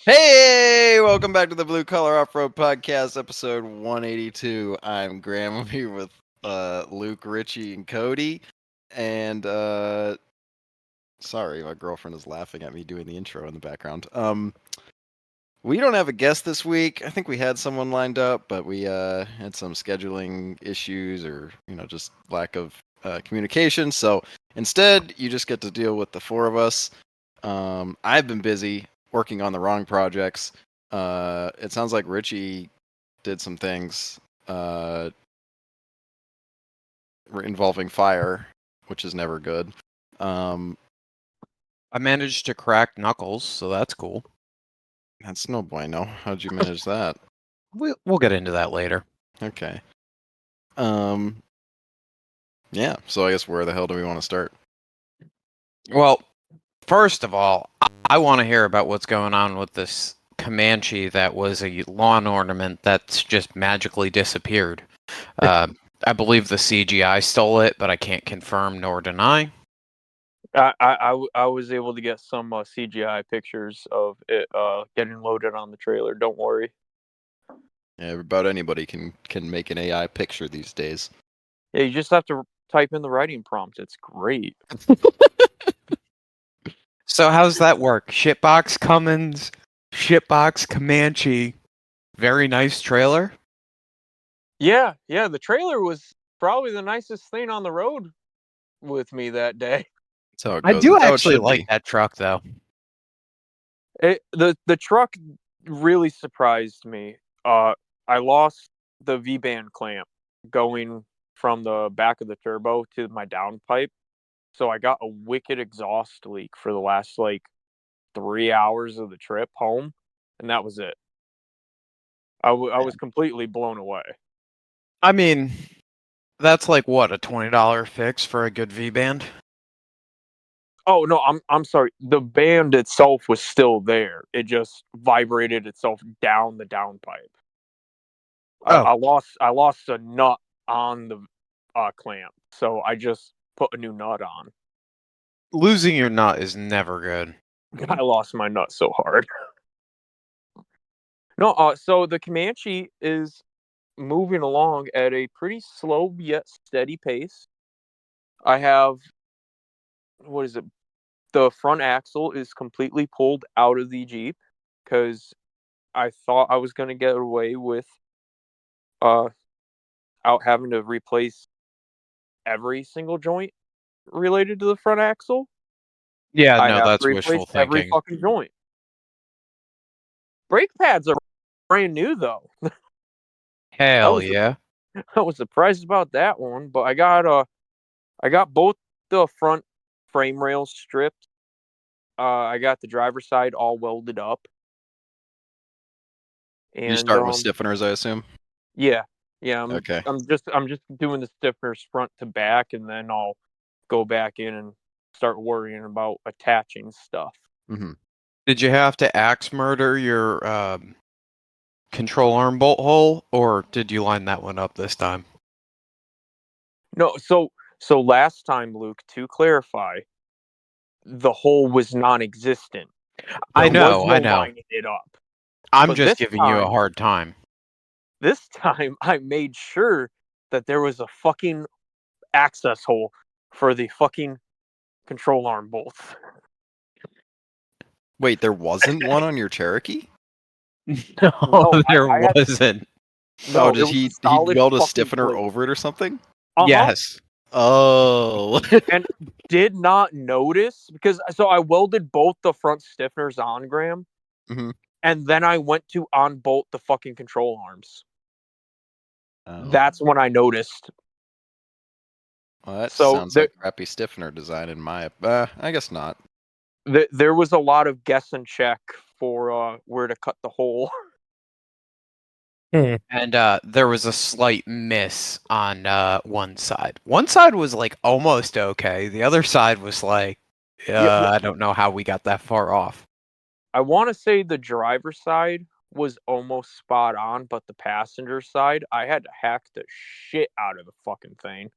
Hey, welcome back to the Blue Collar Off-Road Podcast, episode 182. I'm Graham. I'm here with Luke, Richie, and Cody. And sorry, my girlfriend is laughing at me doing the intro in the background. We don't have a guest this week. I think we had someone lined up, but we had some scheduling issues or just lack of communication. So instead, you just get to deal with the four of us. I've been busy working on the wrong projects. It sounds like Richie did some things involving fire, which is never good. I managed to crack Knuckles, so that's cool. That's no bueno. How'd you manage that? We'll get into that later. Okay. Yeah, so I guess where the hell do we want to start? Well, first of all, I want to hear about what's going on with this Comanche that was a lawn ornament that's just magically disappeared. I believe the CGI stole it, but I can't confirm nor deny. I was able to get some CGI pictures of it getting loaded on the trailer. Don't worry. Yeah, about anybody can make an AI picture these days. Yeah, you just have to type in the writing prompt. It's great. So how's that work? Shitbox Cummins, Shitbox Comanche. Very nice trailer. Yeah. The trailer was probably the nicest thing on the road with me that day. That's how it I goes. do That's how it actually should like be. that truck, though. The truck really surprised me. I lost the V-band clamp going from the back of the turbo to my downpipe. So I got a wicked exhaust leak for the last 3 hours of the trip home, and that was it. I was completely blown away. I mean, that's like what, a $20 fix for a good V band? Oh no, I'm sorry. The band itself was still there. It just vibrated itself down the downpipe. Oh. I lost a nut on the clamp, so I just put a new nut on. Losing your nut is never good. I lost my nut so hard. No, so the Comanche is moving along at a pretty slow yet steady pace. I have, what is it? The front axle is completely pulled out of the Jeep because I thought I was going to get away with uh out having to replace every single joint related to the front axle. Yeah, I no, have that's to wishful replace every thinking. fucking joint. Brake pads are brand new though. I Hell was yeah. I was surprised about that one, but I got both the front frame rails stripped. I got the driver's side all welded up. You And start with stiffeners, I assume. yeah. Okay. I'm just doing the stiffeners front to back, and then I'll go back in and start worrying about attaching stuff. Mm-hmm. Did you have to axe murder your control arm bolt hole, or did you line that one up this time? No, so last time, Luke, to clarify, the hole was non-existent. I There was know, I no know. lining it up. I'm But just giving you a hard time. this time I made sure that there was a fucking access hole for the fucking control arm bolts. Wait, there wasn't one on your Cherokee? No, No, there I had wasn't. Oh, no. did It was a he solid weld a fucking stiffener plate. over it or something? Uh-huh. Yes. Oh. And did not notice because so I welded both the front stiffeners on, Graham, Mm-hmm. and then I went to unbolt the fucking control arms. Oh. That's when I noticed. Well, that So sounds like crappy stiffener design in my. I guess not. there was a lot of guess and check for where to cut the hole. And there was a slight miss on one side. One side was like almost okay. The other side was like, Yeah, I don't know how we got that far off. I want to say the driver's side was almost spot on, but the passenger side, I had to hack the shit out of the fucking thing.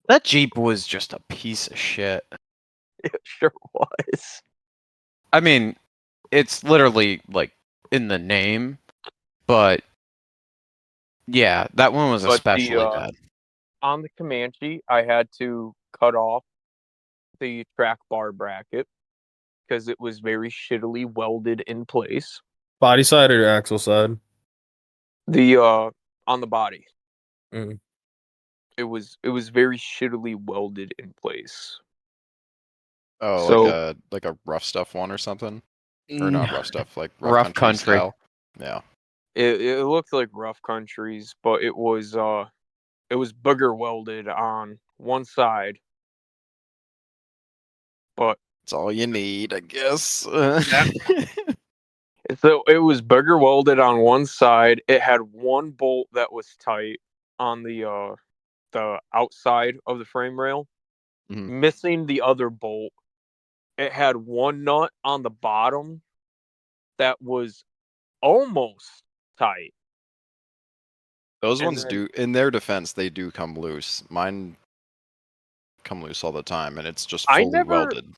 That Jeep was just a piece of shit. It sure was. I mean, it's literally like in the name, but yeah, that one was But especially bad. on the Comanche, I had to cut off the track bar bracket because it was very shittily welded in place. Body side or axle side? The on the body, Mm. it was very shittily welded in place. Oh, So like a rough stuff one or something, or not rough stuff, like Rough country. style. Yeah. it looked like rough countries, but it was booger welded on one side. But It's all you need, I guess. so it was booger welded on one side. It had one bolt that was tight on the outside of the frame rail, Mhm. missing the other bolt. It had one nut on the bottom that was almost tight. Those And ones then- do, in their defense, they do come loose. Mine come loose all the time, and it's just I fully never- welded.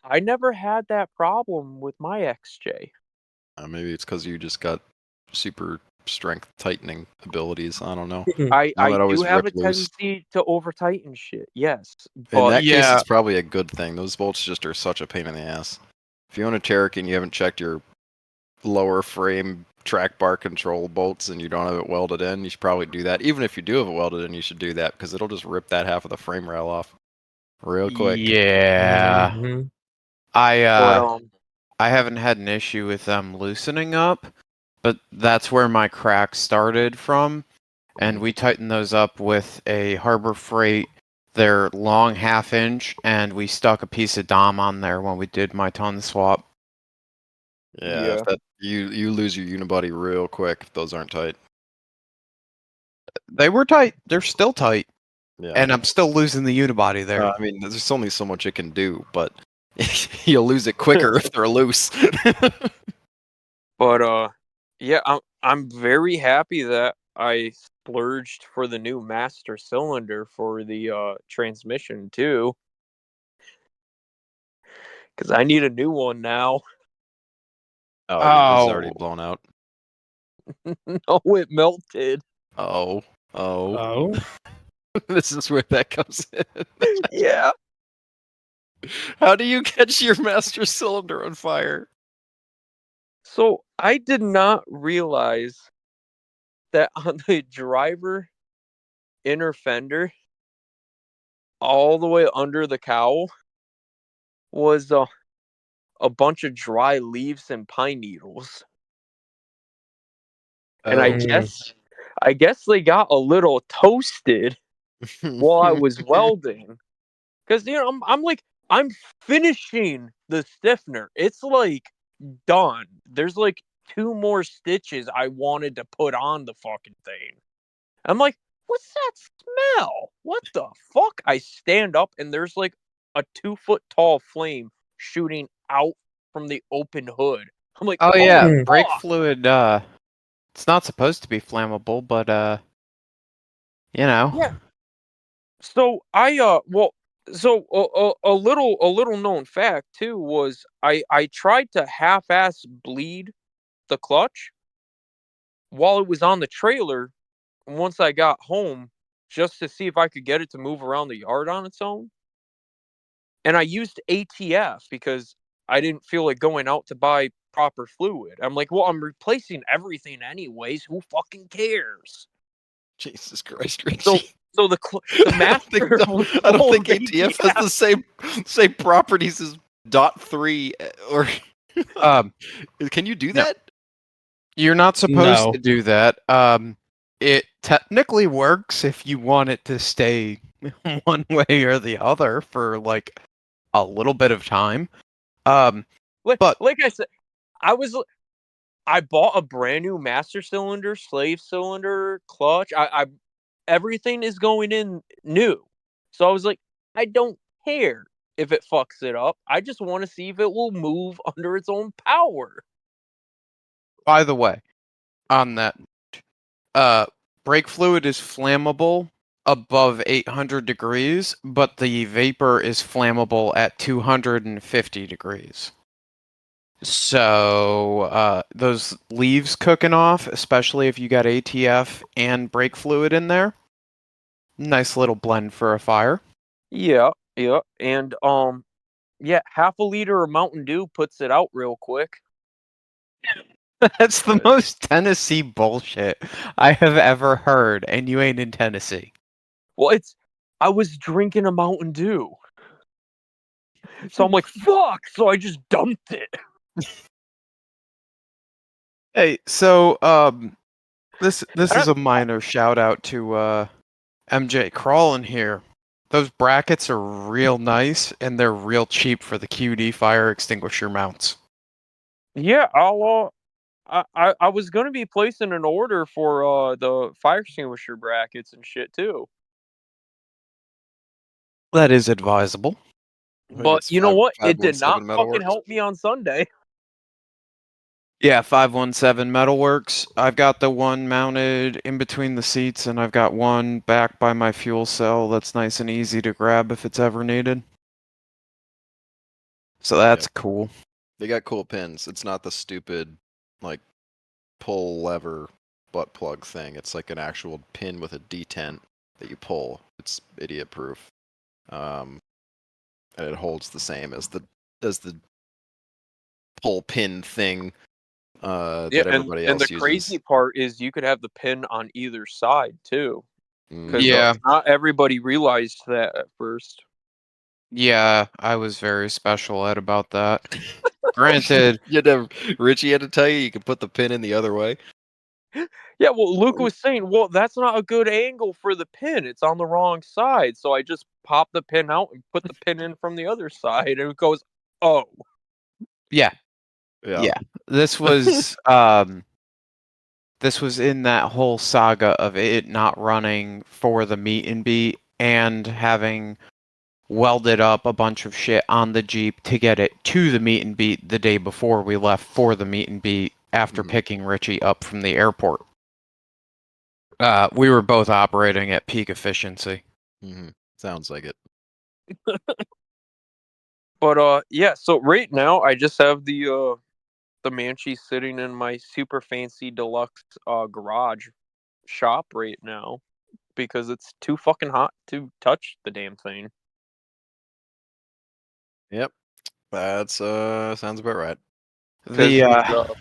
I never had that problem with my XJ. Maybe it's because you just got super strength tightening abilities. I don't know. I Mine would do always have a rip loose. tendency to over tighten shit. Yes, In but that case, Yeah. it's probably a good thing. Those bolts just are such a pain in the ass. If you own a Cherokee and you haven't checked your lower frame track bar control bolts and you don't have it welded in, you should probably do that. Even if you do have it welded in, you should do that because it'll just rip that half of the frame rail off real quick. Yeah. Mhm. but I haven't had an issue with them loosening up, but that's where my crack started from. And we tightened those up with a Harbor Freight. They're long 1/2 inch, and we stuck a piece of Dom on there when we did my ton swap. Yeah, if that you lose your unibody real quick if those aren't tight. They were tight. They're still tight. Yeah. And I'm still losing the unibody there. I mean, there's only so much it can do, but you'll lose it quicker if they're loose. yeah, I'm very happy that I splurged for the new master cylinder for the transmission too, because I need a new one now. Oh, it's already Oh. blown out. No, it melted. Oh. Oh. This is where that comes in. Yeah. How do you catch your master cylinder on fire? So I did not realize that on the driver inner fender, all the way under the cowl, was a bunch of dry leaves and pine needles. And Oh. I guess they got a little toasted while I was welding. Because I'm finishing the stiffener. It's like done. There's like 2 more stitches I wanted to put on the fucking thing. I'm like, what's that smell? What the fuck? I stand up and there's like a 2-foot tall flame shooting out from the open hood. I'm like, Oh yeah, fuck. brake fluid. It's not supposed to be flammable, but you know. Yeah. So a little known fact too was I tried to half-ass bleed the clutch while it was on the trailer once I got home just to see if I could get it to move around the yard on its own. And I used ATF because I didn't feel like going out to buy proper fluid. I'm like, well, I'm replacing everything anyways. Who fucking cares? Jesus Christ, Richie. So the master. I don't think ATF has the same properties as .3 or. Can you do No. that? You're not supposed No. to do that. It technically works if you want it to stay one way or the other for like a little bit of time. But- like I said, I bought a brand new master cylinder, slave cylinder, clutch. I everything is going in new. So I was like, I don't care if it fucks it up. I just want to see if it will move under its own power. By the way, on that, brake fluid is flammable above 800 degrees, but the vapor is flammable at 250 degrees. So those leaves cooking off, especially if you got ATF and brake fluid in there, nice little blend for a fire. Yeah, yeah, and yeah, half a liter of Mountain Dew puts it out real quick. That's the most Tennessee bullshit I have ever heard, and you ain't in Tennessee. Well, I was drinking a Mountain Dew, so I'm like, fuck. So I just dumped it. Hey, so this is a minor shout out to MJ Crawl in here. Those brackets are real nice and they're real cheap for the QD fire extinguisher mounts. Yeah, I was gonna be placing an order for the fire extinguisher brackets and shit too. That is advisable. I think But it's you know what? It did 517 not fucking Metalworks. help me on Sunday. Yeah, 517 Metalworks. I've got the one mounted in between the seats, and I've got one back by my fuel cell that's nice and easy to grab if it's ever needed. So that's cool. They got cool pins. It's not the stupid, like, pull lever butt plug thing. It's like an actual pin with a detent that you pull. It's idiot proof. And it holds the same as the pull pin thing Yeah, that everybody and else the uses. crazy part is you could have the pin on either side too, because Yeah. not everybody realized that at first. Yeah, I was very special ed about that. Granted, Richie had to tell you could put the pin in the other way. Yeah, well, Luke was saying, well, that's not a good angle for the pin. It's on the wrong side. So I just pop the pin out and put the pin in from the other side, and it goes, oh. yeah. Yeah. This was this was in that whole saga of it not running for the meet and beat and having welded up a bunch of shit on the Jeep to get it to the meet and beat the day before we left for the meet and beat after Mhm. picking Richie up from the airport. We were both operating at peak efficiency. Sounds like it. But yeah, so right now I just have the Manchi sitting in my super fancy deluxe garage shop right now because it's too fucking hot to touch the damn thing. Yep. That's sounds about right. The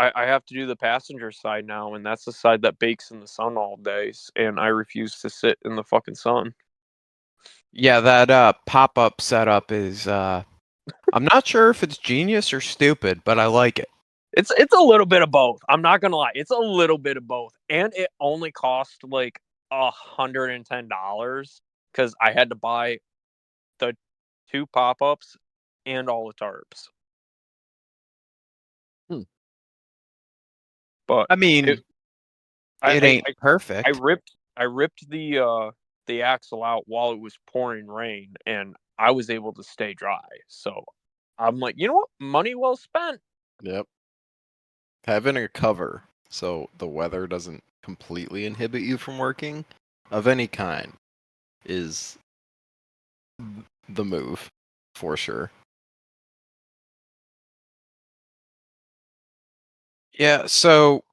I have to do the passenger side now, and that's the side that bakes in the sun all days, and I refuse to sit in the fucking sun. yeah, that pop-up setup is I'm not sure if it's genius or stupid, but I like it. It's a little bit of both. I'm not gonna lie, it's a little bit of both, and it only cost like $110 because I had to buy the 2 pop-ups and all the tarps. But I mean, it, I, it I, ain't I perfect. I ripped the axle out while it was pouring rain, and I was able to stay dry. So I'm like, you know what? Money well spent. Yep. Having a cover so the weather doesn't completely inhibit you from working of any kind is the move for sure. Yeah, so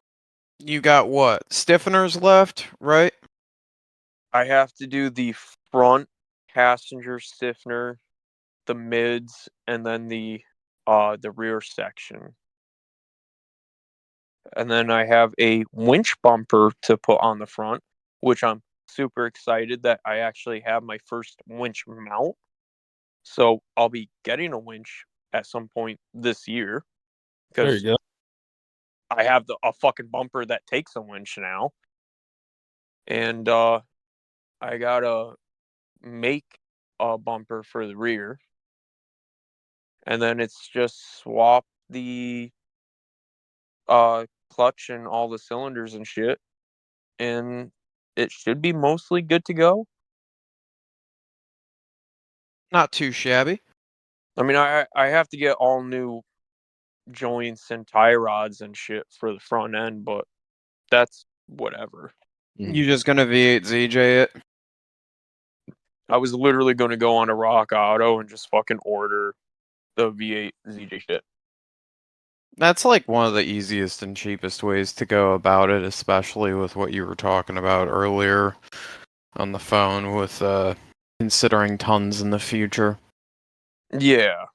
you got what? Stiffeners left, right? I have to do the front passenger stiffener, the mids, and then the rear section. And then I have a winch bumper to put on the front, which I'm super excited that I actually have my first winch mount. So I'll be getting a winch at some point this year There because you go. I have a fucking bumper that takes a winch now. And I gotta make a bumper for the rear. And then it's just swap the clutch and all the cylinders and shit. And it should be mostly good to go. Not too shabby. I mean, I have to get all new joints and tie rods and shit for the front end, but that's whatever. You just gonna V8 ZJ it? I was literally going to go on to Rock Auto and just fucking order the V8 ZJ shit. That's like one of the easiest and cheapest ways to go about it, especially with what you were talking about earlier on the phone with considering tons in the future. Yeah.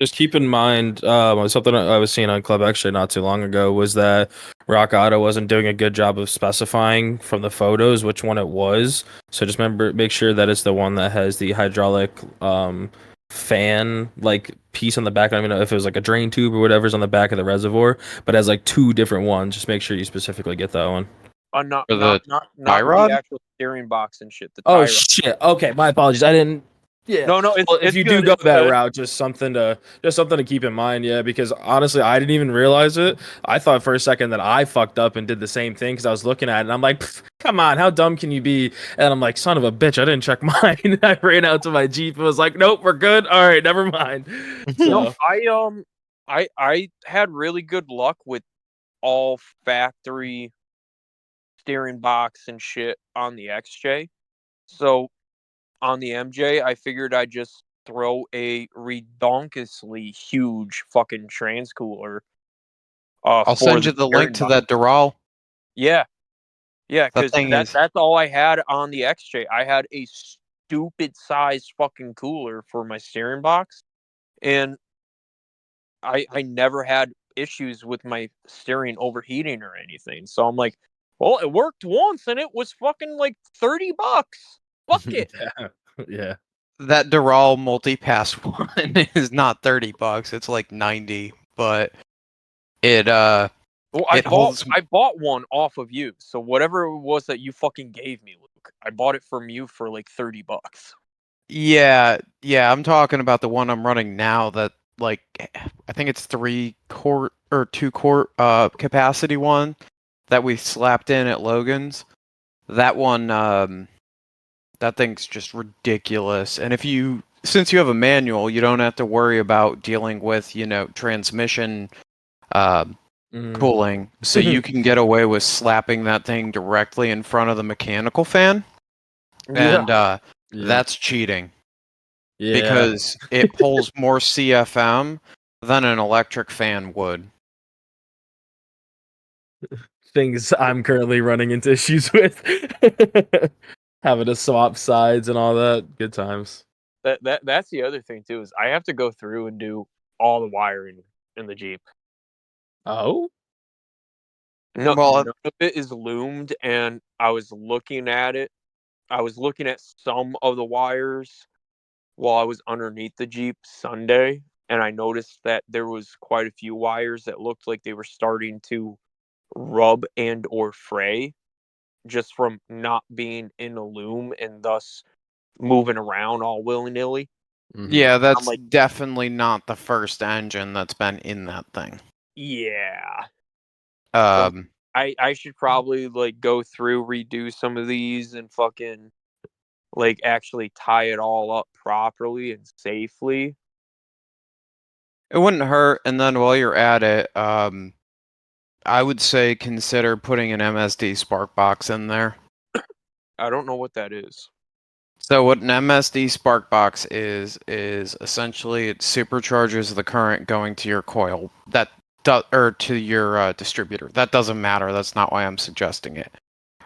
Just keep in mind, something I was seeing on Club Extra not too long ago was that Rock Auto wasn't doing a good job of specifying from the photos which one it was. So just make sure that it's the one that has the hydraulic fan like piece on the back. I don't even know if it was like a drain tube or whatever's on the back of the reservoir, but it has like two different ones. Just make sure you specifically get that one. Not For the not tie rod? the actual steering box and shit. The Oh tie rod. shit. Okay, my apologies. I didn't. Yeah. No, it's, Well, if it's you good, do go it's that good. route, just something to keep in mind. Yeah, because honestly, I didn't even realize it. I thought for a second that I fucked up and did the same thing because I was looking at it and I'm like, "Pff, come on, how dumb can you be? And I'm like, son of a bitch, I didn't check mine. I ran out to my Jeep and was like, nope, we're good. All right, never mind. No, So, I had really good luck with all factory steering box and shit on the XJ. So on the MJ, I figured I'd just throw a redonkulously huge fucking transcooler. I'll For send the you the steering link to box. that Doral. Yeah, That because thing is that's all I had on the XJ. I had a stupid sized fucking cooler for my steering box, and I never had issues with my steering overheating or anything. So I'm like, well, it worked once, and it was fucking like $30. Fuck it. yeah, yeah. that Doral multi-pass one is not $30. It's like 90, but it Well, it holds. I bought one off of you. So whatever it was that you fucking gave me, Luke, I bought it from you for like $30. Yeah, I'm talking about the one I'm running now that like I think it's 3-quart or 2-quart capacity one that we slapped in at Logan's. That one that thing's just ridiculous. And since you have a manual, you don't have to worry about dealing with, transmission cooling. So you can get away with slapping that thing directly in front of the mechanical fan. And that's cheating. Yeah. Because it pulls more CFM than an electric fan would. Things I'm currently running into issues with. Having to swap sides and all that. Good times. That's the other thing too, is I have to go through and do all the wiring in the Jeep. Oh? No, Well, none of it is loomed, and I was looking at it. I was looking at some of the wires while I was underneath the Jeep Sunday, and I noticed that there was quite a few wires that looked like they were starting to rub and or fray just from not being in a loom and thus moving around all willy-nilly. yeah, that's like- definitely not the first engine that's been in that thing. Yeah. Um, I should probably like go through, redo some of these and fucking like actually tie it all up properly and safely. it wouldn't hurt. And then while you're at it, I would say consider putting an MSD spark box in there. I don't know what that is. So what an MSD spark box is essentially it supercharges the current going to your coil or to your distributor. That doesn't matter. That's not why I'm suggesting it.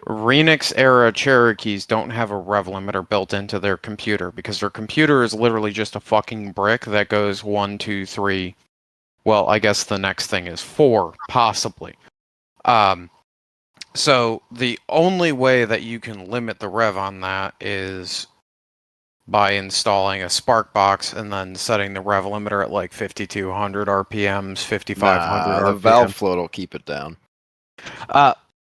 Renix era Cherokees don't have a rev limiter built into their computer because their computer is literally just a fucking brick that goes 1, 2, 3. Well, I guess the next thing is 4, possibly. So the only way that you can limit the rev on that is by installing a spark box and then setting the rev limiter at like 5200 RPMs, 5500 the RPMs. valve float will keep it down.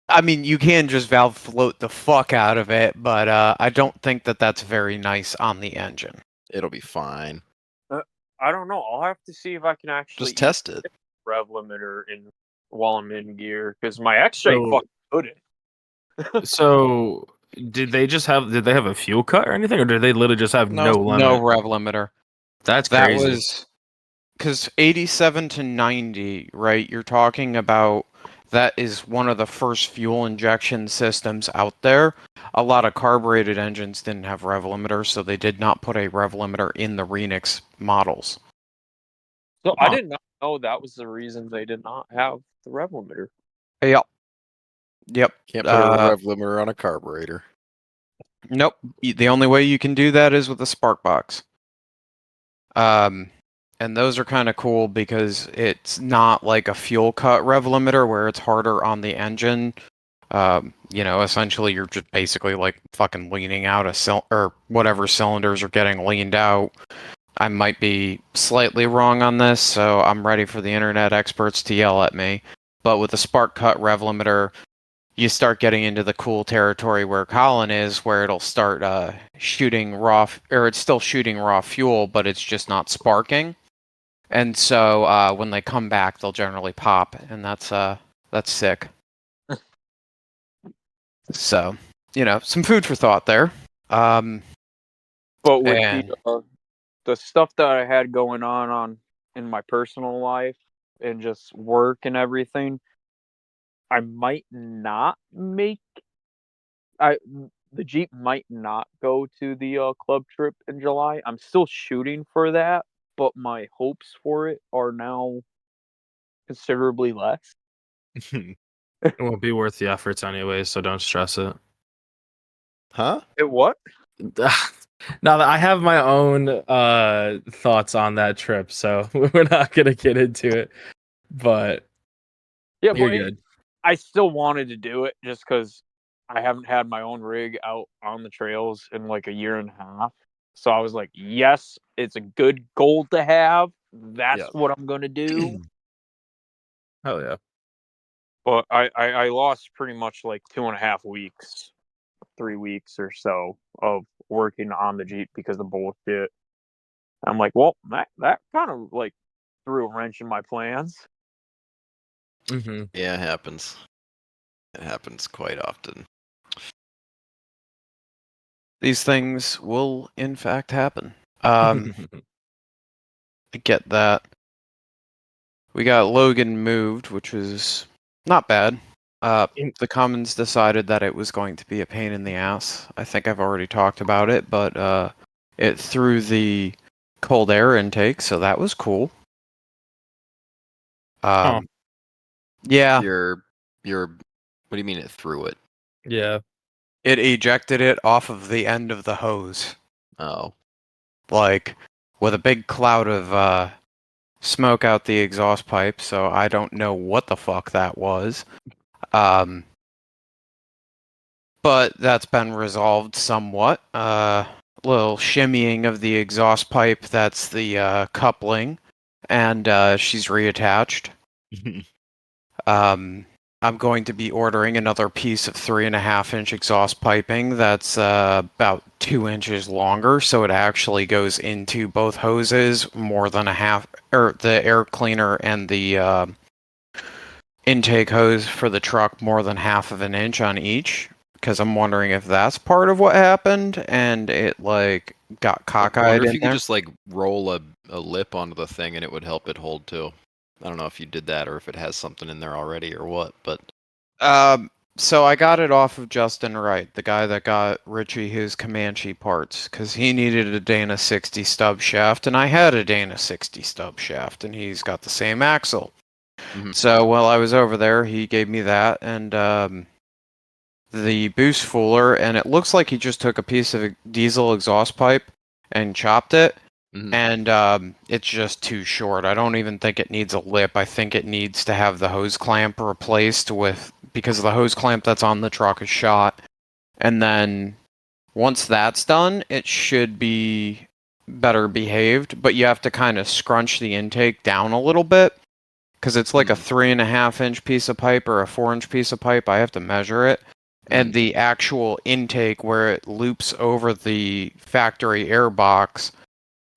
I mean, you can just valve float the fuck out of it, but I don't think that that's very nice on the engine. It'll be fine. I don't know. I'll have to see if I can actually Just test it. rev limiter while I'm in gear because my X-ray So- fucking couldn't. So did they have a fuel cut or anything, or did they literally just have no limit? No rev limiter. That's That crazy. was because 87 to 90, right? You're talking about that is one of the first fuel injection systems out there. A lot of carbureted engines didn't have rev limiters, so they did not put a rev limiter in the Renix models. So I didn't know know that was the reason they did not have the rev limiter. Yep. Yep. Can't put a rev limiter on a carburetor. Nope. The only way you can do that is with a spark box. And those are kind of cool because it's not like a fuel cut rev limiter where it's harder on the engine. Essentially you're just basically like fucking leaning out or whatever cylinders are getting leaned out. I might be slightly wrong on this, so I'm ready for the internet experts to yell at me. But with the spark cut rev limiter, you start getting into the cool territory where Colin is, where it'll start shooting raw, or it's still shooting raw fuel, but it's just not sparking. And so when they come back, they'll generally pop, and that's sick. So, some food for thought there. But with And- the stuff that I had going on in my personal life and just work and everything, I might not the Jeep might not go to the club trip in July. I'm still shooting for that, but my hopes for it are now considerably less. It won't be worth the efforts anyway, so don't stress it. Huh? It what? Now that I have my own thoughts on that trip, so we're not gonna get into it. But Yeah, you're but good. I still wanted to do it just because I haven't had my own rig out on the trails in like a year and a half. So I was like, yes, it's a good goal to have. That's Yeah. what I'm gonna do. Hell yeah. But I lost pretty much like 2.5 weeks, 3 weeks or so of working on the Jeep because of bullshit. I'm like, well, that kind of like threw a wrench in my plans. Mm-hmm. Yeah, it happens. It happens quite often. These things will, in fact, happen. I get that. We got Logan moved, which was not bad. The Commons decided that it was going to be a pain in the ass. I think I've already talked about it, but it threw the cold air intake, so that was cool. Oh. Yeah, Your what do you mean it threw it? Yeah. it ejected it off of the end of the hose, Oh. like with a big cloud of smoke out the exhaust pipe, so I don't know what the fuck that was. But that's been resolved somewhat. Little shimmying of the exhaust pipe, that's the coupling, and she's reattached. I'm going to be ordering another piece of 3.5-inch exhaust piping that's about 2 inches longer, so it actually goes into both hoses more than a half, or the air cleaner and the intake hose for the truck more than half of an inch on each. Because I'm wondering if that's part of what happened, and it like got I cockeyed wonder if in you there. could just like roll a lip onto the thing and it would help it hold too. I don't know if you did that or if it has something in there already or what, but So I got it off of Justin Wright, the guy that got Richie his Comanche parts, because he needed a Dana 60 stub shaft, and I had a Dana 60 stub shaft, and he's got the same axle. Mhm. So while I was over there, he gave me that and the boost fooler, and it looks like he just took a piece of diesel exhaust pipe and chopped it. Mhm. And it's just too short. I don't even think it needs a lip. I think it needs to have the hose clamp replaced because the hose clamp that's on the truck is shot. And then once that's done, it should be better behaved, but you have to kind of scrunch the intake down a little bit because it's like a 3.5-inch piece of pipe or a 4-inch piece of pipe. I have to measure it. And the actual intake where it loops over the factory air box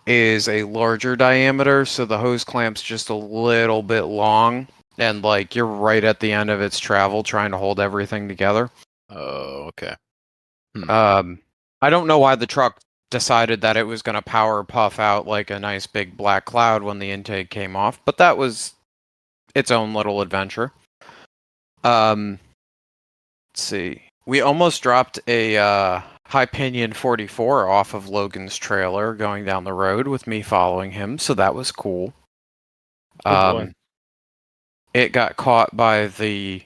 is a larger diameter, so the hose clamp's just a little bit long, and like you're right at the end of its travel trying to hold everything together. Oh, okay. I don't know why the truck decided that it was going to power puff out like a nice big black cloud when the intake came off, but that was its own little adventure. Let's see. We almost dropped a High Pinion 44 off of Logan's trailer going down the road with me following him, so that was cool. Oh, boy. It got caught by the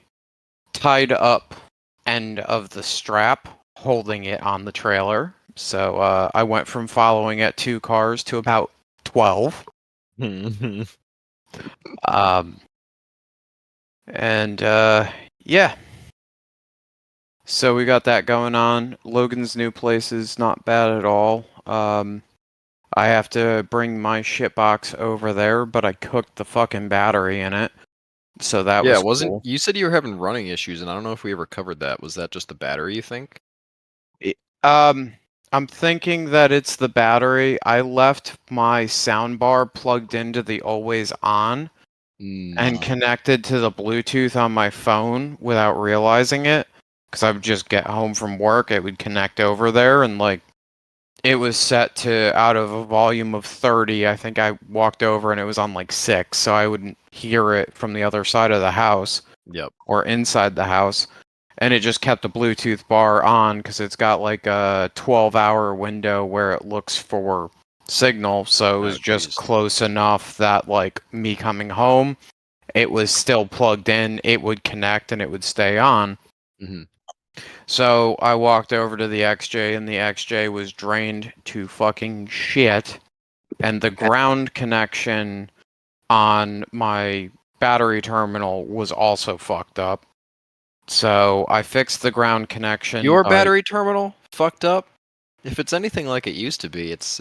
tied up end of the strap holding it on the trailer. So I went from following at 2 cars to about 12. And yeah. So we got that going on. Logan's new place is not bad at all. I have to bring my shitbox over there, but I cooked the fucking battery in it. So that Yeah, was wasn't cool. you said you were having running issues, and I don't know if we ever covered that. Was that just the battery, you think? I'm thinking that it's the battery. I left my soundbar plugged into the always on and connected to the Bluetooth on my phone without realizing it. Because I would just get home from work, it would connect over there, and like it was set to out of a volume of 30. I think I walked over and it was on like 6, so I wouldn't hear it from the other side of the house Yep. or inside the house. And it just kept the Bluetooth bar on because it's got like a 12-hour window where it looks for signal. So it was just geez. close enough that like me coming home, it was still plugged in. It would connect and it would stay on. Mhm. So I walked over to the XJ and the XJ was drained to fucking shit. And the ground connection on my battery terminal was also fucked up. So I fixed the ground connection. Your battery terminal fucked up. If it's anything like it used to be, it's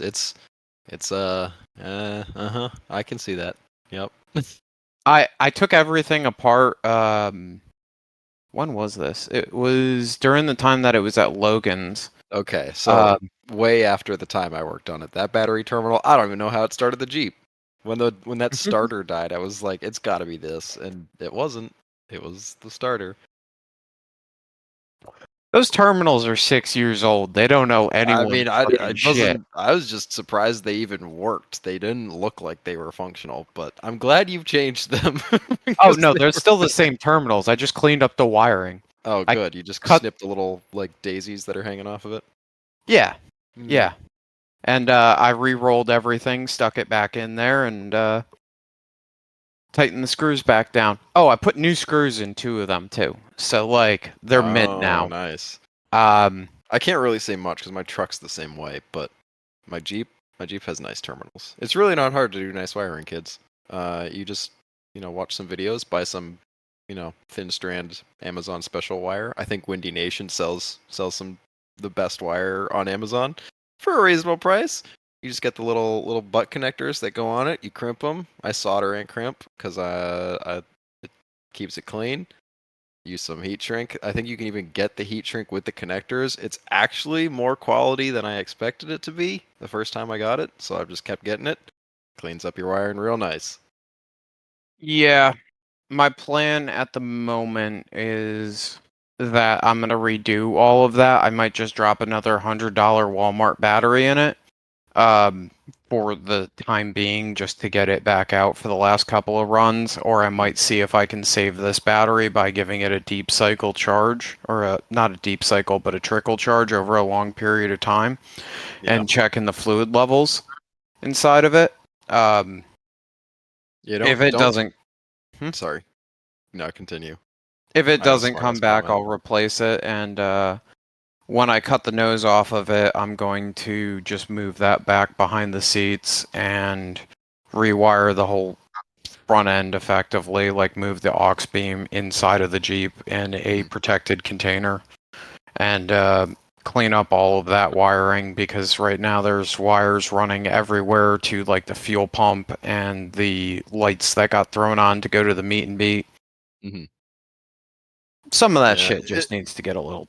I can see that. Yep. I took everything apart. When was this? It was during the time that it was at Logan's. Okay, so way after the time I worked on it, that battery terminal, I don't even know how it started the Jeep. When that starter died, I was like, it's got to be this, and it wasn't. It was the starter. Those terminals are 6 years old. They don't know anyone. I mean, fucking shit. I was just surprised they even worked. They didn't look like they were functional, but I'm glad you've changed them. Oh because no, they they're were- still the same terminals. I just cleaned up the wiring. Oh, I good. You just cut- snipped the little like daisies that are hanging off of it. Yeah, Hmm. yeah. And I re-rolled everything, stuck it back in there, and tightened the screws back down. Oh, I put new screws in 2 of them too. So like they're mid now. Nice. Um, I can't really say much because my truck's the same way, but my Jeep has nice terminals. It's really not hard to do nice wiring, kids. You just watch some videos, buy some thin strand Amazon special wire. I think Windy Nation sells the best wire on Amazon for a reasonable price. You just get the little butt connectors that go on it. You crimp them. I solder and crimp because it keeps it clean. Use some heat shrink. I think you can even get the heat shrink with the connectors. It's actually more quality than I expected it to be the first time I got it, so I've just kept getting it. Cleans up your wiring real nice. yeah, my plan at the moment is that I'm gonna redo all of that. I might just drop another $100 Walmart battery in it, for the time being, just to get it back out for the last couple of runs, or I might see if I can save this battery by giving it a deep cycle charge, or not a deep cycle, but a trickle charge over a long period of time, and checking the fluid levels inside of it. If it doesn't, Sorry. No, continue. if it I was doesn't smart come as back, comment. I'll replace it, and when I cut the nose off of it, I'm going to just move that back behind the seats and rewire the whole front end effectively, like move the aux beam inside of the Jeep in a protected container, and clean up all of that wiring, because right now there's wires running everywhere to like the fuel pump and the lights that got thrown on to go to the meet and beat. Mhm. Some of that Yeah, shit just needs to get a little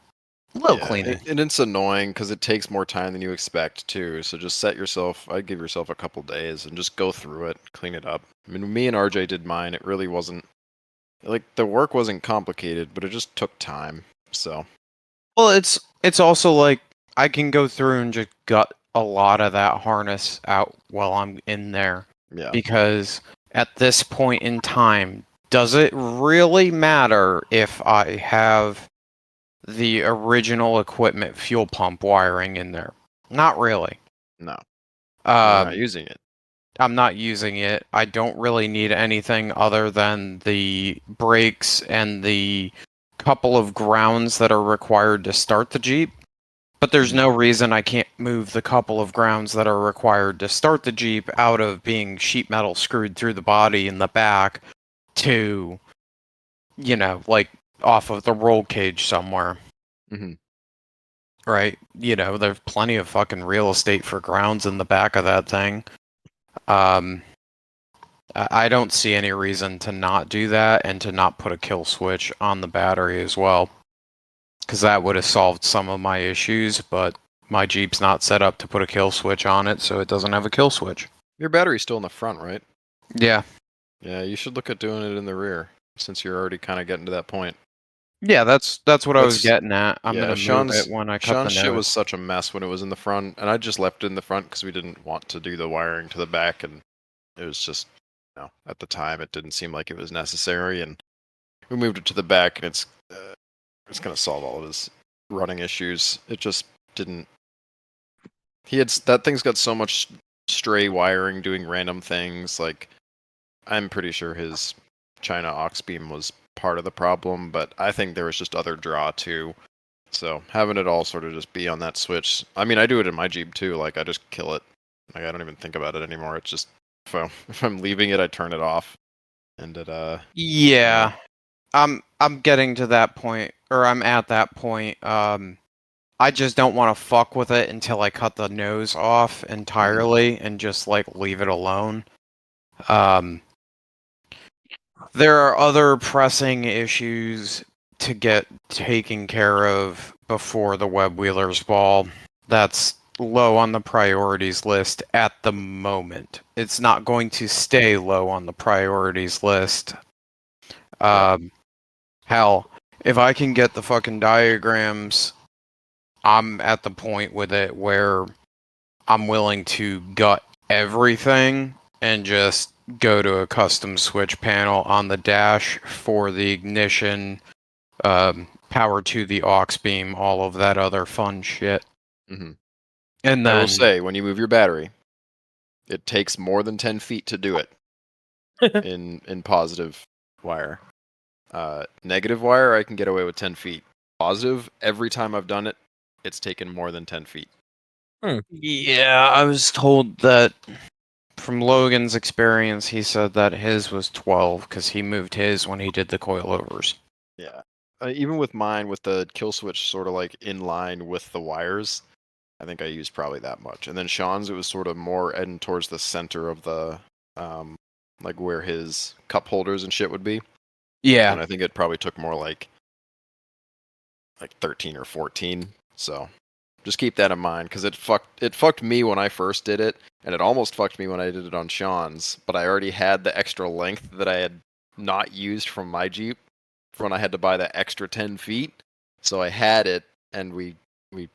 cleaning. And it's annoying because it takes more time than you expect too. So just I'd give yourself a couple days and just go through it, clean it up. I mean, me and RJ did mine. It really wasn't like the work wasn't complicated, but it just took time. So Well, it's also like I can go through and just gut a lot of that harness out while I'm in there, yeah, because at this point in time, does it really matter if I have the original equipment fuel pump wiring in there? Not really. no, you're not using it. I'm not using it. I don't really need anything other than the brakes and the couple of grounds that are required to start the Jeep. But there's no reason I can't move the couple of grounds that are required to start the Jeep out of being sheet metal screwed through the body in the back to, like off of the roll cage somewhere. Mhm. Right? There's plenty of fucking real estate for grounds in the back of that thing. I don't see any reason to not do that and to not put a kill switch on the battery as well. Because that would have solved some of my issues, but my Jeep's not set up to put a kill switch on it, so it doesn't have a kill switch. Your battery's still in the front, right? Yeah. Yeah, you should look at doing it in the rear, since you're already kind of getting to that point. Yeah, that's what I was That's- getting at. I'm yeah, gonna move Sean's- it when I cut Sean's the shit nose. was such a mess when it was in the front, and I just left it in the front because we didn't want to do the wiring to the back, and it was just, at the time it didn't seem like it was necessary, and we moved it to the back, and it's going to solve all of his running issues. It just didn't. That thing's got so much stray wiring doing random things. Like, I'm pretty sure his China aux beam was part of the problem, but I think there was just other draw too. So having it all sort of just be on that switch. I mean, I do it in my Jeep too. Like, I just kill it. Like, I don't even think about it anymore. It's just if I'm leaving it, I turn it off, and it Yeah. I'm getting to that point, or I'm at that point. I just don't want to fuck with it until I cut the nose off entirely and just leave it alone. There are other pressing issues to get taken care of before the Web Wheelers Ball. That's low on the priorities list at the moment. It's not going to stay low on the priorities list. Hell, if I can get the fucking diagrams, I'm at the point with it where I'm willing to gut everything and just go to a custom switch panel on the dash for the ignition, power to the aux beam, all of that other fun shit. Mhm. And then I will say, when you move your battery, it takes more than 10 feet to do it in positive wire. Negative wire, I can get away with 10 feet. Positive, every time I've done it, it's taken more than 10 feet. Yeah, I was told that from Logan's experience, he said that his was 12 because he moved his when he did the coilovers. Yeah. Even with mine, with the kill switch sort of like in line with the wires, I think I used probably that much. And then Sean's, it was sort of more heading towards the center of the, like where his cup holders and shit would be. Yeah. And I think it probably took more like 13 or 14. So just keep that in mind, because it fucked me when I first did it, and it almost fucked me when I did it on Sean's, but I already had the extra length that I had not used from my Jeep for when I had to buy that extra 10 feet. So I had it, and we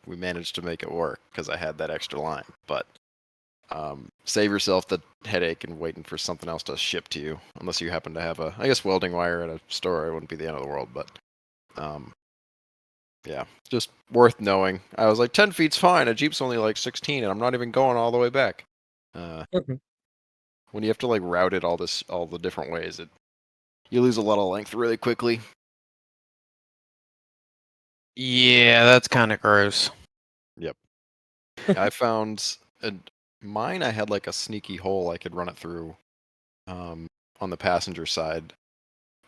managed to make it work because I had that extra line. But save yourself the headache and waiting for something else to ship to you, unless you happen to have I guess welding wire at a store. It wouldn't be the end of the world, but yeah, just worth knowing. I was like, 10 feet's fine. A Jeep's only like 16, and I'm not even going all the way back. When you have to route it all the different ways, you lose a lot of length really quickly. Yeah, that's kind of gross. Yep. I found mine. I had a sneaky hole I could run it through on the passenger side.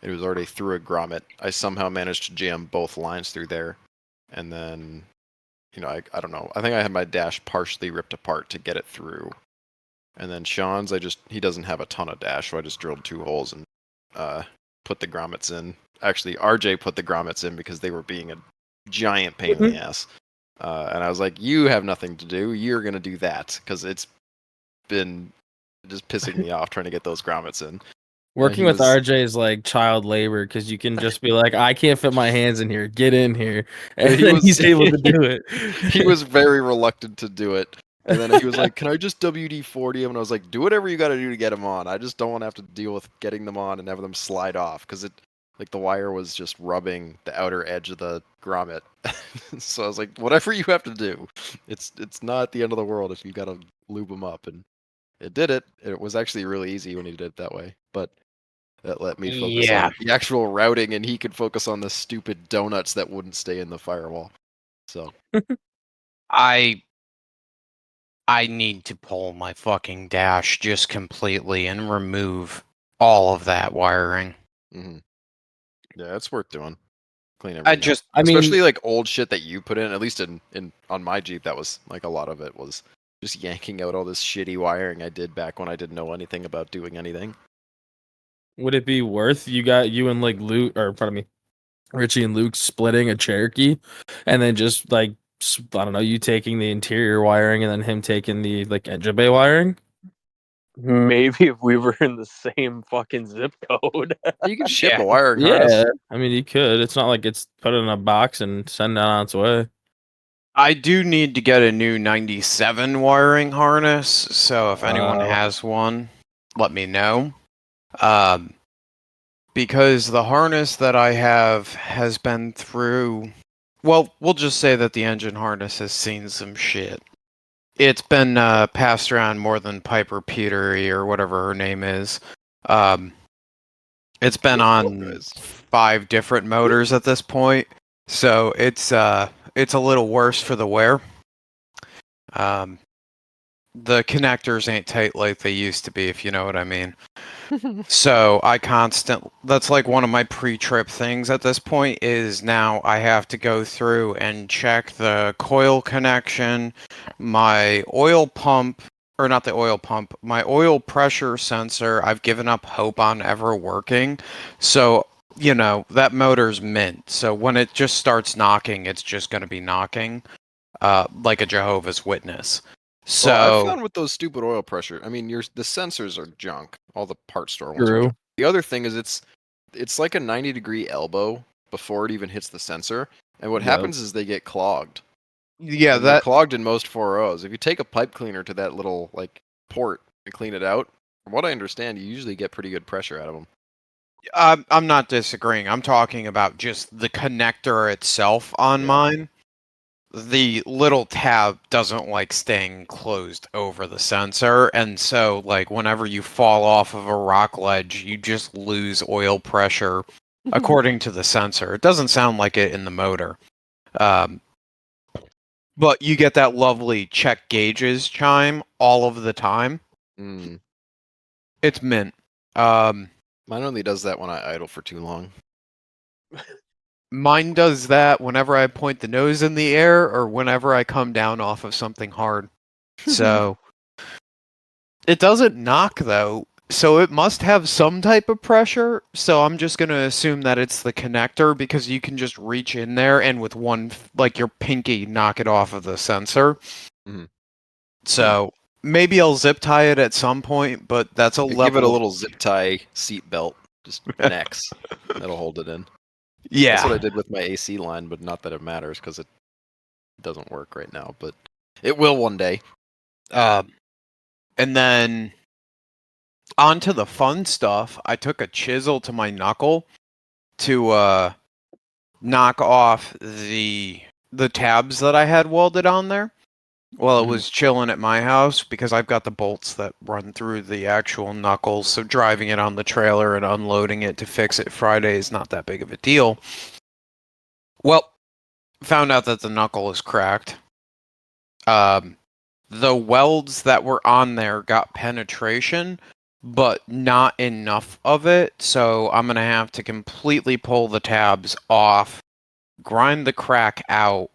It was already through a grommet. I somehow managed to jam both lines through there. And then, I don't know. I think I had my dash partially ripped apart to get it through. And then Sean's, he doesn't have a ton of dash, so I just drilled 2 holes and put the grommets in. Actually, RJ put the grommets in because they were being a giant pain in the ass. And I was like, you have nothing to do. You're going to do that, because it's been just pissing me off trying to get those grommets in. Working with RJ is like child labor, because you can just be like, I can't fit my hands in here. Get in here. And he's able to do it. He was very reluctant to do it. And then he was like, can I just WD-40 him? And I was like, do whatever you got to do to get him on. I just don't want to have to deal with getting them on and having them slide off, because the wire was just rubbing the outer edge of the grommet. So I was like, whatever you have to do. It's not the end of the world if you got to lube them up. And it did it. It was actually really easy when he did it that way, but that let me focus Yeah. on the actual routing, and he could focus on the stupid donuts that wouldn't stay in the firewall. So I need to pull my fucking dash just completely and remove all of that wiring. yeah, it's worth doing. Clean I everything. just, Up. Especially like old shit that you put in. At least in on my Jeep, that was like a lot of it was just yanking out all this shitty wiring I did back when I didn't know anything about doing anything. Would it be worth you and like Luke, or pardon me, Richie and Luke splitting a Cherokee, and then just like I don't know, you taking the interior wiring and then him taking the like engine bay wiring? Maybe if we were in the same fucking zip code. You can ship Yeah. a wiring harness. Yeah, I mean you could. It's not like it's put in a box and send it on its way. I do need to get a new 97 wiring harness, so if anyone Wow. has one, let me know. Because the harness that I have has been through, well, we'll just say that the engine harness has seen some shit. It's been passed around more than Piper Petery or whatever her name is. It's been on 5 different motors at this point, so it's a little worse for the wear. The connectors ain't tight like they used to be, if you know what I mean. So that's like one of my pre-trip things at this point is now I have to go through and check the coil connection, my oil pump, or not the oil pump, my oil pressure sensor. I've given up hope on ever working. So, you know, that motor's mint. So when it just starts knocking, it's just going to be knocking, like a Jehovah's Witness. So Well, I found with those stupid oil pressure, I mean, the sensors are junk. All the part store ones are True. junk. The other thing is it's like a 90-degree elbow before it even hits the sensor, and what Yep. happens is they get clogged. yeah, And they're that clogged in most 4.0s. If you take a pipe cleaner to that little like port and clean it out, from what I understand, you usually get pretty good pressure out of them. I'm not disagreeing. I'm talking about just the connector itself on Yeah. mine. The little tab doesn't like staying closed over the sensor, and so like whenever you fall off of a rock ledge, you just lose oil pressure according to the sensor. It doesn't sound like it in the motor. But you get that lovely check gauges chime all of the time. Mm. It's mint. Mine only does that when I idle for too long. Mine does that whenever I point the nose in the air or whenever I come down off of something hard. So it doesn't knock though. So it must have some type of pressure. So I'm just going to assume that it's the connector because you can just reach in there and with one, like your pinky, knock it off of the sensor. Mhm. So maybe I'll zip tie it at some point, but that's a level. Give it a little zip tie seat belt, just an X. That'll hold it in. Yeah. That's what I did with my AC line, but not that it matters because it doesn't work right now, but it will one day. And then on to the fun stuff. I took a chisel to my knuckle to knock off the tabs that I had welded on there while it was chilling at my house because I've got the bolts that run through the actual knuckles. So driving it on the trailer and unloading it to fix it Friday is not that big of a deal. Well, found out that the knuckle is cracked. The welds that were on there got penetration, but not enough of it. So I'm going to have to completely pull the tabs off, grind the crack out,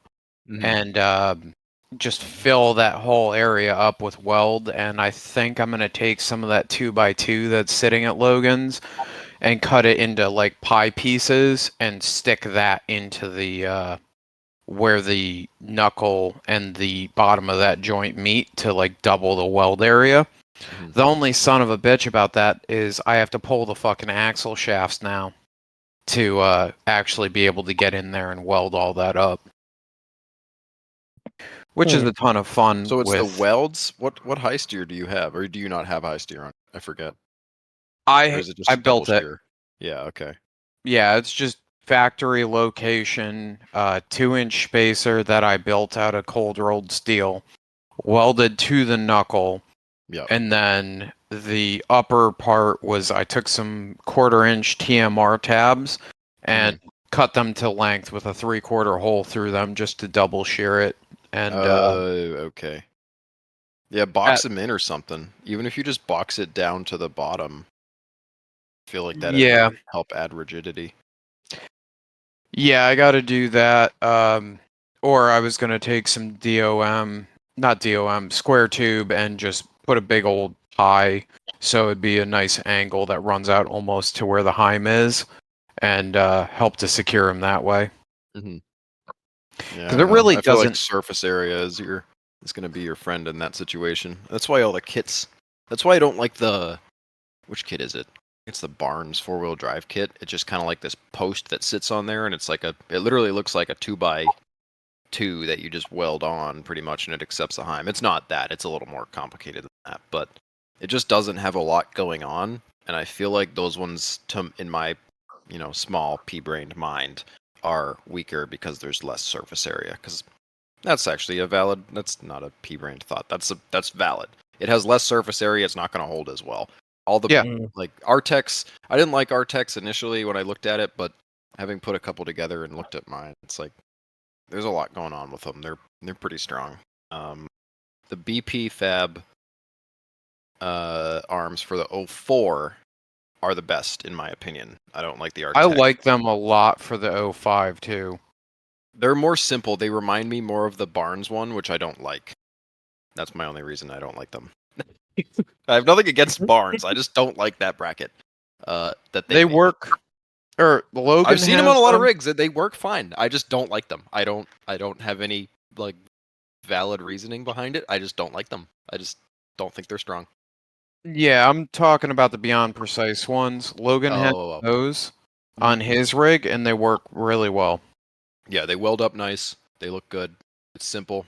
and just fill that whole area up with weld. And I think I'm going to take some of that 2x2 that's sitting at Logan's and cut it into like pie pieces and stick that into the where the knuckle and the bottom of that joint meet to like double the weld area. The only son of a bitch about that is I have to pull the fucking axle shafts now to actually be able to get in there and weld all that up. Which is a ton of fun. So it's with... the welds. What high steer do you have, or do you not have high steer on? I forget. I built it. Steer? Yeah. Okay. Yeah, it's just factory location, 2-inch spacer that I built out of cold rolled steel, welded to the knuckle, Yeah. And then the upper part was I took some 1/4 inch TMR tabs and cut them to length with a 3/4 hole through them just to double shear it. And Okay. Yeah, box them in or something. Even if you just box it down to the bottom, I feel like that yeah, would help add rigidity. yeah, I got to do that. Or I was gonna take some not DOM, square tube, and just put a big old tie, so it'd be a nice angle that runs out almost to where the Heim is, and help to secure them that way. Mm-hmm. Yeah, 'Cause it really I feel like doesn't. surface area is going to be your friend in that situation. That's why all the kits. That's why I don't like the. Which kit is it? It's the Barnes 4-wheel drive kit. It's just kind of like this post that sits on there, and it's like it literally looks like a 2x2 that you just weld on pretty much, and it accepts the Heim. It's not that. It's a little more complicated than that, but it just doesn't have a lot going on, and I feel like those ones, in my, small pea-brained mind, are weaker because there's less surface area. Because that's actually that's not a pea-brained thought. That's valid. It has less surface area. It's not going to hold as well. All the Yeah. like Artex, I didn't like Artex initially when I looked at it, but having put a couple together and looked at mine, it's like there's a lot going on with them. They're pretty strong. The BP Fab arms for the 04 are the best in my opinion. I don't like the Artex. I like them a lot for the 05 too. They're more simple. They remind me more of the Barnes one, which I don't like. That's my only reason I don't like them. I have nothing against Barnes. I just don't like that bracket. That They make. work. Or Logan. I've seen them on a lot of rigs. They work fine. I just don't like them. I don't have any like valid reasoning behind it. I just don't like them. I just don't think they're strong. Yeah, I'm talking about the Beyond Precise ones. Logan has those on his rig, and they work really well. Yeah, they weld up nice. They look good. It's simple.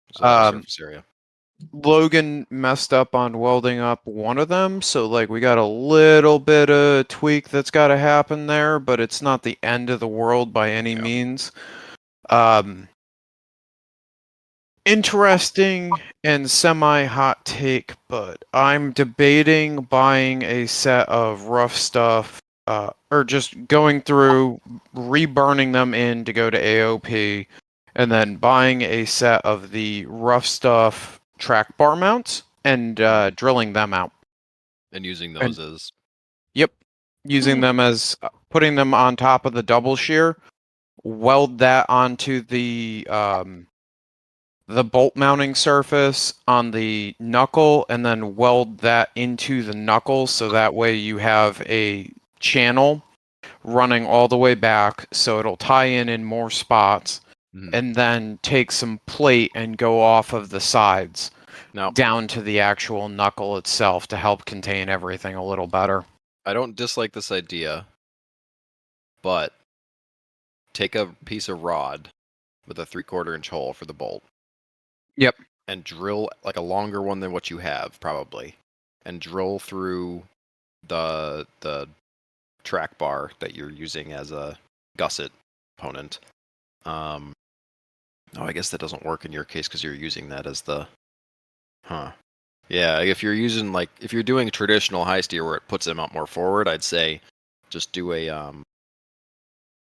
There's a lot of surface area. Logan messed up on welding up one of them, so like we got a little bit of tweak that's got to happen there, but it's not the end of the world by any means. Interesting and semi-hot take, but I'm debating buying a set of rough stuff, or just going through, reburning them in to go to AOP, and then buying a set of the rough stuff track bar mounts and drilling them out. And using those as... Yep. Using them as, putting them on top of the double shear, weld that onto the bolt mounting surface on the knuckle, and then weld that into the knuckle, so that way you have a channel running all the way back, so it'll tie in more spots, and then take some plate and go off of the sides down to the actual knuckle itself to help contain everything a little better. I don't dislike this idea, but take a piece of rod with a 3/4 inch hole for the bolt. Yep. And drill like a longer one than what you have, probably. And drill through the track bar that you're using as a gusset component. Oh, I guess that doesn't work in your case because you're using that as the... Yeah, if you're doing traditional high steer where it puts them out more forward, I'd say just do a... and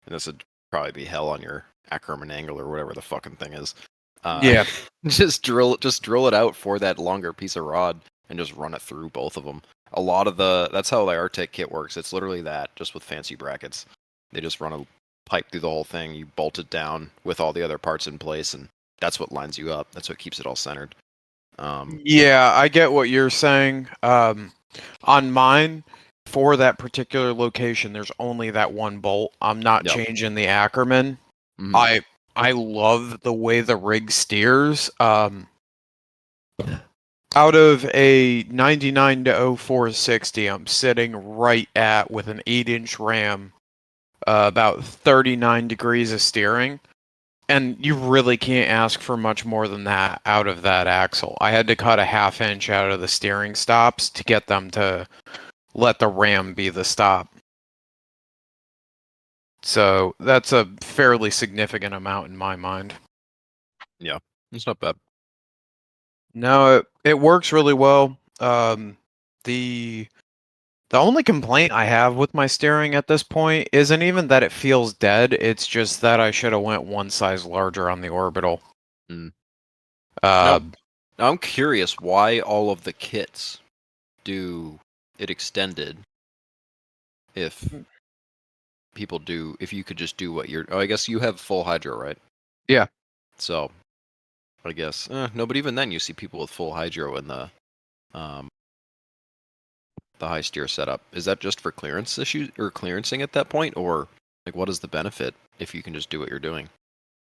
this would probably be hell on your Ackerman angle or whatever the fucking thing is. Yeah. Just drill it out for that longer piece of rod and just run it through both of them. That's how the Artec kit works. It's literally that, just with fancy brackets. They just run a pipe through the whole thing. You bolt it down with all the other parts in place, and that's what lines you up. That's what keeps it all centered. Yeah, I get what you're saying. On mine, for that particular location, there's only that one bolt. I'm not changing the Ackerman. I love the way the rig steers. Out of a 99 to 0460, I'm sitting right at, with an 8-inch ram, about 39 degrees of steering. And you really can't ask for much more than that out of that axle. I had to cut a 1/2 inch out of the steering stops to get them to let the ram be the stop. So that's a fairly significant amount in my mind. Yeah, it's not bad. No, it works really well. The only complaint I have with my steering at this point isn't even that it feels dead. It's just that I should have went one size larger on the orbital. Hmm. Uh, Now I'm curious why all of the kits do it extended if people do, if you could just do what you're, oh, I guess you have full hydro, right? Yeah. So I guess, no, but even then you see people with full hydro in the high steer setup. Is that just for clearance issues or clearancing at that point, or like what is the benefit if you can just do what you're doing?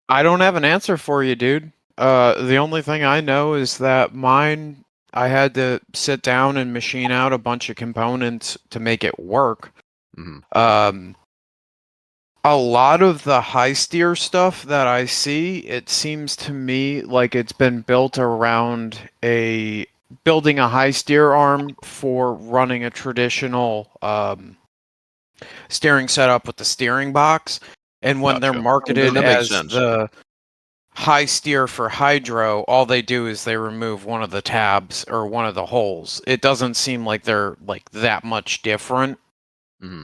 I don't have an answer for you, dude. The only thing I know is that mine, I had to sit down and machine out a bunch of components to make it work. Hmm. A lot of the high steer stuff that I see, it seems to me like it's been built around building a high steer arm for running a traditional steering setup with the steering box. And when they're Gotcha. marketed That makes as sense. the high steer for hydro, all they do is they remove one of the tabs or one of the holes. It doesn't seem like they're like that much different. Hmm.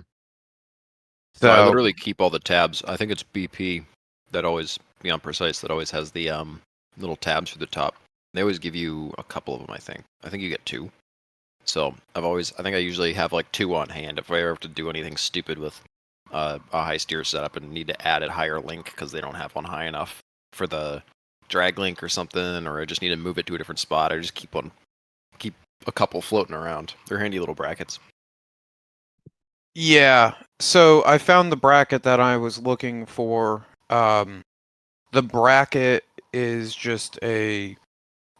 So I literally keep all the tabs. I think it's BP that always, Beyond Precise, that always has the little tabs for the top. They always give you a couple of them. I think you get 2. So I think I usually have like 2 on hand if I ever have to do anything stupid with a high steer setup and need to add a higher link because they don't have one high enough for the drag link or something, or I just need to move it to a different spot. I just keep a couple floating around. They're handy little brackets. yeah, so I found the bracket that I was looking for. The bracket is just a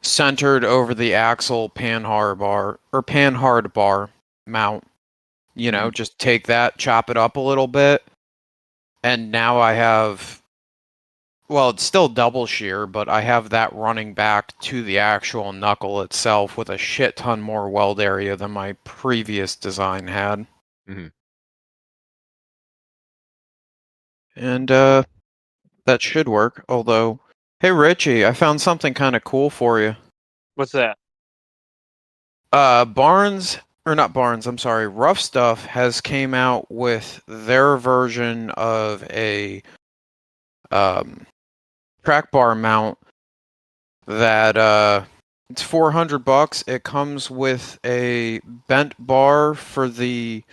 centered over the axle panhard bar mount. You know, just take that, chop it up a little bit, and now I have, well, it's still double shear, but I have that running back to the actual knuckle itself with a shit ton more weld area than my previous design had. Mhm. And that should work. Although, hey Richie, I found something kind of cool for you. What's that? Barnes, or not Barnes, I'm sorry, Rough Stuff has came out with their version of a track bar mount that it's $400. It comes with a bent bar for the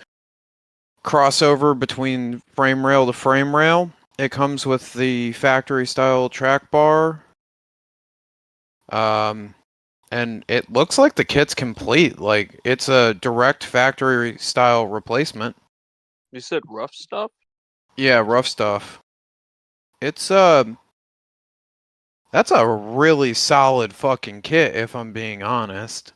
crossover between frame rail to frame rail. It comes with the factory style track bar. And it looks like the kit's complete. Like it's a direct factory style replacement. You said Rough Stuff? Yeah, Rough Stuff. It's that's a really solid fucking kit if I'm being honest.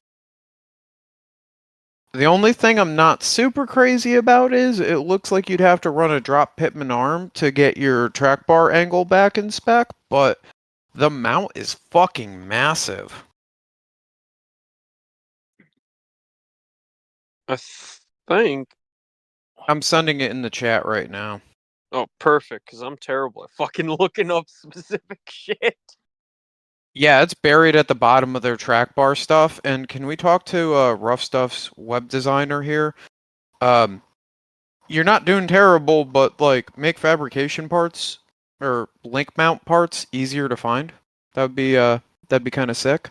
The only thing I'm not super crazy about is it looks like you'd have to run a drop Pitman arm to get your track bar angle back in spec, but the mount is fucking massive. I think. I'm sending it in the chat right now. Oh, perfect, because I'm terrible at fucking looking up specific shit. Yeah, it's buried at the bottom of their track bar stuff. And can we talk to Rough Stuff's web designer here? You're not doing terrible, but like make fabrication parts or link mount parts easier to find. That'd be kind of sick.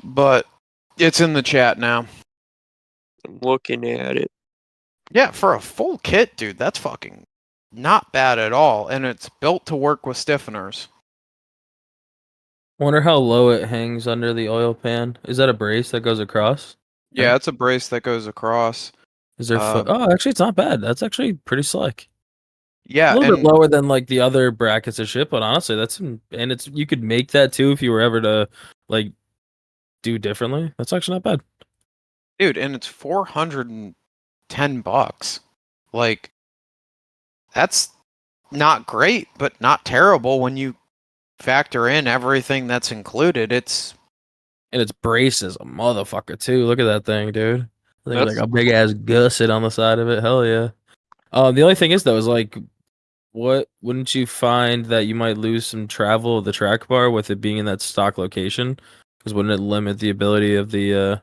But it's in the chat now. I'm looking at it. Yeah, for a full kit, dude, that's fucking not bad at all, and it's built to work with stiffeners. Wonder how low it hangs under the oil pan. Is that a brace that goes across? Yeah, it's a brace that goes across. Is there oh, actually, it's not bad. That's actually pretty slick. Yeah, A little and bit lower than like the other brackets of shit, but honestly, and it's you could make that too if you were ever to like do differently. That's actually not bad. dude, and it's $410. Like, that's not great, but not terrible when you factor in everything that's included. It's And its brace is a motherfucker too. Look at that thing, dude. There's like That's- a big ass gusset on the side of it. Hell yeah. The only thing is though is like wouldn't you find that you might lose some travel of the track bar with it being in that stock location? Because wouldn't it limit the ability of the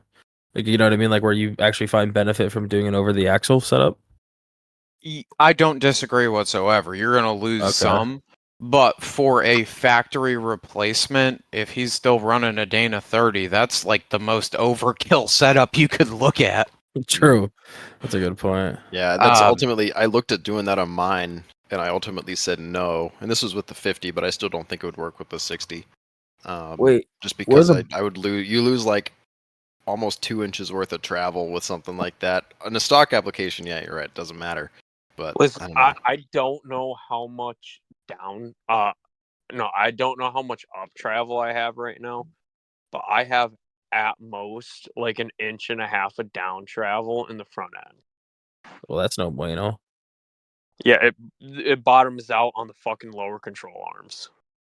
like, you know what I mean, like where you actually find benefit from doing an over the axle setup? I don't disagree whatsoever. You're going to lose Okay. some, but for a factory replacement, if he's still running a Dana 30, that's like the most overkill setup you could look at. True. That's a good point. Yeah, that's Um, ultimately. I looked at doing that on mine, and I ultimately said no. And this was with the 50, but I still don't think it would work with the 60. Wait, Just because the- I would lose. You lose like almost 2 inches worth of travel with something like that. In a stock application, yeah, you're right. It doesn't matter. But Listen, I don't know. I don't know how much down. No, I don't know how much up travel I have right now, but I have at most like an inch and a half of down travel in the front end. Well, that's no bueno. Yeah, it bottoms out on the fucking lower control arms.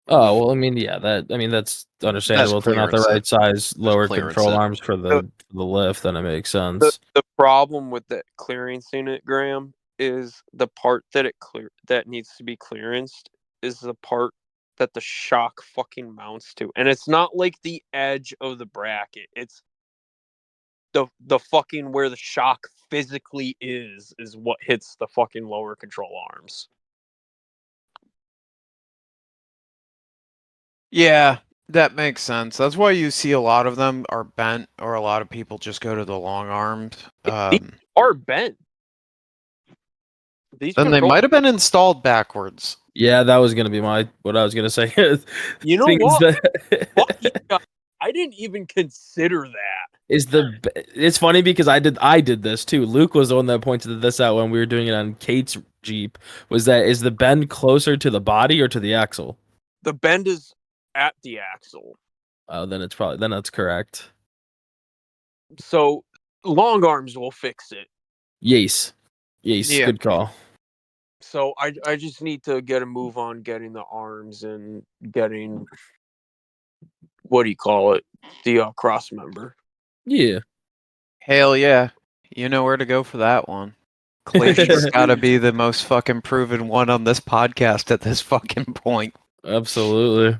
Oh, well, I mean, yeah, that's understandable. If they're not the clearance, right size lower clearance control it. arms for the lift, then it makes sense. The problem with the clearancing it, Graham, is the part that needs to be clearanced is the part that the shock fucking mounts to, and it's not like the edge of the bracket. It's the fucking where the shock physically is what hits the fucking lower control arms. Yeah, that makes sense. That's why you see a lot of them are bent, or a lot of people just go to the long armed. Are bent. These Then they control- might have been installed backwards. Yeah, that was gonna be what I was gonna say. You know Things what? that- Fuck you guys. I didn't even consider that. it's funny because I did this too. Luke was the one that pointed this out when we were doing it on Kate's Jeep. Was that is the bend closer to the body or to the axle? The bend is at the axle. Oh, then that's correct. So long arms will fix it. Yes, Yeah. good call. So I just need to get a move on getting the arms and getting what do you call it? The cross member. Yeah, Hell yeah. You know where to go for that one. Clayton's gotta be the most fucking proven one on this podcast at this fucking point. absolutely.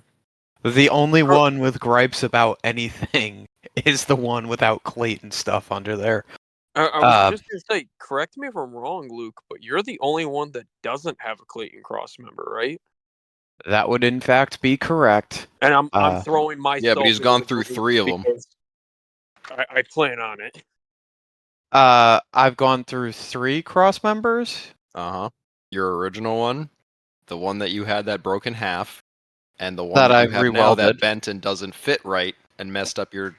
The only one with gripes about anything is the one without Clayton stuff under there. I was just gonna say, correct me if I'm wrong, Luke, but you're the only one that doesn't have a Clayton cross member, right? That would in fact be correct. And I'm throwing myself. Yeah, but he's into gone the through group 3 of them. because I plan on it. I've gone through 3 cross members. Your original one, the one that you had that broke in half, and the one That that you I've have now that rewelded. bent and doesn't fit right and messed up your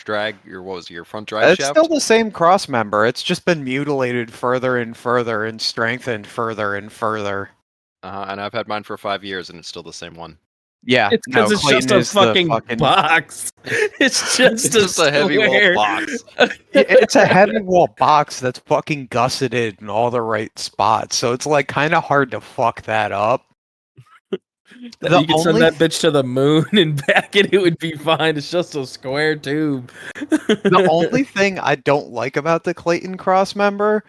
your front drive It's shaft. still the same cross member. It's just been mutilated further and further and strengthened further and further. And I've had mine for 5 years, and it's still the same one. Yeah, It's because no, it's Clayton just a is the fucking box. It's just It's just a heavy wall square. box. It's a heavy wall box that's fucking gusseted in all the right spots, so it's like kind of hard to fuck that up. The You can send only that bitch to the moon and back it would be fine. It's just a square tube. The only thing I don't like about the Clayton cross member,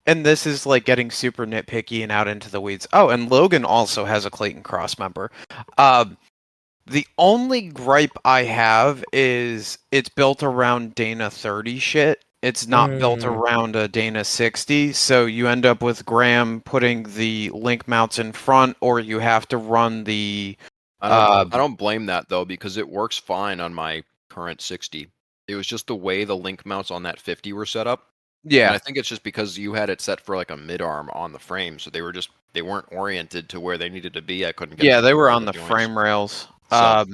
and this is like getting super nitpicky and out into the weeds. Oh, and Logan also has a Clayton cross member. The only gripe I have is it's built around Dana 30 shit. It's not built around a Dana 60, so you end up with Graham putting the link mounts in front, or you have to run the. I don't blame that though, because it works fine on my current 60. It was just the way the link mounts on that 50 were set up. And Yeah, I think it's just because you had it set for like a mid arm on the frame, so they weren't oriented to where they needed to be. I couldn't get. yeah, them they to were all on the joints. frame rails. So-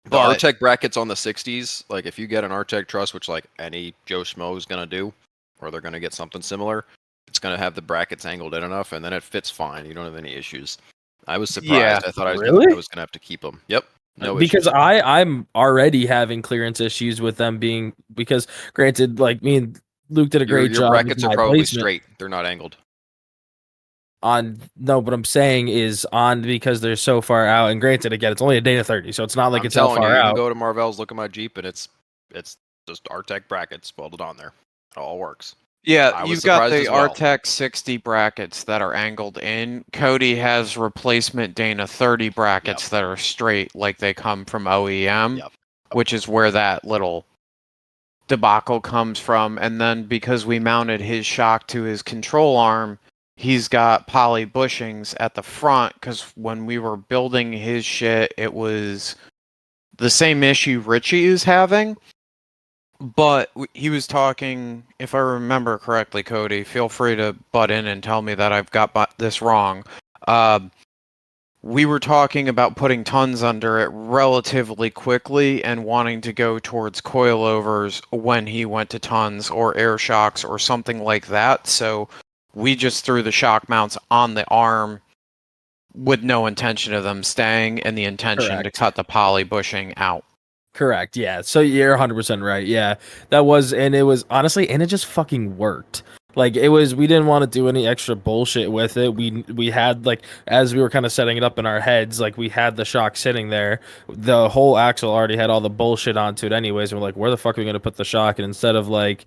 The but- Artec brackets on the 60s, like if you get an Artec truss, which like any Joe Schmo is gonna do, or they're gonna get something similar, it's gonna have the brackets angled in enough, and then it fits fine. You don't have any issues. I was surprised. Yeah. I thought I Really? was gonna have to keep them. Yep. No because issues. I'm already having clearance issues with them being because granted, like me and Luke did a Your great job. brackets with are my probably placement straight. They're not angled. on no, but I'm saying is on because they're so far out. And granted, again, it's only a Dana 30, so it's not like I'm it's how telling far you, you out. can go to Marvell's, look at my Jeep, and it's just Artec brackets welded on there. It all works. Yeah, I was you've got surprised the as well. Artex 60 brackets that are angled in. Cody has replacement Dana 30 brackets that are straight, like they come from OEM, Yep. which is where that little debacle comes from. And then because we mounted his shock to his control arm, he's got poly bushings at the front, because when we were building his shit, it was the same issue Richie is having. But he was talking, if I remember correctly, Cody, feel free to butt in and tell me that I've got this wrong. We were talking about putting tons under it relatively quickly and wanting to go towards coilovers when he went to tons or air shocks or something like that. So we just threw the shock mounts on the arm with no intention of them staying and the intention to Correct. cut the poly bushing out. Correct. Yeah. So you're 100% right. Yeah. That was, and it was honestly, and it just fucking worked. Like it was, we didn't want to do any extra bullshit with it. We had like, as we were kind of setting it up in our heads, like we had the shock sitting there. The whole axle already had all the bullshit onto it anyways. And we're like, where the fuck are we going to put the shock? And instead of like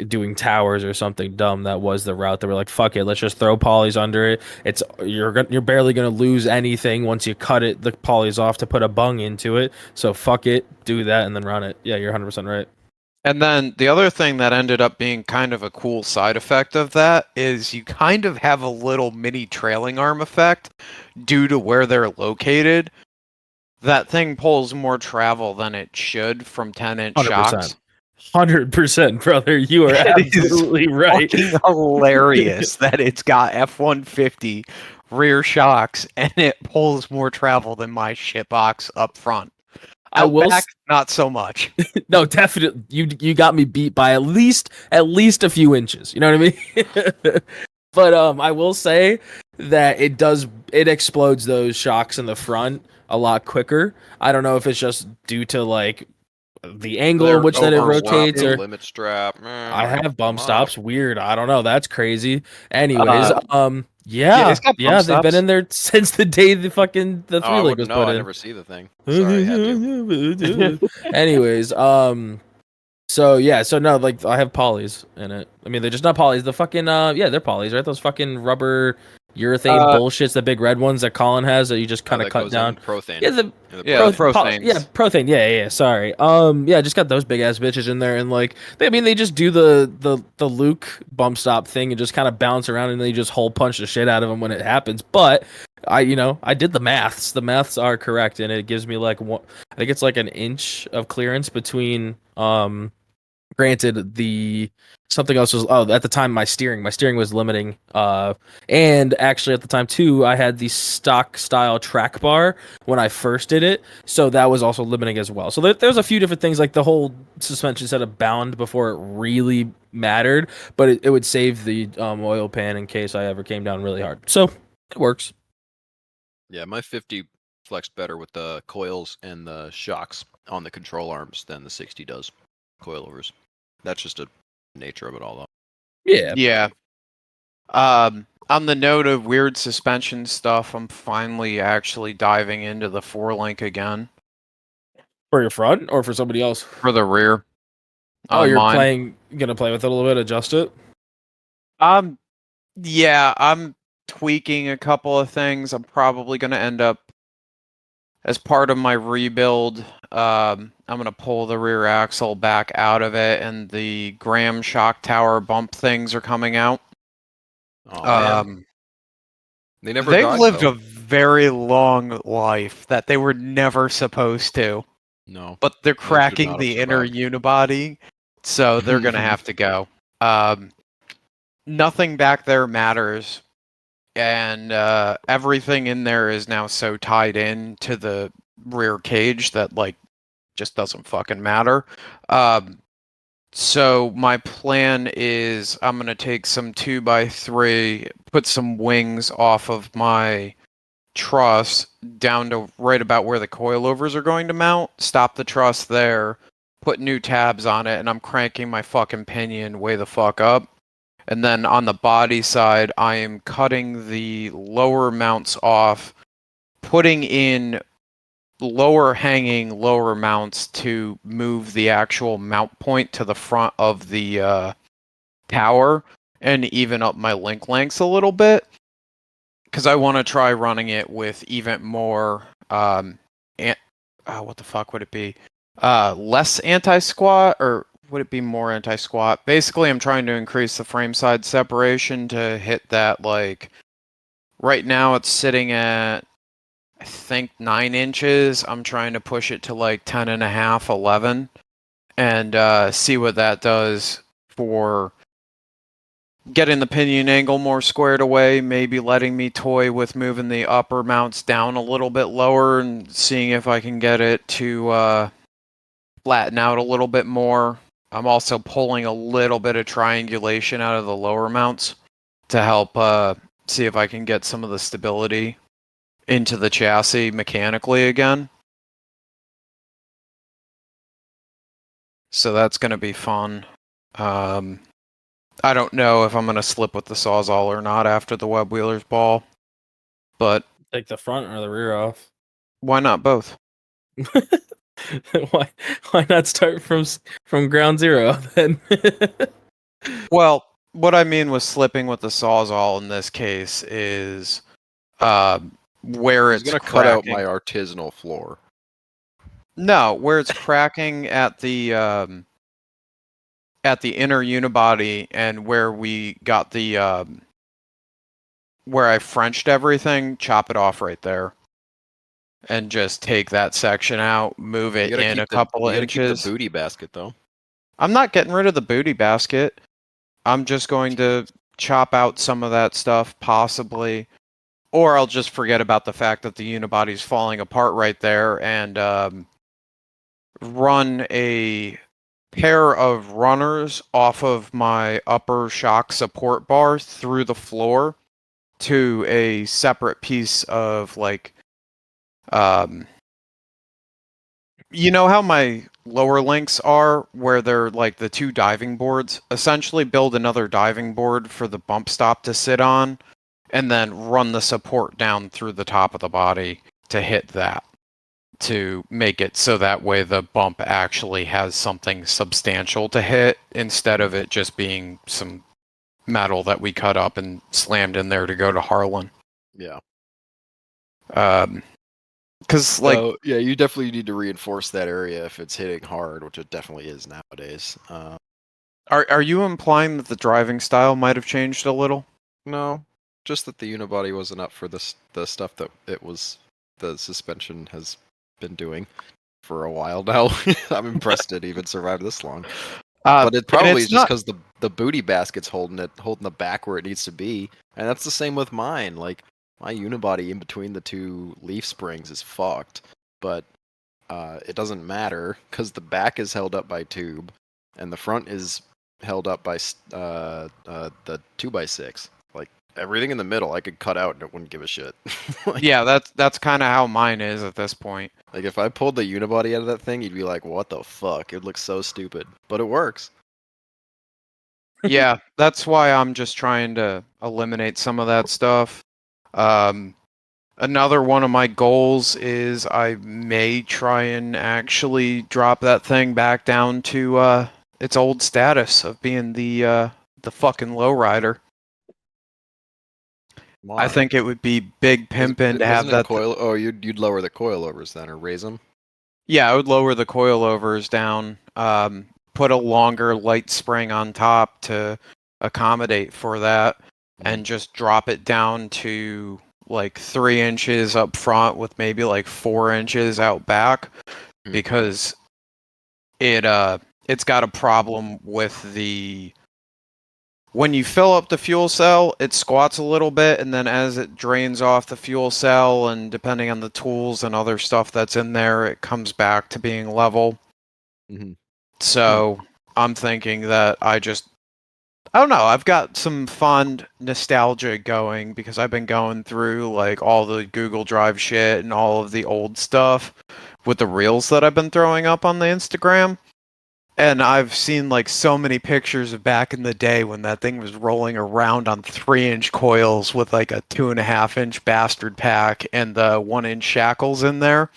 doing towers or something dumb, that was the route that we're like, fuck it, let's just throw polys under it. It's you're barely gonna lose anything once you cut it the polys off to put a bung into it. So fuck it, do that and then run it. Yeah, you're 100% right. And then the other thing that ended up being kind of a cool side effect of that is you kind of have a little mini trailing arm effect due to where they're located. That thing pulls more travel than it should from 10-inch 100%. shocks. 100%, brother. You are It is absolutely right. Fucking hilarious that it's got F-150 rear shocks and it pulls more travel than my shit box up front. I will back, not so much. No, definitely. You got me beat by at least a few inches. You know what I mean? But I will say that it explodes those shocks in the front a lot quicker. I don't know if it's just due to like the angle in which that it rotates or limit strap. I have bump stops. Weird. I don't know. That's crazy. Anyways, yeah, it's got bump they've stops. been in there since the day the fucking the I three leg wouldn't was know. put I in. never see the thing. Sorry, I had to. Anyways, so yeah, so no, like I have polys in it. I mean, they're just not polys. The fucking yeah, they're polys, right? Those fucking rubber urethane bullshits, the big red ones that Colin has that you just kind of cut down. Prothane. Yeah, Prothanes. Yeah, prothane. Yeah. Sorry. Yeah, just got those big ass bitches in there, and like, they just do the Luke bump stop thing and just kind of bounce around, and they just hole punch the shit out of them when it happens. But I did the maths. The maths are correct, and it gives me like I think it's like an inch of clearance between Granted, something else was at the time my steering was limiting, and actually at the time too I had the stock style track bar when I first did it, so that was also limiting as well. So there's a few different things, like the whole suspension setup bound before it really mattered, but it would save the oil pan in case I ever came down really hard. So it works. Yeah, my 50 flexed better with the coils and the shocks on the control arms than the 60 does coilovers. That's just a nature of it all, though. Yeah. On the note of weird suspension stuff, I'm finally actually diving into the 4-link again. For your front or for somebody else? For the rear. Oh, you're gonna play with it a little bit, adjust it? Yeah, I'm tweaking a couple of things. I'm probably gonna end up, as part of my rebuild, I'm going to pull the rear axle back out of it, and the Graham shock tower bump things are coming out. Oh, man. They've died, lived though. a very long life that they were never supposed to. No. But they're They should cracking not the have inner survived. unibody, so they're going to have to go. Nothing back there matters. And everything in there is now so tied in to the rear cage that like just doesn't fucking matter. So my plan is I'm gonna take some 2x3, put some wings off of my truss down to right about where the coilovers are going to mount, stop the truss there, put new tabs on it, and I'm cranking my fucking pinion way the fuck up. And then on the body side, I am cutting the lower mounts off, putting in lower hanging lower mounts to move the actual mount point to the front of the tower and even up my link lengths a little bit. Because I want to try running it with even more, what the fuck would it be? Less anti-squat, or would it be more anti-squat? Basically, I'm trying to increase the frame side separation to hit that, like, right now it's sitting at, I think, 9 inches. I'm trying to push it to like 10 and a half, 11, and see what that does for getting the pinion angle more squared away, maybe letting me toy with moving the upper mounts down a little bit lower and seeing if I can get it to flatten out a little bit more. I'm also pulling a little bit of triangulation out of the lower mounts to help see if I can get some of the stability into the chassis mechanically again. So that's going to be fun. I don't know if I'm going to slip with the Sawzall or not after the Web Wheeler's ball, but Take the front or the rear off. why not both? why not start from ground zero then? Well, what I mean with slipping with the Sawzall in this case is where He's it's gonna cut out cracking. my artisanal floor. No, where it's cracking at the inner unibody and where we got the where I Frenched everything, chop it off right there. And just take that section out, move it in a couple of inches. You gotta keep the booty basket though. I'm not getting rid of the booty basket. I'm just going to chop out some of that stuff, possibly. Or I'll just forget about the fact that the unibody's falling apart right there and run a pair of runners off of my upper shock support bar through the floor to a separate piece of, like, you know how my lower links are, where they're like the 2 diving boards? Essentially build another diving board for the bump stop to sit on, and then run the support down through the top of the body to hit that, to make it so that way the bump actually has something substantial to hit, instead of it just being some metal that we cut up and slammed in there to go to Harlan. Yeah. Because, like, yeah, you definitely need to reinforce that area if it's hitting hard, which it definitely is nowadays. are you implying that the driving style might have changed a little? No, just that the unibody wasn't up for the stuff that the suspension has been doing for a while now. I'm impressed it even survived this long. But it probably is just because the booty basket's holding the back where it needs to be, and that's the same with mine. Like, my unibody in between the 2 leaf springs is fucked, but it doesn't matter because the back is held up by tube, and the front is held up by the 2x6. Like, everything in the middle I could cut out and it wouldn't give a shit. Like, yeah, that's kind of how mine is at this point. like, if I pulled the unibody out of that thing, you'd be like, what the fuck? It looks so stupid, but it works. Yeah, that's why I'm just trying to eliminate some of that stuff. Another one of my goals is I may try and actually drop that thing back down to its old status of being the fucking lowrider. Why? I think it would be big pimpin' to have that. Coil. You'd lower the coilovers then, or raise them. Yeah, I would lower the coilovers down. Put a longer light spring on top to accommodate for that, and just drop it down to like 3 inches up front with maybe like 4 inches out back, because it's got a problem with when you fill up the fuel cell, it squats a little bit, and then as it drains off the fuel cell, and depending on the tools and other stuff that's in there, it comes back to being level. So I'm thinking that I don't know, I've got some fond nostalgia going, because I've been going through like all the Google Drive shit and all of the old stuff with the reels that I've been throwing up on the Instagram. And I've seen like so many pictures of back in the day when that thing was rolling around on 3-inch coils with like a 2.5-inch bastard pack and the 1-inch shackles in there.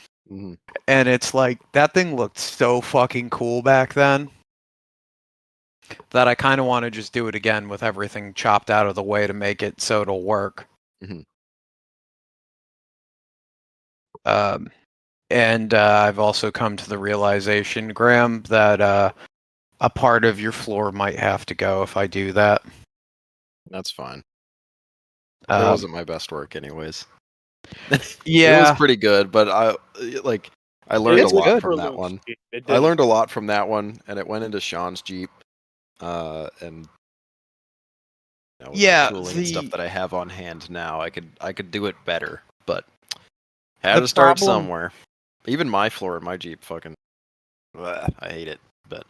And it's like, that thing looked so fucking cool back then. that I kind of want to just do it again with everything chopped out of the way to make it so it'll work. Mhm. And I've also come to the realization, Graham, that a part of your floor might have to go if I do that. That's fine. It Um, wasn't my best work, anyways. It yeah, was pretty good, but I learned a It's lot good. from that one. I learned a lot from that one, and it went into Sean's Jeep, and with Yeah, the tooling and stuff that I have on hand now, I could do it better, but had The to start problem- somewhere. Even my floor in my Jeep, fucking, I hate it. But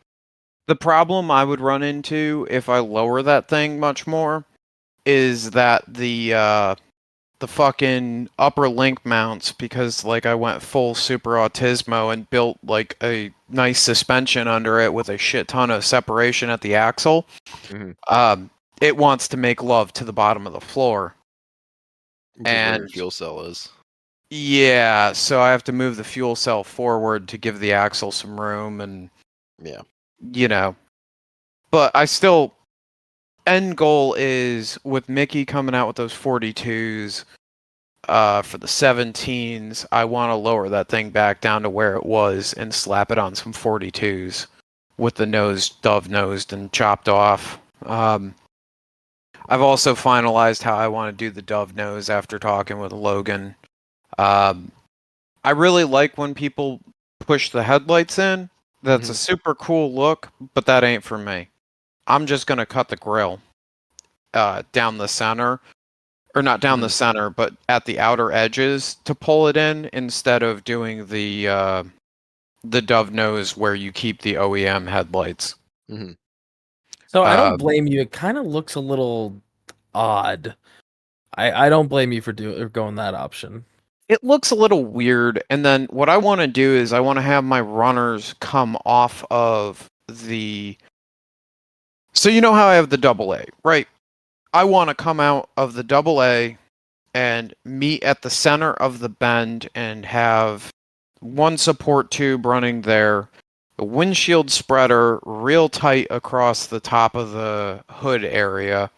the problem I would run into if I lower that thing much more is that the fucking upper link mounts, because like I went full Super Autismo and built like a nice suspension under it with a shit ton of separation at the axle. Mhm. It wants to make love to the bottom of the floor. just where your And- fuel cell is. Yeah, so I have to move the fuel cell forward to give the axle some room, and Yeah. but I still, end goal is with Mickey coming out with those 42s for the 17s, I want to lower that thing back down to where it was and slap it on some 42s with the nose dove nosed and chopped off. I've also finalized how I want to do the dove nose after talking with Logan. I really like when people push the headlights in. That's a Mhm. super cool look, but that ain't for me. I'm just gonna cut the grill down the center, or not down the center, but at the outer edges to pull it in instead of doing the dove nose where you keep the OEM headlights. hmm So I don't Um, blame you. It kind of looks a little odd. I don't blame you for going that option. It looks a little weird, and then what I want to do is I want to have my runners come off of the. So you know how I have the double A, right? I want to come out of the double A and meet at the center of the bend and have one support tube running there, a windshield spreader real tight across the top of the hood area.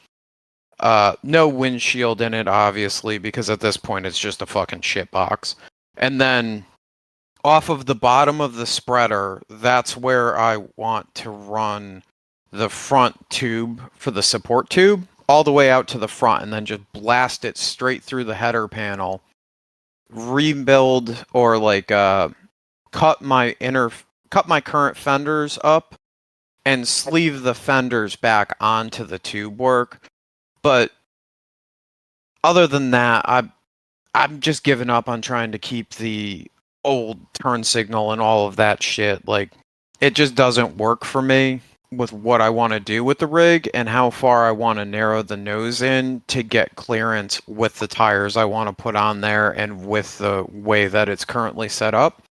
No windshield in it, obviously, because at this point it's just a fucking shit box. And then off of the bottom of the spreader, that's where I want to run the front tube for the support tube all the way out to the front, and then just blast it straight through the header panel, rebuild or like cut my current fenders up and sleeve the fenders back onto the tube work. But other than that, I'm just giving up on trying to keep the old turn signal and all of that shit. Like, it just doesn't work for me with what I want to do with the rig and how far I want to narrow the nose in to get clearance with the tires I want to put on there and with the way that it's currently set up.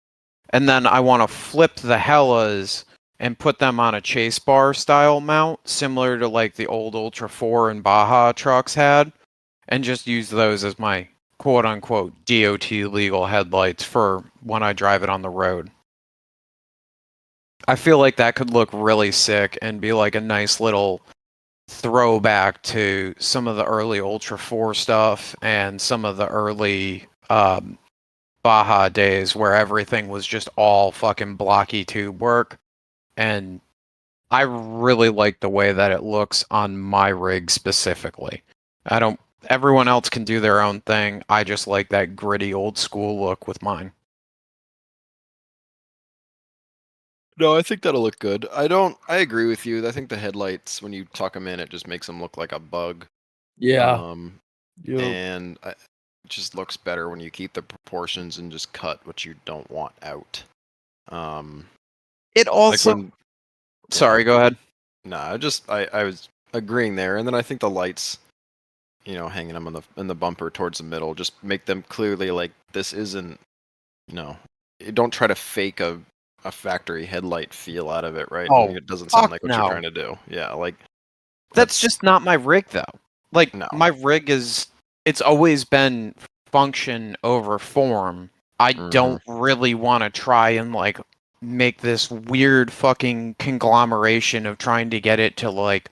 And then I want to flip the Hellas and put them on a chase bar style mount, similar to like the old Ultra 4 and Baja trucks had, and just use those as my quote unquote DOT legal headlights for when I drive it on the road. I feel like that could look really sick and be like a nice little throwback to some of the early Ultra 4 stuff and some of the early Baja days where everything was just all fucking blocky tube work. And I really like the way that it looks on my rig specifically. Everyone else can do their own thing. I just like that gritty old school look with mine. No, I think that'll look good. I agree with you. I think the headlights, when you tuck them in, it just makes them look like a bug. Yeah. And it just looks better when you keep the proportions and just cut what you don't want out. It also. when- Sorry, go ahead. No, I was agreeing there, and then I think the lights, hanging them in the bumper towards the middle, just make them clearly like this isn't, don't try to fake a factory headlight feel out of it, right? Oh, It doesn't sound fuck like what no. you're trying to do. Yeah, like That's just not my rig, though. Like, No. my rig it's always been function over form. I don't really want to try and, like, make this weird fucking conglomeration of trying to get it to like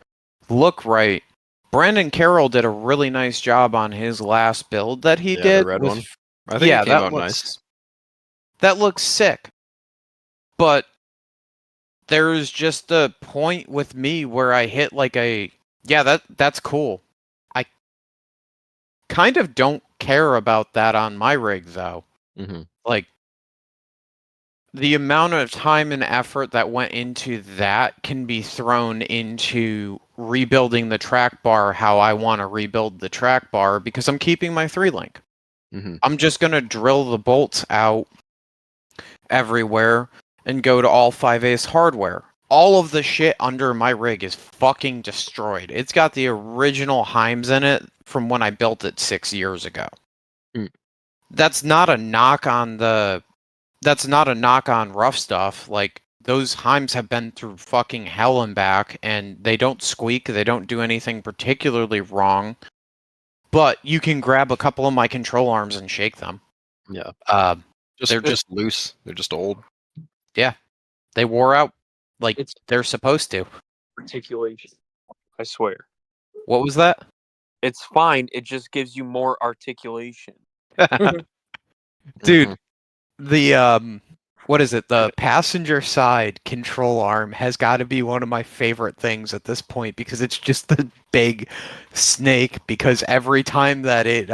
look right. Brandon Carroll did a really nice job on his last build that he Yeah, did. the red with- one. I think it came out nice. That looks sick. But there's just a point with me where I hit like that's cool. I kind of don't care about that on my rig though. Mm-hmm. Like the amount of time and effort that went into that can be thrown into rebuilding the track bar how I want to rebuild the track bar because I'm keeping my 3-link. Mm-hmm. I'm just going to drill the bolts out everywhere and go to all 5/8 hardware. All of the shit under my rig is fucking destroyed. It's got the original Heims in it from when I built it 6 years ago. Mm. That's not a knock on rough stuff. Like, those Heims have been through fucking hell and back, and they don't squeak, they don't do anything particularly wrong. But you can grab a couple of my control arms and shake them. Yeah. They're just loose. They're just old. They wore out like It's they're supposed to. articulation. I swear. What was that? It's fine. It just gives you more articulation. Dude, Mhm. the what is it? The passenger side control arm has got to be one of my favorite things at this point because it's just the big snake because every time it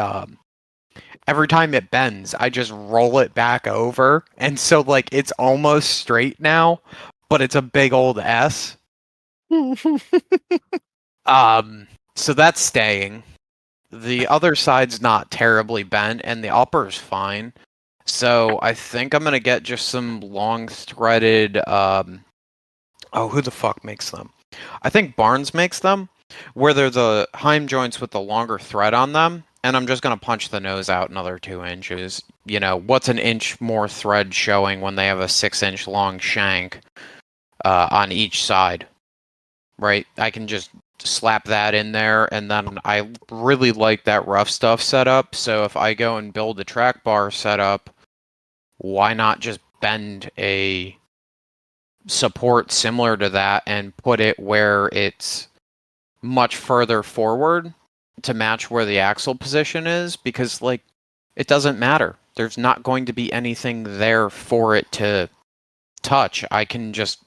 bends, I just roll it back over and so like it's almost straight now, but it's a big old S. So that's staying. The other side's not terribly bent and the upper's fine. So I think I'm gonna get just some long threaded. Who the fuck makes them? I think Barnes makes them, where they're the Heim joints with the longer thread on them, and I'm just gonna punch the nose out another 2 inches. You know, what's an inch more thread showing when they have a 6-inch long shank on each side, right? I can just slap that in there, and then I really like that rough stuff setup. So if I go and build a track bar setup, why not just bend a support similar to that and put it where it's much further forward to match where the axle position is? Because, like, it doesn't matter. There's not going to be anything there for it to touch. I can just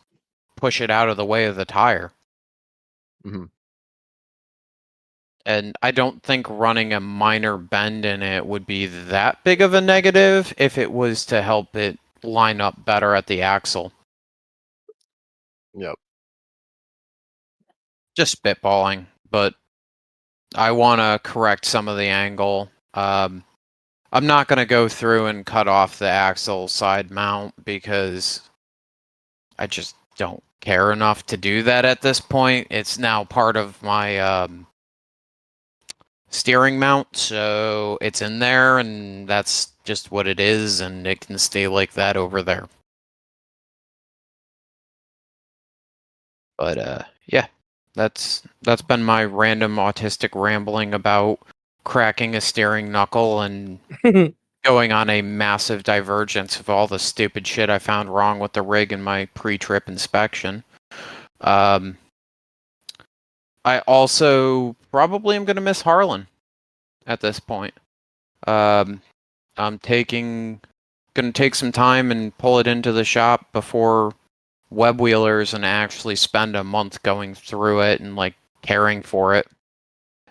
push it out of the way of the tire. Mhm. And I don't think running a minor bend in it would be that big of a negative if it was to help it line up better at the axle. Yep. Just spitballing, but I want to correct some of the angle. I'm not going to go through and cut off the axle side mount because I just don't care enough to do that at this point. It's now part of my steering mount, so it's in there, and that's just what it is, and it can stay like that over there. But yeah, that's been my random autistic rambling about cracking a steering knuckle and going on a massive divergence of all the stupid shit I found wrong with the rig in my pre-trip inspection. I also probably am going to miss Harlan at this point. I'm going to take some time and pull it into the shop before Web Wheelers and actually spend a month going through it and like caring for it.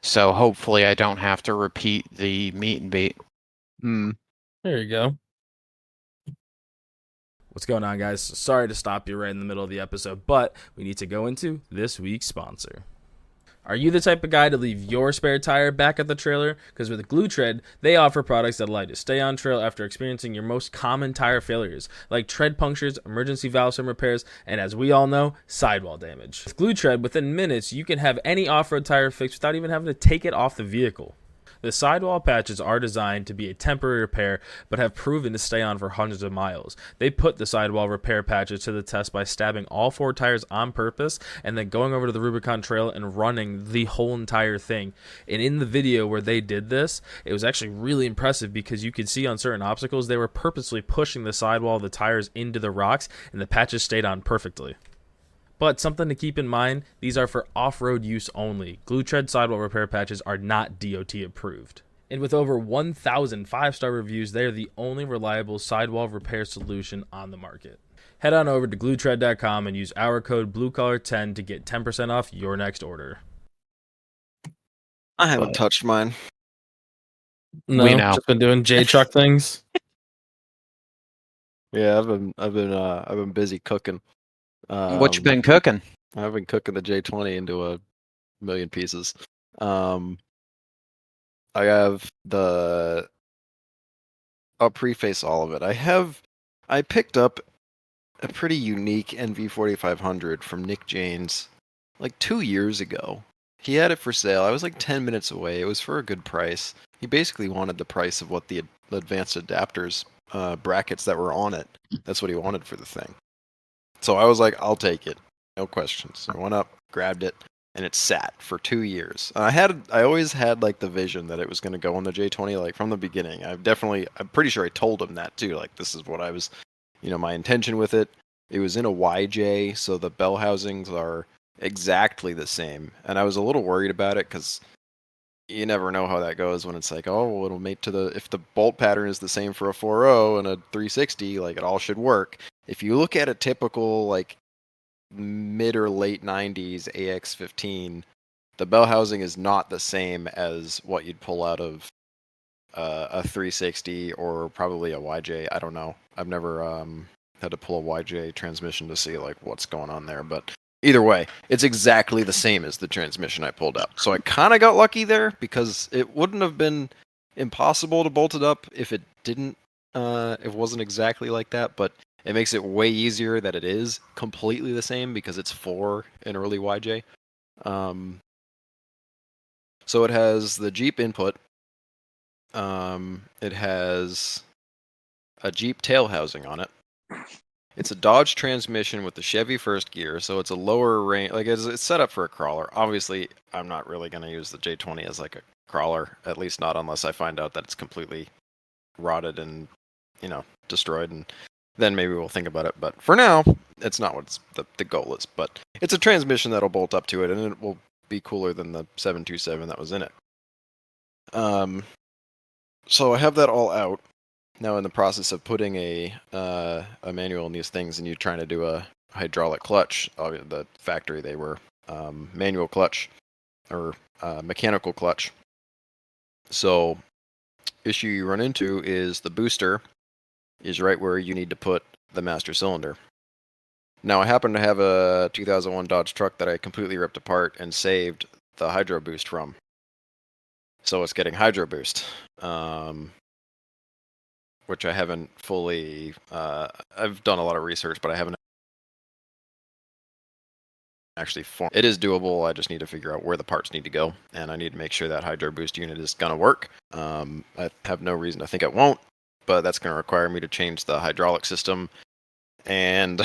So hopefully I don't have to repeat the meet and beat. There you go. What's going on, guys? Sorry to stop you right in the middle of the episode, but we need to go into this week's sponsor. Are you the type of guy to leave your spare tire back at the trailer? Because with Glue Tread, they offer products that allow you to stay on trail after experiencing your most common tire failures, like tread punctures, emergency valve stem repairs, and as we all know, sidewall damage. With Glue Tread, within minutes, you can have any off-road tire fixed without even having to take it off the vehicle. The sidewall patches are designed to be a temporary repair, but have proven to stay on for hundreds of miles. They put the sidewall repair patches to the test by stabbing all 4 tires on purpose and then going over to the Rubicon Trail and running the whole entire thing. And in the video where they did this, it was actually really impressive because you could see on certain obstacles they were purposely pushing the sidewall of the tires into the rocks, and the patches stayed on perfectly. But something to keep in mind, these are for off-road use only. Glue Tread sidewall repair patches are not DOT approved. And with over 1,000 5-star reviews, they are the only reliable sidewall repair solution on the market. Head on over to gluetread.com and use our code BLUECOLLAR10 to get 10% off your next order. I haven't touched mine. No, We know. just been doing J truck things. Yeah, I've been busy cooking. What you been cooking? I've been cooking the J20 into a million pieces. I have I'll preface all of it. I picked up a pretty unique NV4500 from Nick Janes like 2 years ago. He had it for sale. I was like 10 minutes away. It was for a good price. He basically wanted the price of what the advanced adapters brackets that were on it. That's what he wanted for the thing. So I was like, I'll take it. No questions. I went up, grabbed it, and it sat for 2 years. I always had like the vision that it was going to go on the J20 like from the beginning. I'm pretty sure I told him that too. Like this is what I was, my intention with it. It was in a YJ, so the bell housings are exactly the same. And I was a little worried about it because you never know how that goes when it's like, oh, well, it'll mate to if the bolt pattern is the same for a 4.0 and a 360, like it all should work. If you look at a typical like mid or late 90s AX15, the bell housing is not the same as what you'd pull out of a 360 or probably a YJ. I don't know. I've never had to pull a YJ transmission to see like what's going on there, but either way, it's exactly the same as the transmission I pulled out. So I kind of got lucky there because it wouldn't have been impossible to bolt it up if it didn't. It wasn't exactly like that, but it makes it way easier that it is completely the same because it's for an early YJ. So it has the Jeep input. It has a Jeep tail housing on it. It's a Dodge transmission with the Chevy first gear, so it's a lower range. Like it's set up for a crawler. Obviously, I'm not really going to use the J20 as like a crawler, at least not unless I find out that it's completely rotted and destroyed, and then maybe we'll think about it. But for now, it's not what the goal is. But it's a transmission that'll bolt up to it, and it will be cooler than the 727 that was in it. So I have that all out. Now in the process of putting a manual in these things, and you're trying to do a hydraulic clutch. The factory they were manual clutch or mechanical clutch. So issue you run into is the booster is right where you need to put the master cylinder. Now I happen to have a 2001 Dodge truck that I completely ripped apart and saved the hydro boost from. So it's getting hydro boost. Which I haven't fully. I've done a lot of research, but I haven't actually formed. It is doable. I just need to figure out where the parts need to go, and I need to make sure that hydro boost unit is gonna work. I have no reason to think it won't, but that's gonna require me to change the hydraulic system, and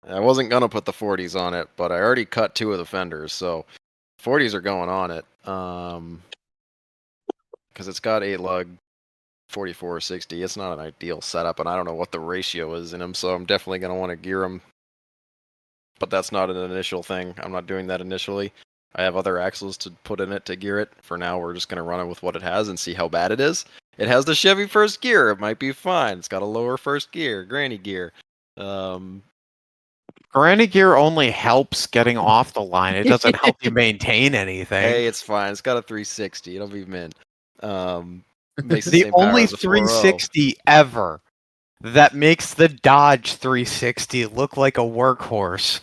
I wasn't gonna put the 40s on it, but I already cut 2 of the fenders, so 40s are going on it. Because it's got 8-lug. 4460. It's not an ideal setup, and I don't know what the ratio is in them, so I'm definitely going to want to gear them. But that's not an initial thing. I'm not doing that initially. I have other axles to put in it to gear it. For now, we're just going to run it with what it has and see how bad it is. It has the Chevy first gear. It might be fine. It's got a lower first gear, granny gear. Granny gear only helps getting off the line. It doesn't help you maintain anything. Hey, it's fine. It's got a 360. It'll be mint. The only 360 ever that makes the Dodge 360 look like a workhorse.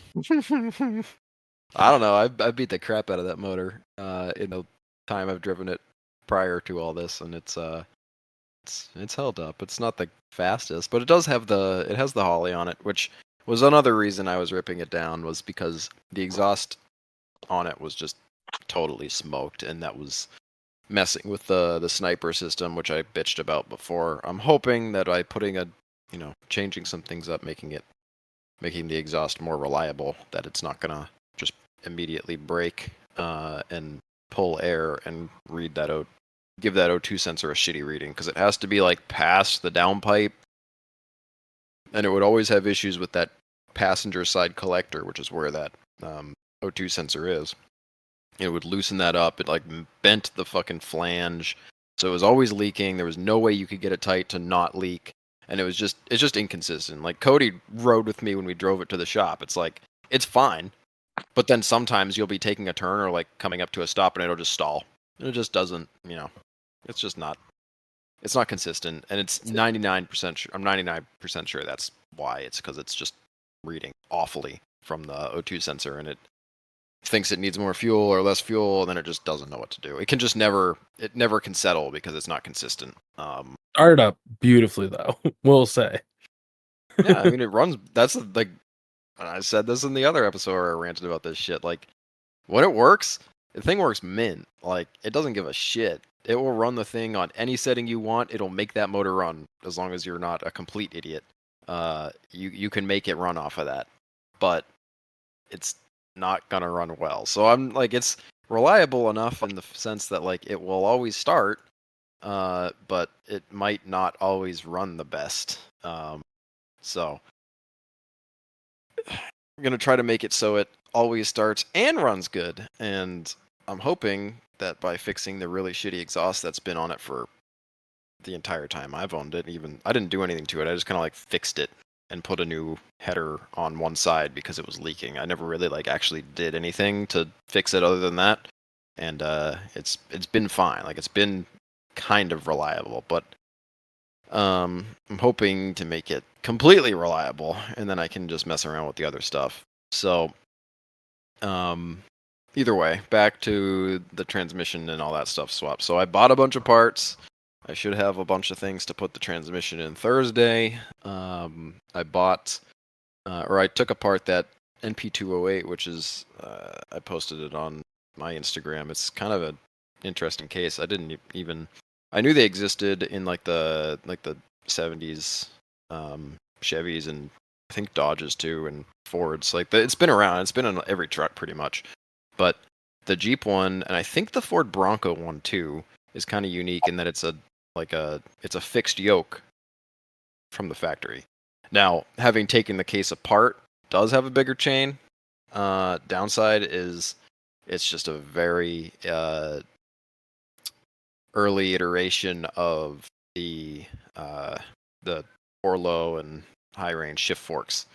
I don't know. I beat the crap out of that motor in the time I've driven it prior to all this, and it's held up. It's not the fastest, but it does have it has the Holley on it, which was another reason I was ripping it down, was because the exhaust on it was just totally smoked, and that was messing with the sniper system, which I bitched about before. I'm hoping that by putting changing some things up, making the exhaust more reliable, that it's not gonna just immediately break and pull air and give that O2 sensor a shitty reading, because it has to be like past the downpipe, and it would always have issues with that passenger side collector, which is where that O2 sensor is. It would loosen that up. It like bent the fucking flange, so it was always leaking. There was no way you could get it tight to not leak, and it's just inconsistent. Like Cody rode with me when we drove it to the shop. It's like it's fine, but then sometimes you'll be taking a turn or like coming up to a stop and it'll just stall. It just doesn't, it's just not. It's not consistent, and it's 99% sure. I'm 99% sure that's why. It's because it's just reading awfully from the O2 sensor, and it thinks it needs more fuel or less fuel, and then it just doesn't know what to do. It can just never can settle because it's not consistent. Started up beautifully though, we'll say. Yeah, I mean it runs. That's like I said this in the other episode where I ranted about this shit. Like when it works, the thing works mint. Like it doesn't give a shit. It will run the thing on any setting you want. It'll make that motor run as long as you're not a complete idiot. You can make it run off of that, but it's not gonna run well. So I'm like, it's reliable enough in the sense that like it will always start, but it might not always run the best. So I'm gonna try to make it so it always starts and runs good, and I'm hoping that by fixing the really shitty exhaust that's been on it for the entire time I've owned it, I didn't do anything to it. I just kind of like fixed it and put a new header on one side because it was leaking. I never really like actually did anything to fix it other than that, and it's been fine. Like it's been kind of reliable, but I'm hoping to make it completely reliable, and then I can just mess around with the other stuff. So either way, back to the transmission and all that stuff swap. So I bought a bunch of parts. I should have a bunch of things to put the transmission in Thursday. I bought, or I took apart that NP208, which is, I posted it on my Instagram. It's kind of an interesting case. I knew they existed in like the 70s Chevys and I think Dodges too and Fords. Like it's been around. It's been on every truck pretty much. But the Jeep one, and I think the Ford Bronco one too, is kind of unique in that it's a fixed yoke from the factory. Now, having taken the case apart, does have a bigger chain. Downside is it's just a very early iteration of the Orlo and high range shift forks.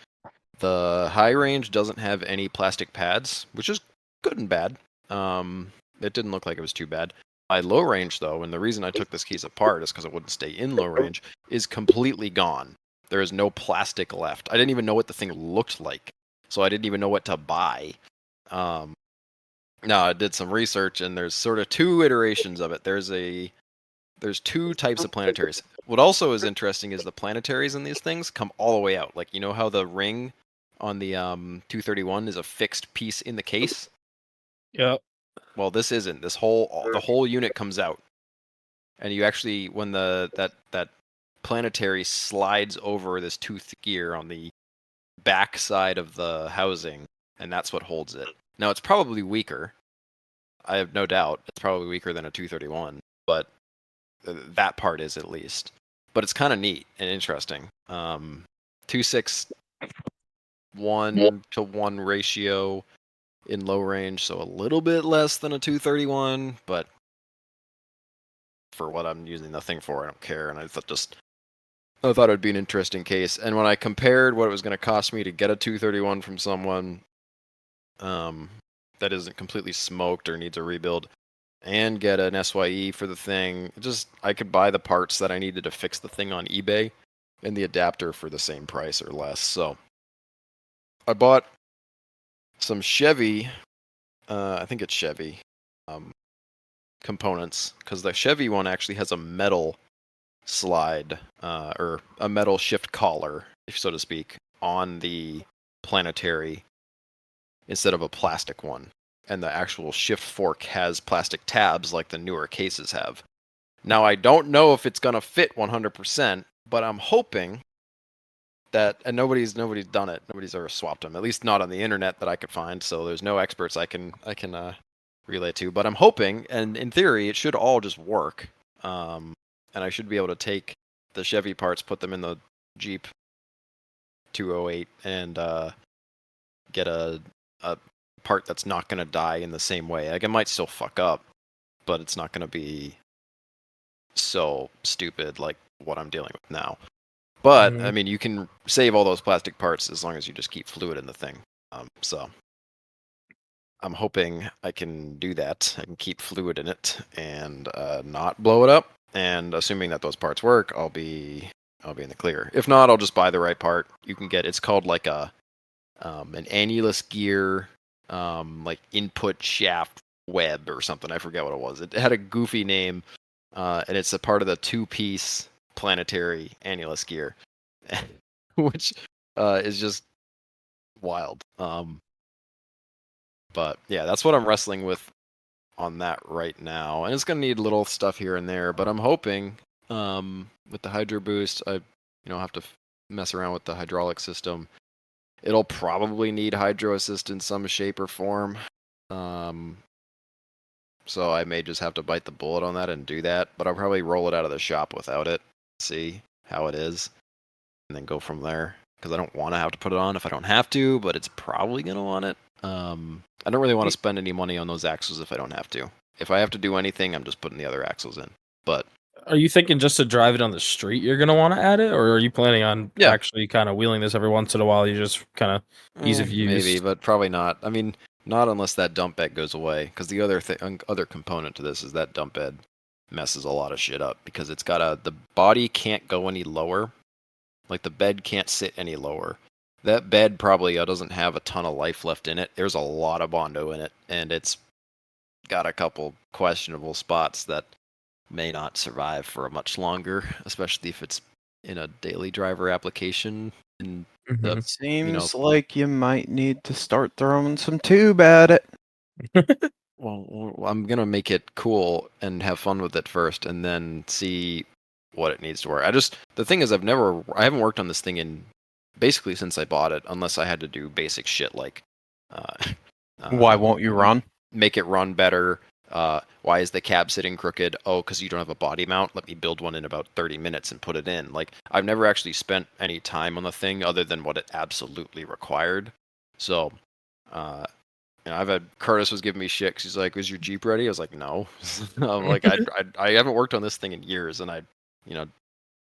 The high range doesn't have any plastic pads, which is good and bad. It didn't look like it was too bad. My low range, though, and the reason I took this case apart is because it wouldn't stay in low range, is completely gone. There is no plastic left. I didn't even know what the thing looked like, so I didn't even know what to buy. Now, I did some research, and there's sort of two iterations of it. There's two types of planetaries. What also is interesting is the planetaries in these things come all the way out. Like, you know how the ring on the 231 is a fixed piece in the case? Yep. Well, this isn't. The whole unit comes out, and you actually, when that planetary slides over this tooth gear on the back side of the housing, and that's what holds it. Now, it's probably weaker. I have no doubt it's probably weaker than a 231, but that part is at least. But it's kind of neat and interesting. 2.6:1 ratio in low range, so a little bit less than a 231, but for what I'm using the thing for, I don't care. And I thought it'd be an interesting case. And when I compared what it was going to cost me to get a 231 from someone that isn't completely smoked or needs a rebuild, and get an SYE for the thing, I could buy the parts that I needed to fix the thing on eBay and the adapter for the same price or less. So I bought some Chevy, I think it's Chevy, components, because the Chevy one actually has a metal slide, or a metal shift collar, so to speak, on the planetary instead of a plastic one. and the actual shift fork has plastic tabs like the newer cases have. Now, I don't know if it's going to fit 100%, but I'm hoping that, and nobody's done it. Nobody's ever swapped them, at least not on the internet that I could find. So there's no experts I can relay to. But I'm hoping, and in theory, it should all just work. And I should be able to take the Chevy parts, put them in the Jeep 208, and get a part that's not going to die in the same way. Like, it might still fuck up, but it's not going to be so stupid like what I'm dealing with now. But I mean, you can save all those plastic parts as long as you just keep fluid in the thing. So I'm hoping I can do that. I can keep fluid in it and not blow it up. And assuming that those parts work, I'll be in the clear. If not, I'll just buy the right part. You can get, it's called like an annulus gear, like input shaft web or something. I forget what it was. It had a goofy name, and it's a part of the 2-piece planetary annulus gear, which is just wild. But yeah, that's what I'm wrestling with on that right now, and it's gonna need little stuff here and there. But I'm hoping with the Hydro Boost, I have to mess around with the hydraulic system. It'll probably need hydro assist in some shape or form. So I may just have to bite the bullet on that and do that, but I'll probably roll it out of the shop without it, see how it is, and then go from there. Because I don't want to have to put it on if I don't have to, but it's probably going to want it. I don't really want to spend any money on those axles if I don't have to. If I have to do anything, I'm just putting the other axles in. But are you thinking just to drive it on the street you're going to want to add it, or are you planning on actually kind of wheeling this every once in a while? You just kind of ease of use? Maybe, but probably not. I mean, not unless that dump bed goes away, because the other component to this is that dump bed messes a lot of shit up, because it's got the body can't go any lower. Like, the bed can't sit any lower. That bed probably doesn't have a ton of life left in it. There's a lot of Bondo in it, and it's got a couple questionable spots that may not survive for much longer, especially if it's in a daily driver application. And It seems like you might need to start throwing some tube at it. Well, I'm gonna make it cool and have fun with it first, and then see what it needs to work. The thing is, I haven't worked on this thing in basically since I bought it, unless I had to do basic shit like why won't you run? Make it run better. Why is the cab sitting crooked? Oh, because you don't have a body mount. Let me build one in about 30 minutes and put it in. Like, I've never actually spent any time on the thing other than what it absolutely required. So, I've had Curtis was giving me shit because he's like, "Is your Jeep ready?" I was like, "No." I'm like, I haven't worked on this thing in years, and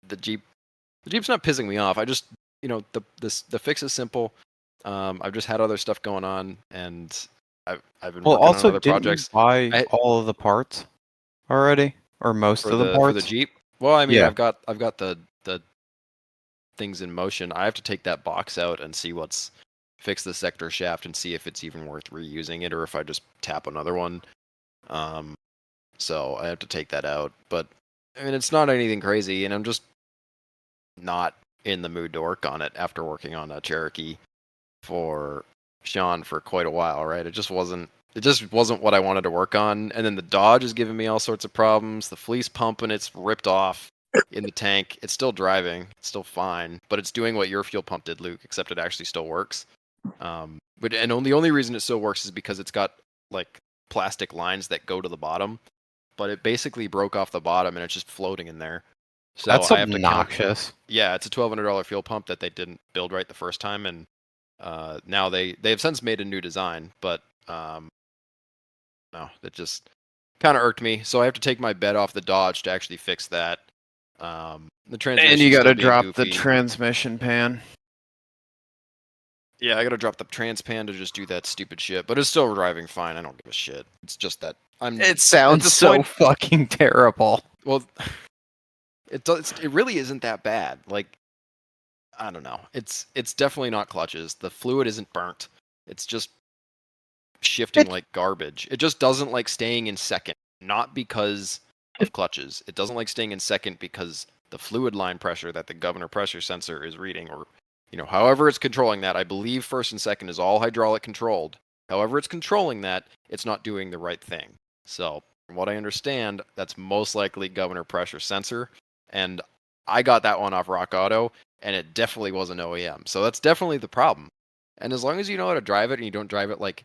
the Jeep's not pissing me off. I just, the fix is simple. I've just had other stuff going on, and I've been working on other projects. You buy all of the parts already, or most of the parts for the Jeep? Well, I mean, yeah. I've got the things in motion. I have to take that box out and see fix the sector shaft and see if it's even worth reusing it or if I just tap another one. So I have to take that out. But I mean, it's not anything crazy, and I'm just not in the mood to work on it after working on a Cherokee for Sean for quite a while, right? It just wasn't what I wanted to work on. And then the Dodge is giving me all sorts of problems. The fleece pump, and it's ripped off in the tank. It's still driving. It's still fine, but it's doing what your fuel pump did, Luke, except it actually still works. But the only reason it still works is because it's got like plastic lines that go to the bottom, but it basically broke off the bottom and it's just floating in there. So that's I have obnoxious. Yeah, it's a $1,200 fuel pump that they didn't build right the first time, and now they've since made a new design, but no, that just kind of irked me. So I have to take my bed off the Dodge to actually fix that. The transmission, and you got to drop goofy. the transmission pan. Yeah, I gotta drop the trans pan to just do that stupid shit, but it's still driving fine. I don't give a shit. It's just that It sounds so fucking terrible. Well, it really isn't that bad. Like, I don't know. It's definitely not clutches. The fluid isn't burnt. It's just shifting like garbage. It just doesn't like staying in second. Not because of clutches. It doesn't like staying in second because the fluid line pressure that the governor pressure sensor is reading, or however it's controlling that. I believe first and second is all hydraulic controlled, However it's controlling that, it's not doing the right thing. So, from what I understand, that's most likely governor pressure sensor. And I got that one off Rock Auto, and it definitely was an OEM. So that's definitely the problem. And as long as you know how to drive it and you don't drive it like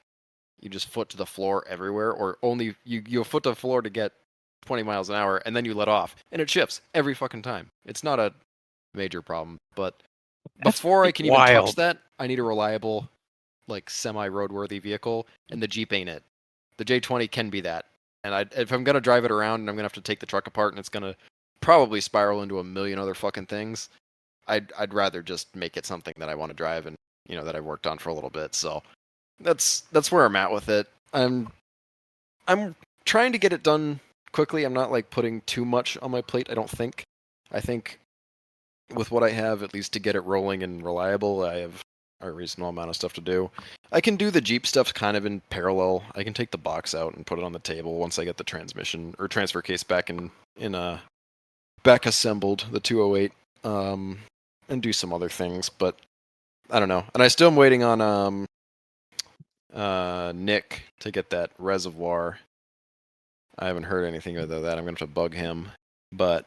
you just foot to the floor everywhere, or only you foot to the floor to get 20 miles an hour, and then you let off, and it shifts every fucking time. It's not a major problem, but before I can even touch wild. that, I need a reliable, like semi-roadworthy vehicle, and the Jeep ain't it. The J20 can be that, and if I'm gonna drive it around and I'm gonna have to take the truck apart and it's gonna probably spiral into a million other fucking things, I'd rather just make it something that I want to drive and that I've worked on for a little bit. So that's where I'm at with it. I'm trying to get it done quickly. I'm not like putting too much on my plate, I don't think. I think with what I have, at least to get it rolling and reliable, I have a reasonable amount of stuff to do. I can do the Jeep stuff kind of in parallel. I can take the box out and put it on the table once I get the transmission or transfer case back back assembled, the 208, and do some other things, but I don't know. And I still am waiting on Nick to get that reservoir. I haven't heard anything other than that. I'm going to have to bug him. But,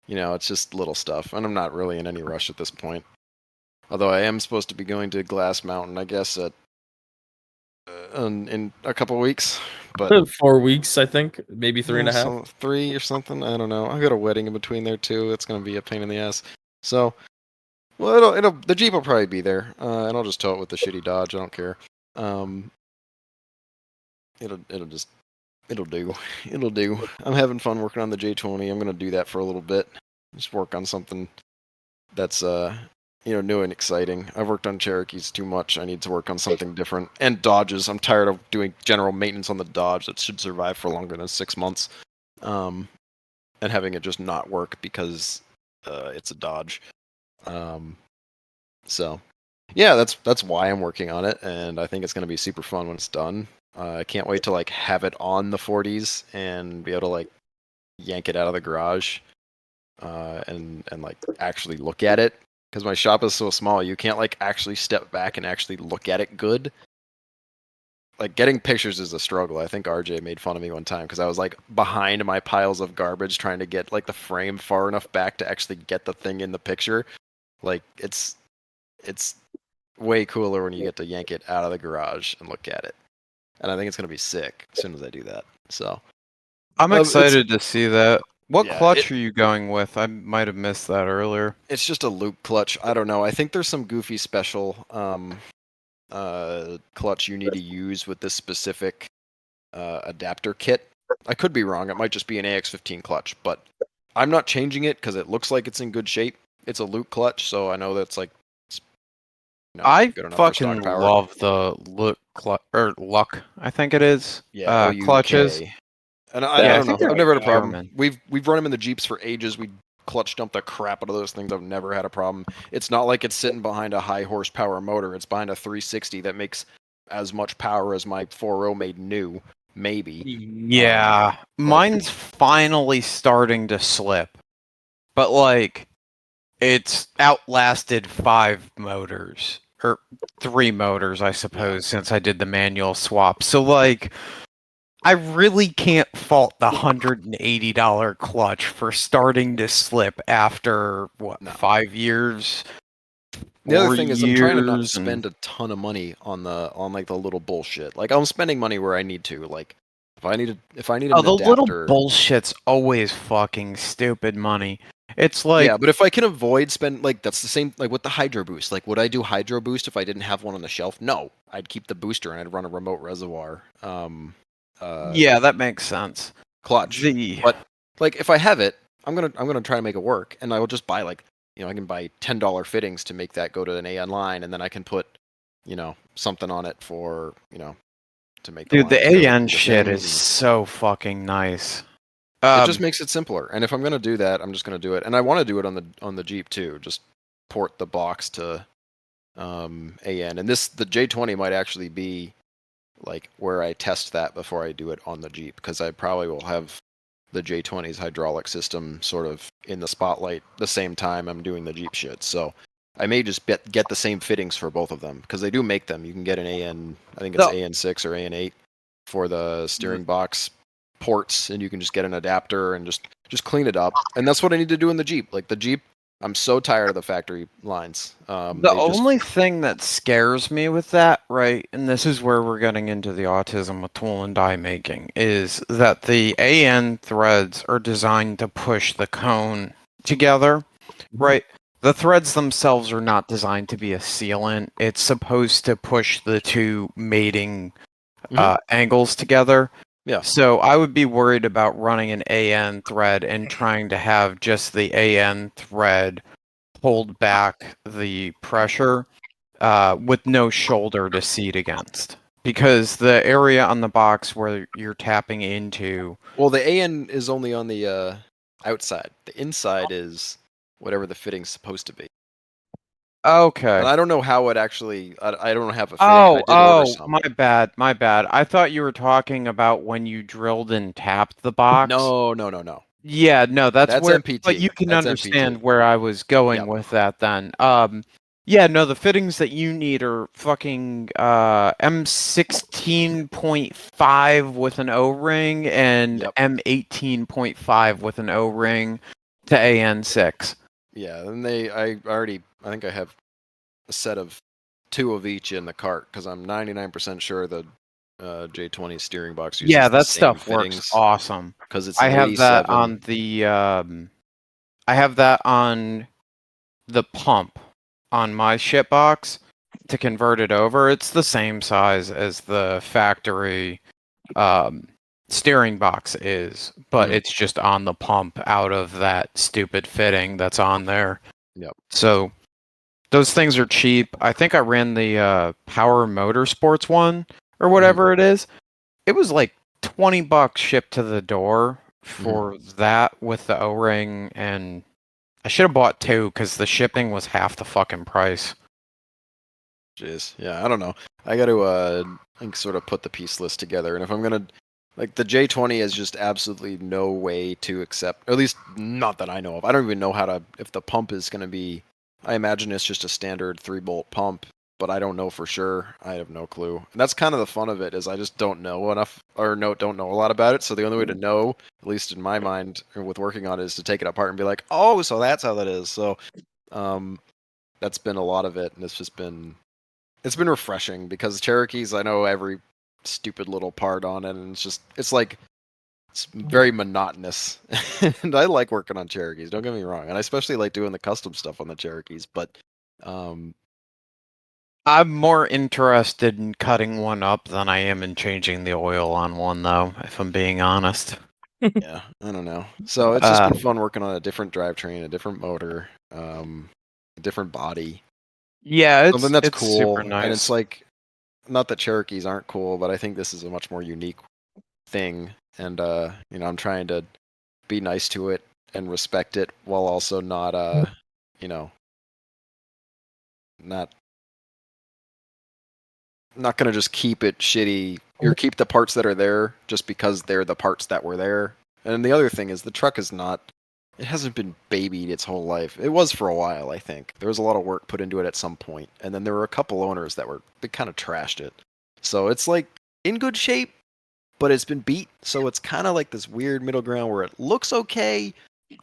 it's just little stuff. And I'm not really in any rush at this point. Although I am supposed to be going to Glass Mountain, I guess, in a couple weeks. But 4 weeks, I think. Maybe 3.5. 3 or something. I don't know. I got a wedding in between there, too. It's going to be a pain in the ass. So, well, the Jeep will probably be there. And I'll just tow it with the shitty Dodge. I don't care. It'll do. It'll do. I'm having fun working on the J20. I'm gonna do that for a little bit. Just work on something that's new and exciting. I've worked on Cherokees too much. I need to work on something different. And Dodges. I'm tired of doing general maintenance on the Dodge that should survive for longer than 6 months. And having it just not work because it's a Dodge. So yeah, that's why I'm working on it, and I think it's gonna be super fun when it's done. I can't wait to like have it on the 40s and be able to like yank it out of the garage, and like actually look at it. Because my shop is so small, you can't like actually step back and actually look at it good. Like getting pictures is a struggle. I think RJ made fun of me one time because I was like behind my piles of garbage trying to get like the frame far enough back to actually get the thing in the picture. Like it's way cooler when you get to yank it out of the garage and look at it. And I think it's going to be sick as soon as I do that. So I'm excited to see that. What Yeah, clutch are you going with? I might have missed that earlier. it's just a loop clutch. I don't know. I think there's some goofy special clutch you need to use with this specific adapter kit. I could be wrong. It might just be an AX15 clutch, but I'm not changing it because it looks like it's in good shape. It's a loop clutch, so I know that's like I good enough for stock fucking power. love the luck. I think it is. Yeah, OUK. Clutches. And I Yeah, I don't think know. they're I've never had a problem. German. We've run them in the Jeeps for ages. We clutch dump the crap out of those things. I've never had a problem. It's not like it's sitting behind a high horsepower motor. It's behind a 360 that makes as much power as my 4.0 made new. Maybe. Yeah, mine's finally starting to slip, but like it's outlasted 5 motors or 3 motors, I suppose, since I did the manual swap. So like, I really can't fault the $180 clutch for starting to slip after what 5 years. The other 4 thing is I'm trying to not years and- spend a ton of money on like the little bullshit. Like I'm spending money where I need to. Like if I need an Oh, the adapter, little bullshit's always fucking stupid money. It's like, yeah, but if I can avoid spend like that's the same like with the Hydro Boost. Like would I do Hydro Boost if I didn't have one on the shelf? No, I'd keep the booster and I'd run a remote reservoir. yeah, that makes sense. Clutch. But like if I have it, I'm gonna try to make it work, and I will just buy like I can buy $10 fittings to make that go to an AN line, and then I can put something on it for to make Dude, the lines go AN into shit things is and- so fucking nice. It just makes it simpler. And if I'm gonna do that, I'm just gonna do it. And I want to do it on the Jeep too. Just port the box to AN. And the J20 might actually be like where I test that before I do it on the Jeep, because I probably will have the J20's hydraulic system sort of in the spotlight the same time I'm doing the Jeep shit. So I may just get the same fittings for both of them because they do make them. You can get an AN, I think it's No. AN6 or AN8 for the steering box ports, and you can just get an adapter and just clean it up. And that's what I need to do in the Jeep. Like the Jeep, I'm so tired of the factory lines. The They just- only thing that scares me with that, right, and this is where we're getting into the autism with tool and die making, is that the AN threads are designed to push the cone together, right? The threads themselves are not designed to be a sealant. It's supposed to push the two mating angles together. Yeah. So I would be worried about running an AN thread and trying to have just the AN thread hold back the pressure with no shoulder to seat against. Because the area on the box where you're tapping into... Well, the AN is only on the outside. The inside is whatever the fitting's supposed to be. Okay. And I don't know how it actually. I don't have a fitting. I did order some. My bad. I thought you were talking about when you drilled and tapped the box. No. Yeah, no, that's where. MPT. But you can That's understand MPT. where I was going Yep. with that then. Yeah, no, the fittings that you need are fucking M16.5 with an O-ring and Yep. M18.5 with an O-ring to AN6. Yeah, and I think I have a set of 2 of each in the cart because I'm 99% sure the J20 steering box uses Yeah, the that same stuff fittings works awesome. because it's I an have that 87. on the I have that on the pump on my ship box to convert it over. It's the same size as the factory steering box is, but Mhm. it's just on the pump out of that stupid fitting that's on there. Yep. So those things are cheap. I think I ran the Power Motorsports one or whatever it is. It was like $20 shipped to the door for that with the O-ring, and I should have bought 2 because the shipping was half the fucking price. Jeez, yeah, I don't know. I got to like sort of put the piece list together, and if I'm gonna like the J20 is just absolutely no way to accept, or at least not that I know of. I don't even know how to if the pump is gonna be. I imagine it's just a standard 3-bolt pump, but I don't know for sure. I have no clue. And that's kind of the fun of it is I just don't know enough or don't know a lot about it. So the only way to know, at least in my mind, with working on it, is to take it apart and be like, oh, so that's how that is. So that's been a lot of it, and it's been refreshing because Cherokees, I know every stupid little part on it, and it's very monotonous. And I like working on Cherokees, don't get me wrong. And I especially like doing the custom stuff on the Cherokees, but I'm more interested in cutting one up than I am in changing the oil on one, though, if I'm being honest. yeah, I don't know. So it's just been fun working on a different drivetrain, a different motor, a different body. Yeah, Something that's it's cool. super nice. And it's like, not that Cherokees aren't cool, but I think this is a much more unique thing. And I'm trying to be nice to it and respect it while also not not gonna just keep it shitty or keep the parts that are there just because they're the parts that were there. And the other thing is the truck is not, it hasn't been babied its whole life. It was for a while, I think. There was a lot of work put into it at some point, and then there were a couple owners they kind of trashed it. So it's like in good shape, but it's been beat. So it's kind of like this weird middle ground where it looks okay,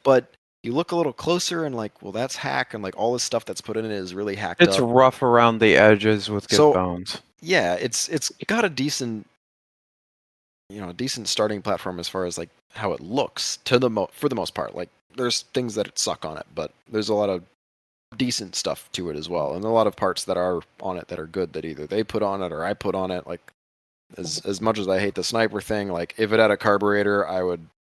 but you look a little closer and like, well, that's hack, and like all this stuff that's put in it is really hacked It's up. rough around the edges with good So- bones. Yeah, it's got a decent, a decent starting platform as far as like how it looks for the most part. Like there's things that suck on it, but there's a lot of decent stuff to it as well, and a lot of parts that are on it that are good that either they put on it or I put on it. Like as much as I hate the sniper thing, like if it had a carburetor,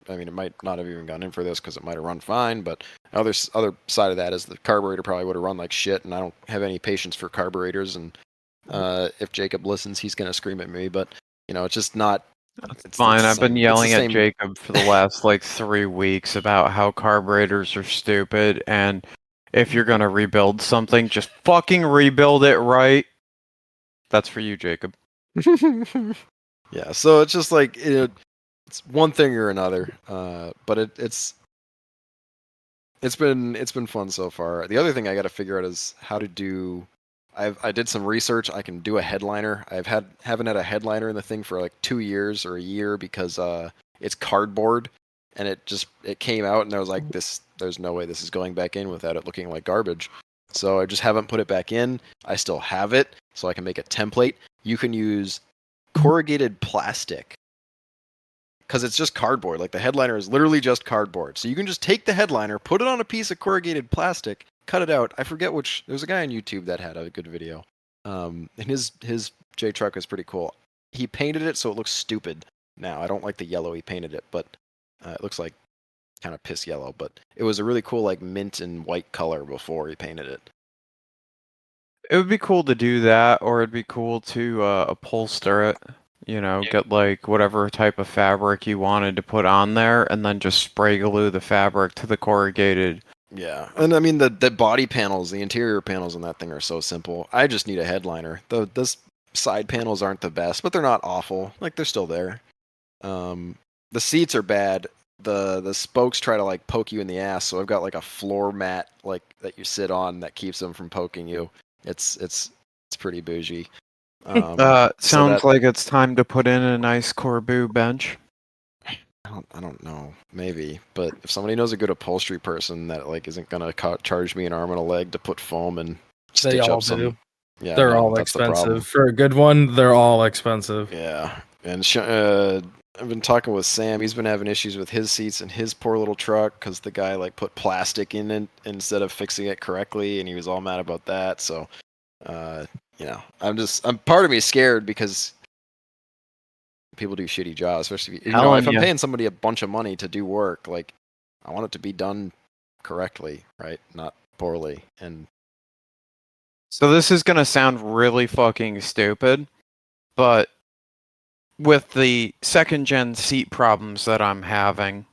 it might not have even gone in for this because it might have run fine, but other side of that is the carburetor probably would have run like shit, and I don't have any patience for carburetors. And if Jacob listens, he's gonna scream at me, but it's just not. It's fine. I've been yelling at same. Jacob for the last like 3 weeks about how carburetors are stupid, and if you're gonna rebuild something, just fucking rebuild it right. That's for you, Jacob. Yeah, so it's just like it's one thing or another, but it's It's been fun so far. The other thing I got to figure out is how to do. I did some research. I can do a headliner. Haven't had a headliner in the thing for like 2 years or a year because it's cardboard, and it came out and I was like, this. There's no way this is going back in without it looking like garbage. So I just haven't put it back in. I still have it, so I can make a template. You can use corrugated plastic because it's just cardboard. Like the headliner is literally just cardboard. So you can just take the headliner, put it on a piece of corrugated plastic, cut it out. I forget which. There's a guy on YouTube that had a good video. And his J truck is pretty cool. He painted it so it looks stupid now. I don't like the yellow he painted it, but it looks like kind of piss yellow. But it was a really cool like mint and white color before he painted it. It would be cool to do that, or it'd be cool to upholster it. You know, get like whatever type of fabric you wanted to put on there, and then just spray glue the fabric to the corrugated. Yeah, and I mean the body panels, the interior panels on that thing are so simple. I just need a headliner. The side panels aren't the best, but they're not awful. Like they're still there. The seats are bad. The spokes try to like poke you in the ass, so I've got like a floor mat like that you sit on that keeps them from poking you. It's pretty bougie. Sounds like it's time to put in a nice Corbu bench. I don't know, maybe, but if somebody knows a good upholstery person that like isn't gonna charge me an arm and a leg to put foam and They stitch all up some, do. yeah, They're no, all that's the problem. expensive. For a good one, they're all expensive. Yeah, and I've been talking with Sam. He's been having issues with his seats in his poor little truck because the guy like put plastic in it instead of fixing it correctly, and he was all mad about that. So, you know, I'm part of me is scared because people do shitty jobs, especially if I'm paying somebody a bunch of money to do work, like I want it to be done correctly, right? Not poorly. And So this is gonna sound really fucking stupid, but with the second gen seat problems that I'm having,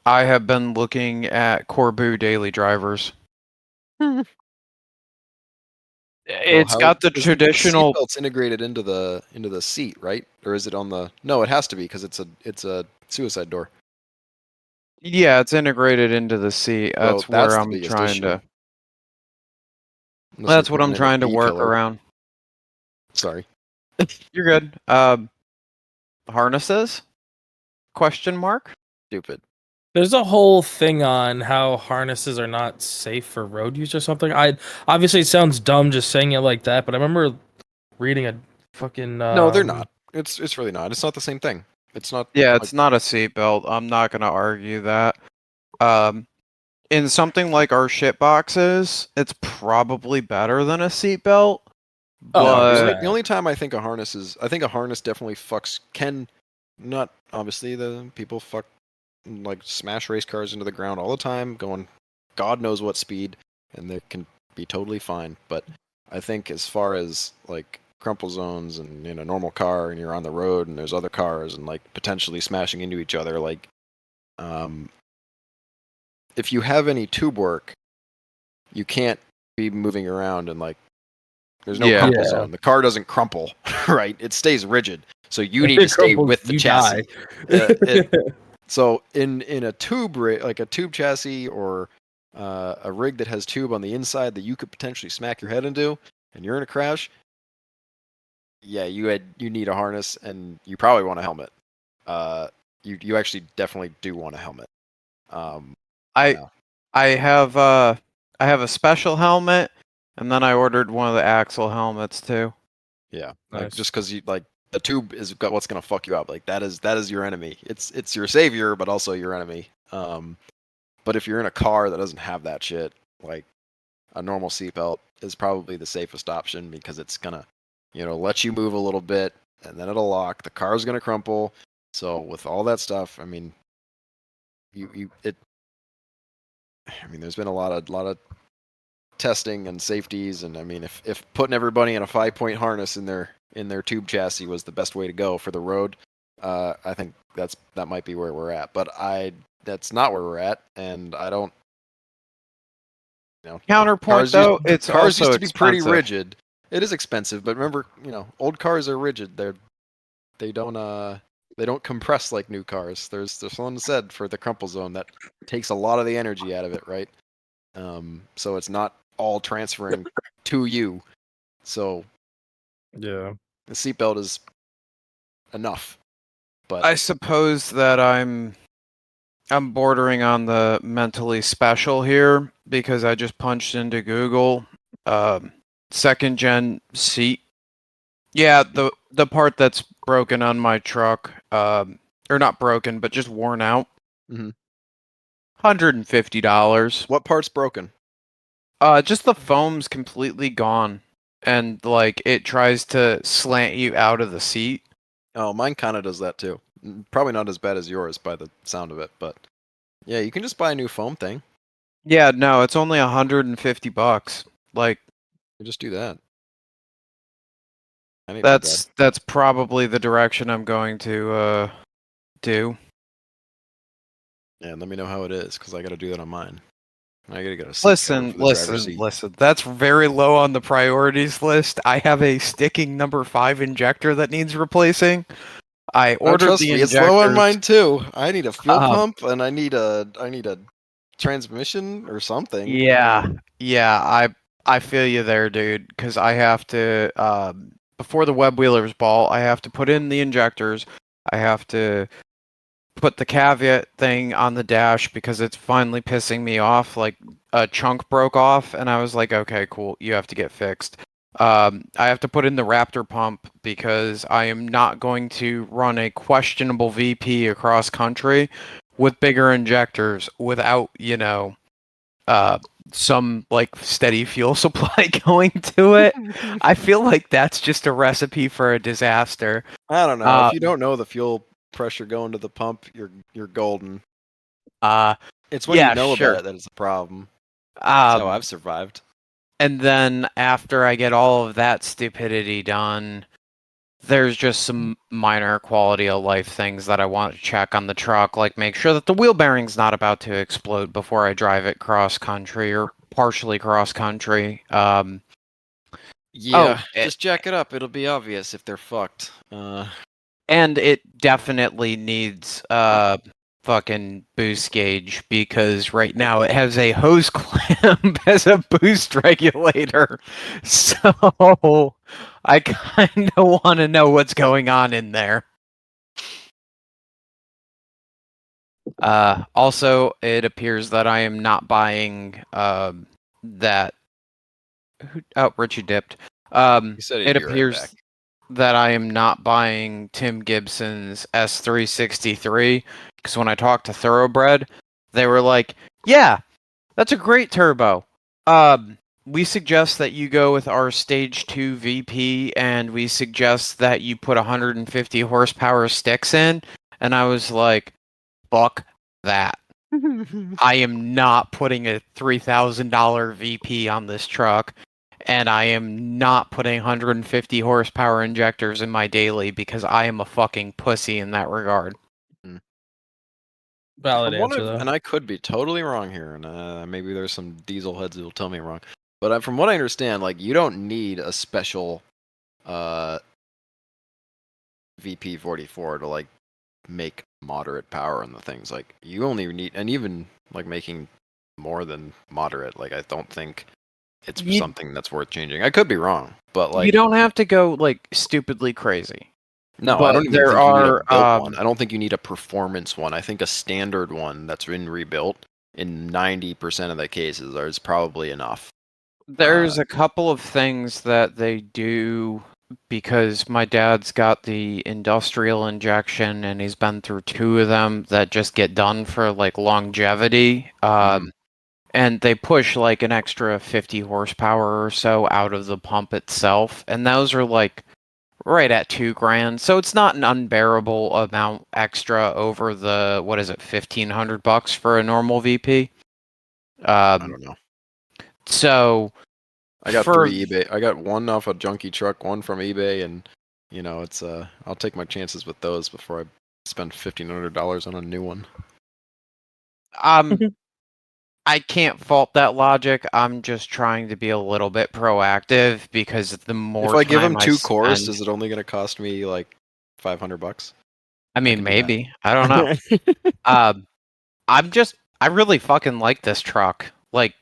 I have been looking at Corbu daily drivers. It's got the traditional. The seatbelt's integrated into the seat, right? Or is it on the? No, it has to be because it's a suicide door. Yeah, it's integrated into the seat. Well, That's where the I'm biggest trying issue. to. Unless That's you're what I'm putting in a trying to B work pillar. around. Sorry. You're good. Harnesses? Question mark? Stupid. There's a whole thing on how harnesses are not safe for road use or something. Obviously it sounds dumb just saying it like that, but I remember reading a fucking No, they're not. It's really not. It's not the same thing. It's not. Yeah, it's not a seatbelt. I'm not gonna argue that. In something like our shit boxes, it's probably better than a seatbelt. No, But the only time I think a harness definitely can not obviously the people like smash race cars into the ground all the time, going God knows what speed, and they can be totally fine. But I think as far as like crumple zones and in a normal car and you're on the road and there's other cars and like potentially smashing into each other, like if you have any tube work, you can't be moving around and like there's no crumple zone. The car doesn't crumple, right? It stays rigid. So you need to stay with the chassis. So in a tube like a tube chassis or a rig that has tube on the inside that you could potentially smack your head into, and you're in a crash, yeah, you need a harness and you probably want a helmet. You actually definitely do want a helmet. I have a special helmet, and then I ordered one of the axle helmets too. Yeah, Nice. like, just because you like the tube is what's gonna fuck you up. Like that is your enemy. It's your savior, but also your enemy. But if you're in a car that doesn't have that shit, like a normal seatbelt is probably the safest option because it's gonna, let you move a little bit and then it'll lock. The car's gonna crumple. So with all that stuff, I mean, there's been a lot of testing and safeties, and I mean, if putting everybody in a 5-point harness in their tube chassis was the best way to go for the road, I think that might be where we're at. But that's not where we're at, and I don't. Counterpoint though, cars used to be expensive. pretty rigid. It is expensive, but remember, old cars are rigid. They don't. They don't compress like new cars. There's someone said for the crumple zone that takes a lot of the energy out of it, right? So it's not all transferring to you. So Yeah. the seatbelt is enough. But I suppose that I'm bordering on the mentally special here because I just punched into Google second gen seat. Yeah, the part that's broken on my truck, or not broken, but just worn out. Mhm. $150. what part's broken? Just the foam's completely gone, and like it tries to slant you out of the seat. Oh, mine kind of does that too. Probably not as bad as yours by the sound of it, but yeah, you can just buy a new foam thing. Yeah, no, it's only $150. Like You just do that. I didn't need that. that's probably the direction I'm going to do. Yeah, let me know how it is, because I got to do that on mine. I got to get a seat cover Listen, for the driver's listen, seat. listen. That's very low on the priorities list. I have a sticking number 5 injector that needs replacing. I Oh, ordered trust the me, it's low on injectors. mine too. I need a fuel Um, pump, and I need a transmission or something. Yeah, yeah. I feel you there, dude. Because I have to before the web wheelers ball, I have to put in the injectors. I have to put the caveat thing on the dash because it's finally pissing me off. Like a chunk broke off, and I was like, okay, cool, you have to get fixed. I have to put in the Raptor pump because I am not going to run a questionable VP across country with bigger injectors without, some like steady fuel supply going to it. I feel like that's just a recipe for a disaster. I don't know. Uh, If you don't know the fuel pressure going to the pump, you're golden. Uh, It's when yeah, you know sure. about it that it's a problem. That's how I've survived. And then after I get all of that stupidity done, there's just some minor quality of life things that I want to check on the truck, like make sure that the wheel bearing's not about to explode before I drive it cross country or partially cross country. Yeah, it- just jack it up. It'll be obvious if they're fucked. And it definitely needs fucking boost gauge because right now it has a hose clamp as a boost regulator. So I kind of want to know what's going on in there. Also, it appears that I am not buying that. Oh, Richie dipped. You said It he'd be right appears back. that I am not buying Tim Gibson's S363 because when I talked to Thoroughbred, they were like, "Yeah, that's a great turbo. We suggest that you go with our Stage 2 VP, and we suggest that you put 150 horsepower sticks in." And I was like, "Fuck that! I am not putting a $3,000 VP on this truck." And I am not putting 150 horsepower injectors in my daily because I am a fucking pussy in that regard. Valid From what answer I've- though. and I could be totally wrong here, and maybe there's some diesel heads who will tell me wrong. But from what I understand, like you don't need a special VP44 to like make moderate power in the things. Like you only need, and even like making more than moderate. Like I don't think it's You- something that's worth changing. I could be wrong, but like you don't have to go like stupidly crazy. no, I but don't even there think you need a are, built one. I don't think you need a performance one. I think a standard one that's been rebuilt in 90% of the cases is probably enough. There's a couple of things that they do because my dad's got the industrial injection and he's been through 2 of them that just get done for like longevity. And they push like an extra 50 horsepower or so out of the pump itself. And those are like right at $2,000. So it's not an unbearable amount extra over the, what is it, $1,500 for a normal VP. I don't know. So I got for- 3 eBay. I got one off a junkie truck, one from eBay, and it's I'll take my chances with those before I spend $1,500 on a new one. I can't fault that logic. I'm just trying to be a little bit proactive because the more If I give time them 2 cores, spend- is it only going to cost me like $500? I mean, can do that. maybe. I don't know. I really fucking like this truck. Like,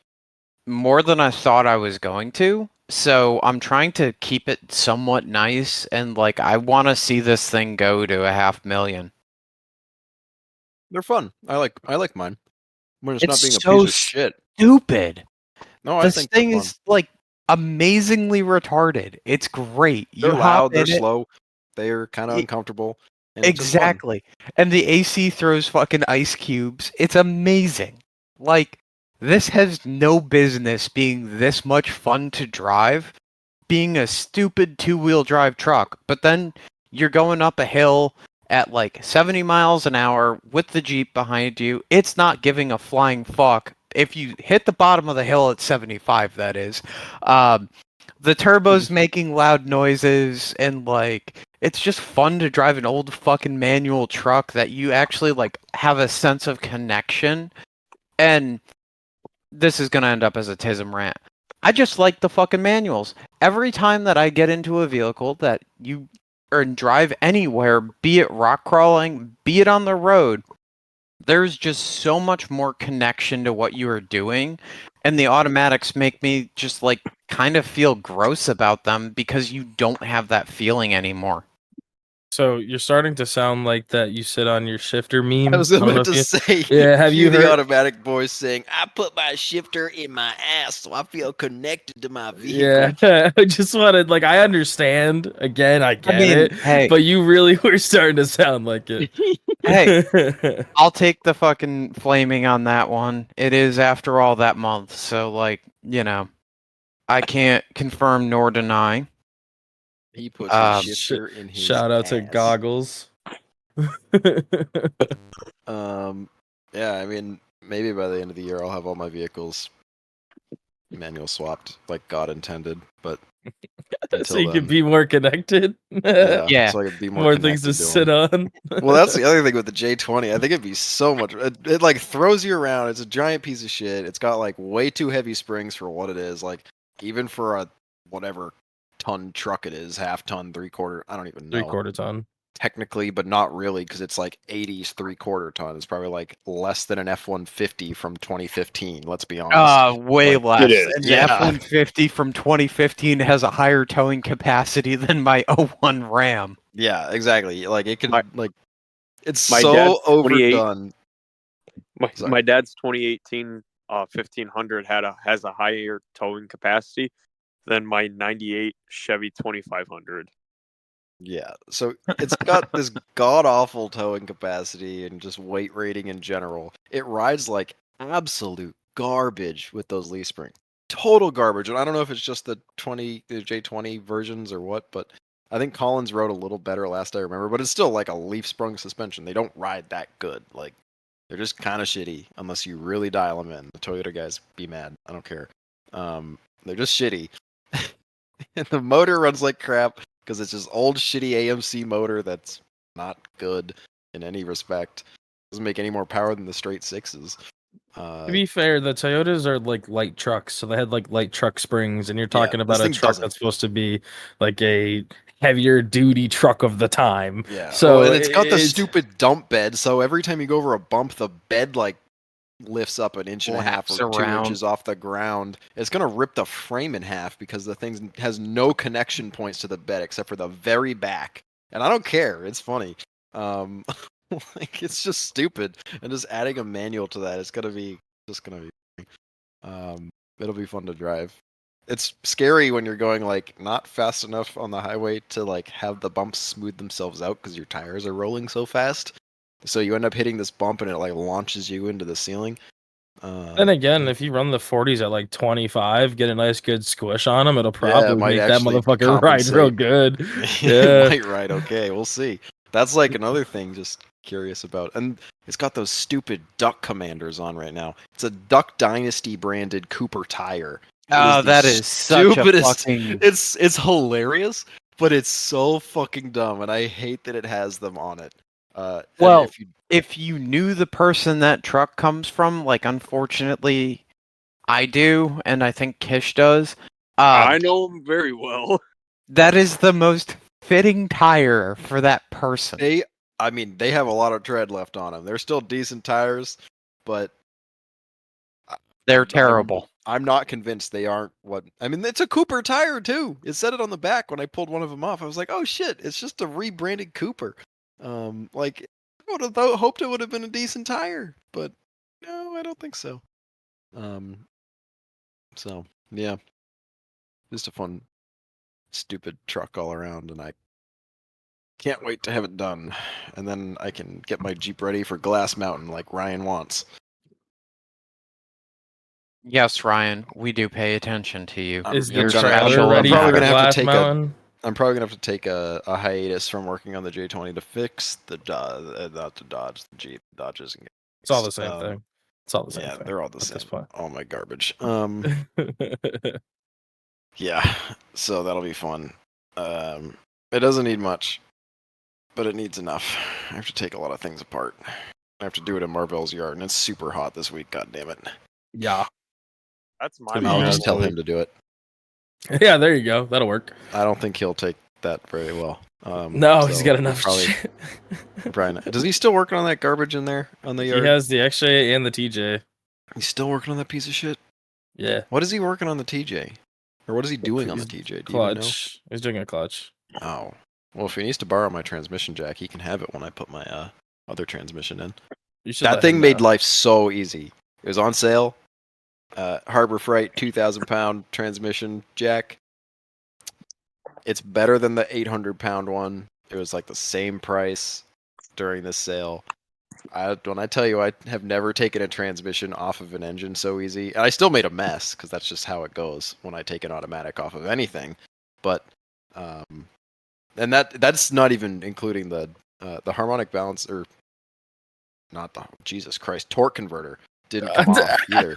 more than I thought I was going to. So I'm trying to keep it somewhat nice, and like I want to see this thing go to 500,000. They're fun. I like mine. When it's not It's being a so piece of shit. Stupid. No, I This think they're thing fun. is like amazingly retarded. It's great. They're You loud. hop They're in it. slow. They're kind of Y- uncomfortable. And it's just fun. Exactly. And the AC throws fucking ice cubes. It's amazing. Like, this has no business being this much fun to drive, being a stupid two-wheel drive truck. But then you're going up a hill at like 70 miles an hour with the Jeep behind you. It's not giving a flying fuck. If you hit the bottom of the hill at 75, that is. The turbo's making loud noises, and like it's just fun to drive an old fucking manual truck that you actually like have a sense of connection. And this is gonna end up as a Tism rant. I just like the fucking manuals. Every time that I get into a vehicle that you or drive anywhere, be it rock crawling, be it on the road, there's just so much more connection to what you are doing, and the automatics make me just like kind of feel gross about them because you don't have that feeling anymore. So you're starting to sound like that you sit on your shifter meme. I was don't know about if to you- say, Yeah, have cue you the heard- automatic voice saying, "I put my shifter in my ass, so I feel connected to my vehicle." Yeah, I just wanted like I understand. Again, I get it. Hey, But you really were starting to sound like it. hey, I'll take the fucking flaming on that one. It is, after all, that month, so like, you know, I can't confirm nor deny. He puts his Um, shifter in his Shout out to ass. Goggles. Yeah, I mean, maybe by the end of the year I'll have all my vehicles manual swapped, like God intended. But So until you can then, be more connected. Yeah. so I could be more, More things to connected sit them. on. Well, that's the other thing with the J20. I think it'd be so much. It like throws you around. It's a giant piece of shit. It's got like way too heavy springs for what it is. Like even for a whatever ton truck it is, half ton, 3/4. I don't even know. 3/4 ton. Technically, but not really, because it's like 80s 3/4 ton. It's probably like less than an F-150 from 2015. Let's be honest. Way Like, less. it is, And the yeah. F-150 from 2015 has a higher towing capacity than my 01 Ram. Yeah, exactly. Like it can like it's my so dad's 28. overdone. Sorry. My dad's 2018 1500 has a higher towing capacity than my 98 Chevy 2500. Yeah, so it's got this god awful towing capacity and just weight rating in general. It rides like absolute garbage with those leaf springs. Total garbage. And I don't know if it's just the J20 versions or what, but I think Collins rode a little better last I remember, but it's still like a leaf sprung suspension. They don't ride that good. Like they're just kind of shitty unless you really dial them in. The Toyota guys be mad. I don't care. They're just shitty. And the motor runs like crap because it's just old shitty AMC motor that's not good in any respect. Doesn't make any more power than the straight sixes. To be fair, the Toyotas are like light trucks, so they had like light truck springs, and you're talking this about a thing truck doesn't. that's supposed to be like a heavier duty truck of the time. Yeah. So and it's got the it's- stupid dump bed, so every time you go over a bump, the bed like lifts up an inch and a half Flaps or 2 around. inches off the ground. It's gonna rip the frame in half because the thing has no connection points to the bed except for the very back. And I don't care. It's funny. Like it's just stupid. And just adding a manual to that, it's gonna be funny. It'll be fun to drive. It's scary when you're going like not fast enough on the highway to like have the bumps smooth themselves out because your tires are rolling so fast. So you end up hitting this bump and it like launches you into the ceiling. And again, if you run the 40s at like 25, get a nice good squish on them, it'll probably might make that actually motherfucker ride real compensate. good. it Yeah. might ride okay. We'll see. That's like another thing just curious about. And it's got those stupid Duck Commanders on right now. It's a Duck Dynasty branded Cooper tire. Oh, the that is such a stupidest- fucking... It's hilarious, but it's so fucking dumb, and I hate that it has them on it. And Well, if you, if you knew the person that truck comes from, like, unfortunately, I do, and I think Kish does. I know him very well. That is the most fitting tire for that person. they I mean, they have a lot of tread left on them. They're still decent tires, but They're I'm- terrible. I'm not convinced they aren't what. I mean, it's a Cooper tire too. It said it on the back when I pulled one of them off. I was like, oh shit, it's just a rebranded Cooper. Like I would have hoped it would have been a decent tire, but no, I don't think so. So yeah, just a fun, stupid truck all around, and I can't wait to have it done, and then I can get my Jeep ready for Glass Mountain like Ryan wants. Yes, Ryan, we do pay attention to you. I'm- Is you're the gonna- special trailer ready probably for gonna have to Glass take Mountain? I'm probably gonna have to take a hiatus from working on the J20 to fix the not the Dodge, the Jeep, Dodges. And It's all the same um, thing. It's all the same Yeah, thing. they're all the at this same. point. All my garbage. Yeah, so that'll be fun. It doesn't need much, but it needs enough. I have to take a lot of things apart. I have to do it in Marvell's yard, and it's super hot this week. God damn it! Yeah. That's my Maybe I'll Yeah, just tell totally. him to do it. Yeah, there you go. That'll work. I don't think he'll take that very well. No, he's so got we'll enough Probably, shit. Brian, does he still working on that garbage in there on the He yard? has the XJ and the TJ. He's still working on that piece of shit. Yeah. What is he working on the TJ? Or what is he doing on the TJ? Do you even know? Clutch. He's doing a clutch. Oh. Well, if he needs to borrow my transmission jack, he can have it when I put my other transmission in. You should That let thing him made know. life so easy. It was on sale. Harbor Freight 2,000-pound transmission jack. It's better than the 800-pound one. It was like the same price during this sale. When I tell you I have never taken a transmission off of an engine so easy, and I still made a mess because that's just how it goes when I take an automatic off of anything. But and that's not even including the harmonic balance or not the Jesus Christ torque converter didn't come off either.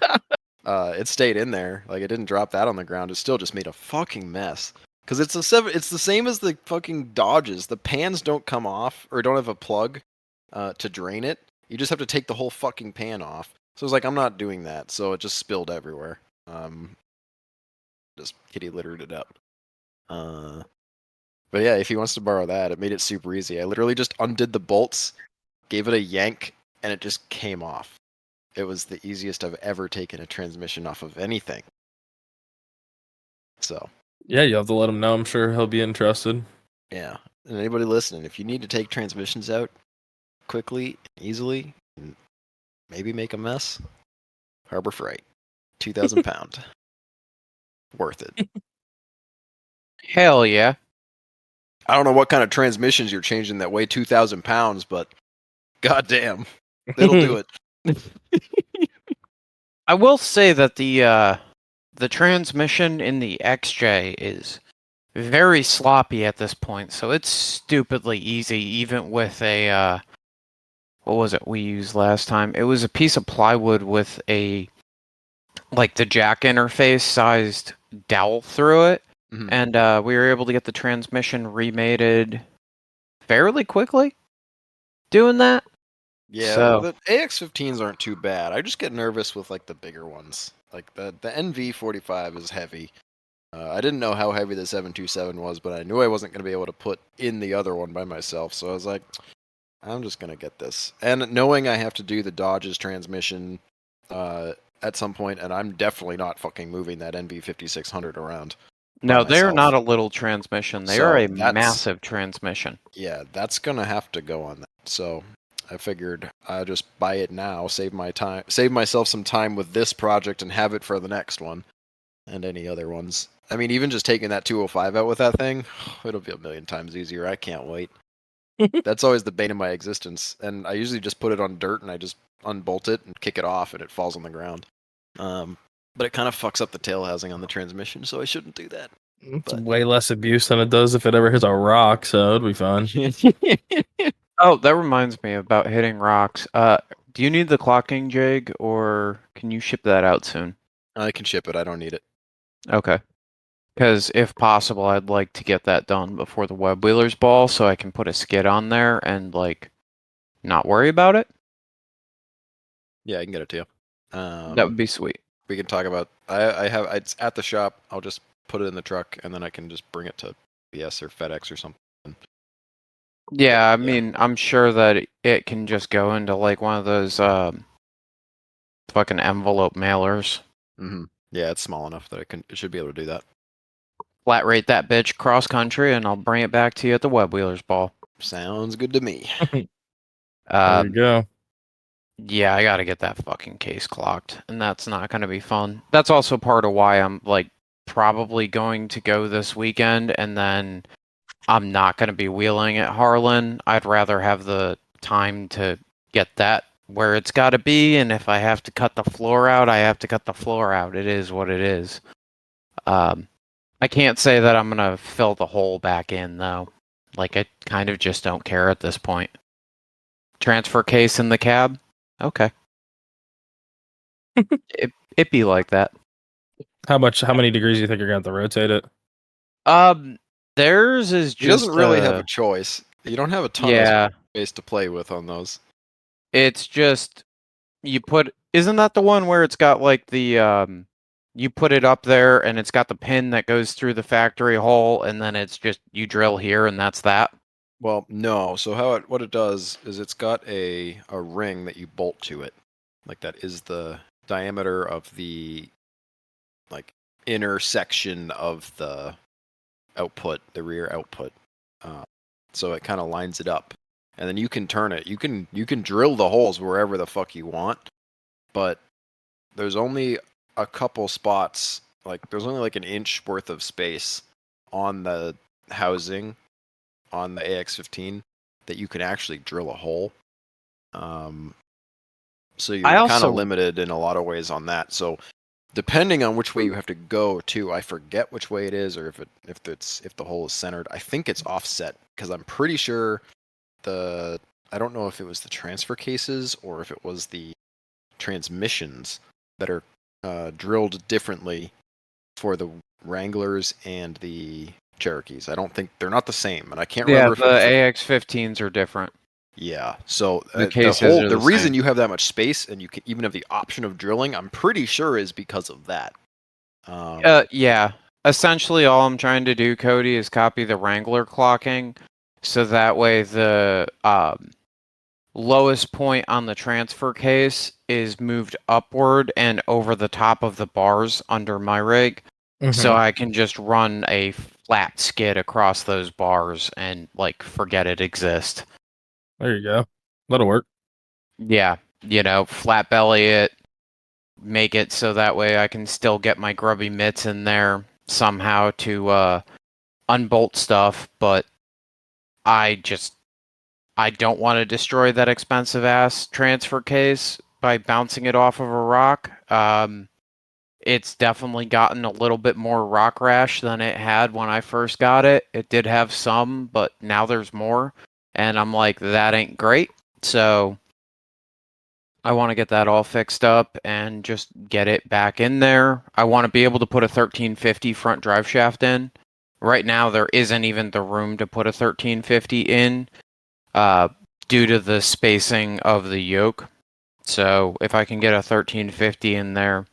It stayed in there, like it didn't drop that on the ground. It still just made a fucking mess. Because it's the same as the fucking Dodges. The pans don't come off or don't have a plug to drain it. You just have to take the whole fucking pan off. So it's like I'm not doing that. So it just spilled everywhere. Just kitty littered it up. But yeah, if he wants to borrow that, it made it super easy. I literally just undid the bolts, gave it a yank, and it just came off. It was the easiest I've ever taken a transmission off of anything. So Yeah, you'll have to let him know. I'm sure he'll be interested. yeah, and anybody listening, if you need to take transmissions out quickly, easily, and maybe make a mess, Harbor Freight, 2,000 pound, worth it. Hell yeah. I don't know what kind of transmissions you're changing that weigh 2,000 pounds, but goddamn, it'll do it. I will say that the transmission in the XJ is very sloppy at this point, so it's stupidly easy, even with a what was it we used last time? It was a piece of plywood with a like the jack interface sized dowel through it, Mhm. and we were able to get the transmission remated fairly quickly. Doing that. Yeah, So- the AX-15s aren't too bad. I just get nervous with like the bigger ones. Like the NV45 is heavy. I didn't know how heavy the 727 was, but I knew I wasn't going to be able to put in the other one by myself. So I was like, I'm just going to get this. And knowing I have to do the Dodge's transmission at some point, and I'm definitely not fucking moving that NV5600 around. No, they're myself. not a little transmission. They So are a that's- massive transmission. Yeah, that's going to have to go on that. So I figured I'll just buy it now, save myself some time with this project, and have it for the next one and any other ones. I mean, even just taking that 205 out with that thing, it'll be a million times easier. I can't wait. That's always the bane of my existence, and I usually just put it on dirt and I just unbolt it and kick it off, and it falls on the ground. But it kind of fucks up the tail housing on the transmission, so I shouldn't do that. It's But- way less abuse than it does if it ever hits a rock, so it'd be fun. Oh, that reminds me about hitting rocks. Do you need the clocking jig, or can you ship that out soon? I can ship it. I don't need it. Okay. Because if possible, I'd like to get that done before the Web Wheelers Ball, so I can put a skid on there and like not worry about it. Yeah, I can get it to you. That would be sweet. We can talk about. It's at the shop. I'll just put it in the truck, and then I can just bring it to UPS or FedEx or something. Yeah, I Yeah. mean, I'm sure that it can just go into like one of those fucking envelope mailers. Hmm. Yeah, it's small enough that it should be able to do that. Flat rate that bitch cross country, and I'll bring it back to you at the Web Wheelers Ball. Sounds good to me. There you Um, go. yeah, I gotta get that fucking case clocked, and that's not gonna be fun. That's also part of why I'm like probably going to go this weekend, and then I'm not gonna be wheeling at Harlan. I'd rather have the time to get that where it's got to be, and if I have to cut the floor out, I have to cut the floor out. It is what it is. I can't say that I'm gonna fill the hole back in though. Like I kind of just don't care at this point. Transfer case in the cab? Okay. it be like that. How many degrees do you think you're gonna have to rotate it? Theirs is He just doesn't really have a choice. You don't have a ton yeah. of space to play with on those. It's just you put. Isn't that the one where it's got like the you put it up there and it's got the pin that goes through the factory hole, and then it's just you drill here and that's that. Well, no. So what it does is it's got a ring that you bolt to it. Like that is the diameter of the like inner section of the output, the rear output. So it kind of lines it up, and then you can turn it. You can drill the holes wherever the fuck you want, but there's only a couple spots. Like there's only like an inch worth of space on the housing on the AX15 that you can actually drill a hole. So you're kind also- of limited in a lot of ways on that. So depending on which way you have to go to, I forget which way it is, or if the hole is centered. I think it's offset because I'm pretty sure I don't know if it was the transfer cases or if it was the transmissions that are drilled differently for the Wranglers and the Cherokees. I don't think they're not the same, and I can't Yeah, remember the if it's AX15s are different. yeah. So The cases are the the reason same. you have that much space and you can even have the option of drilling, I'm pretty sure is because of that. Yeah. Essentially, all I'm trying to do, Cody, is copy the Wrangler clocking, so that way the lowest point on the transfer case is moved upward and over the top of the bars under my rig, so I can just run a flat skid across those bars and like forget it exists. There you go. That'll work. Yeah, flat belly it, make it so that way I can still get my grubby mitts in there somehow to unbolt stuff, but I don't want to destroy that expensive ass transfer case by bouncing it off of a rock. It's definitely gotten a little bit more rock rash than it had when I first got it. It did have some, but now there's more, and I'm like, that ain't great. So I want to get that all fixed up and just get it back in there. I want to be able to put a 1350 front drive shaft in. Right now, there isn't even the room to put a 1350 in due to the spacing of the yoke. So if I can get a 1350 in there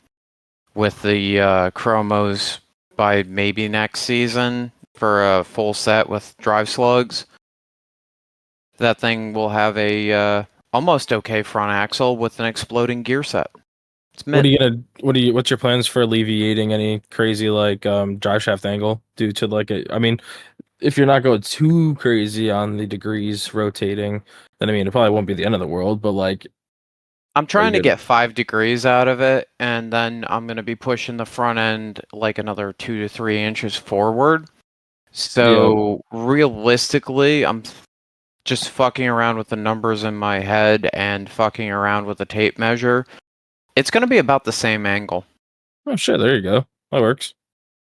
with the chromos by maybe next season for a full set with drive slugs, that thing will have a almost okay front axle with an exploding gear set. What's your plans for alleviating any crazy like drive shaft angle due to like I mean, if you're not going too crazy on the degrees rotating, then I mean it probably won't be the end of the world, but like I'm trying to gonna- get 5 degrees out of it, and then I'm going to be pushing the front end like another 2 to 3 inches forward. So realistically, I'm just fucking around with the numbers in my head and fucking around with the tape measure. It's going to be about the same angle. Oh shit, there you go. That works.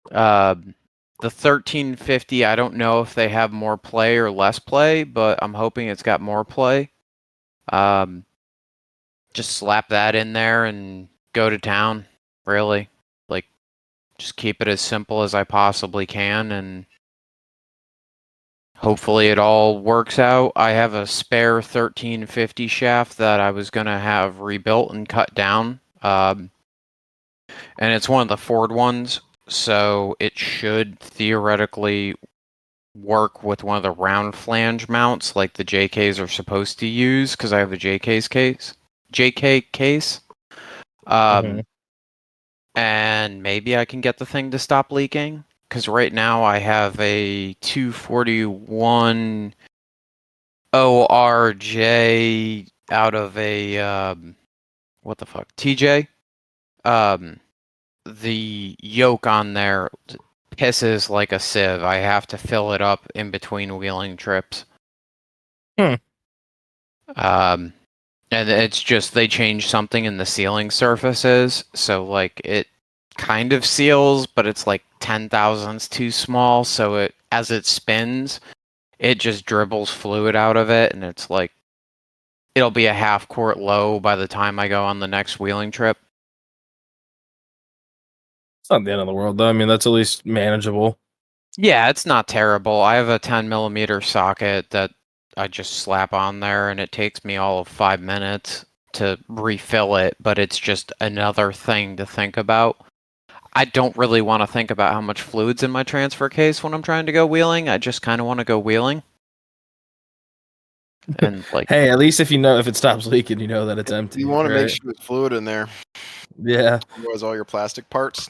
The 1350, I don't know if they have more play or less play, but I'm hoping it's got more play. Just slap that in there and go to town, really. Like, just keep it as simple as I possibly can, and hopefully it all works out. I have a spare 1350 shaft that I was going to have rebuilt and cut down. And it's one of the Ford ones, so it should theoretically work with one of the round flange mounts like the JKs are supposed to use because I have a JK case. Mhm. And maybe I can get the thing to stop leaking because right now I have a 241 ORJ out of a what the fuck TJ. The yoke on there pisses like a sieve. I have to fill it up in between wheeling trips. Hmm. And it's just they changed something in the sealing surfaces, so like it kind of seals, but it's like 10 thousandths too small, so it as it spins, it just dribbles fluid out of it, and it's like it'll be a half quart low by the time I go on the next wheeling trip. It's not the end of the world, though. I mean, that's at least manageable. Yeah, it's not terrible. I have a 10 millimeter socket that I just slap on there, and it takes me all of 5 minutes to refill it, but it's just another thing to think about. I don't really want to think about how much fluid's in my transfer case when I'm trying to go wheeling. I just kind of want to go wheeling. And like, Hey, at least if you know if it stops leaking, you know that it's empty. You want to right? make sure there's fluid in there. Yeah. Otherwise, all your plastic parts.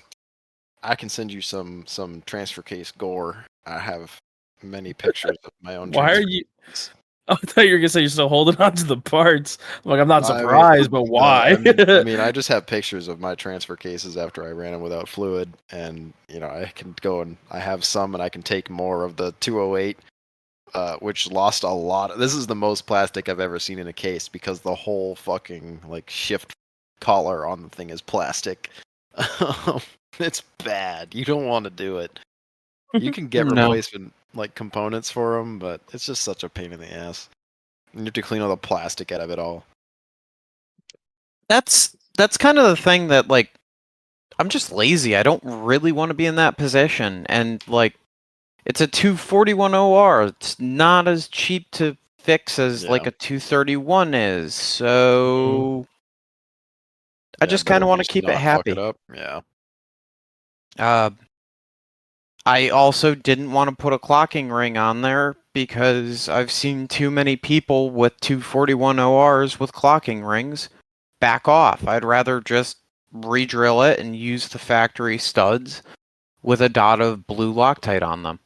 I can send you some transfer case gore. I have many pictures of my own. Why are transfer you? case. I thought you were gonna say you're still holding on to the parts. I'm like, I'm not I mean, surprised, but why? I mean, I just have pictures of my transfer cases after I ran them without fluid, and I can go and I have some, and I can take more of the 208, which lost a lot. This is the most plastic I've ever seen in a case because the whole fucking like shift collar on the thing is plastic. It's bad. You don't want to do it. You can get No. replacement like components for them, but it's just such a pain in the ass. You have to clean all the plastic out of it all. that's kind of the thing that like I'm just lazy. I don't really want to be in that position, and like it's a 241 OR. It's not as cheap to fix as like Yeah. a 231 is. So I just kind of want to keep it happy. Yeah. I also didn't want to put a clocking ring on there because I've seen too many people with 241 ORs with clocking rings back off. I'd rather just re-drill it and use the factory studs with a dot of blue Loctite on them.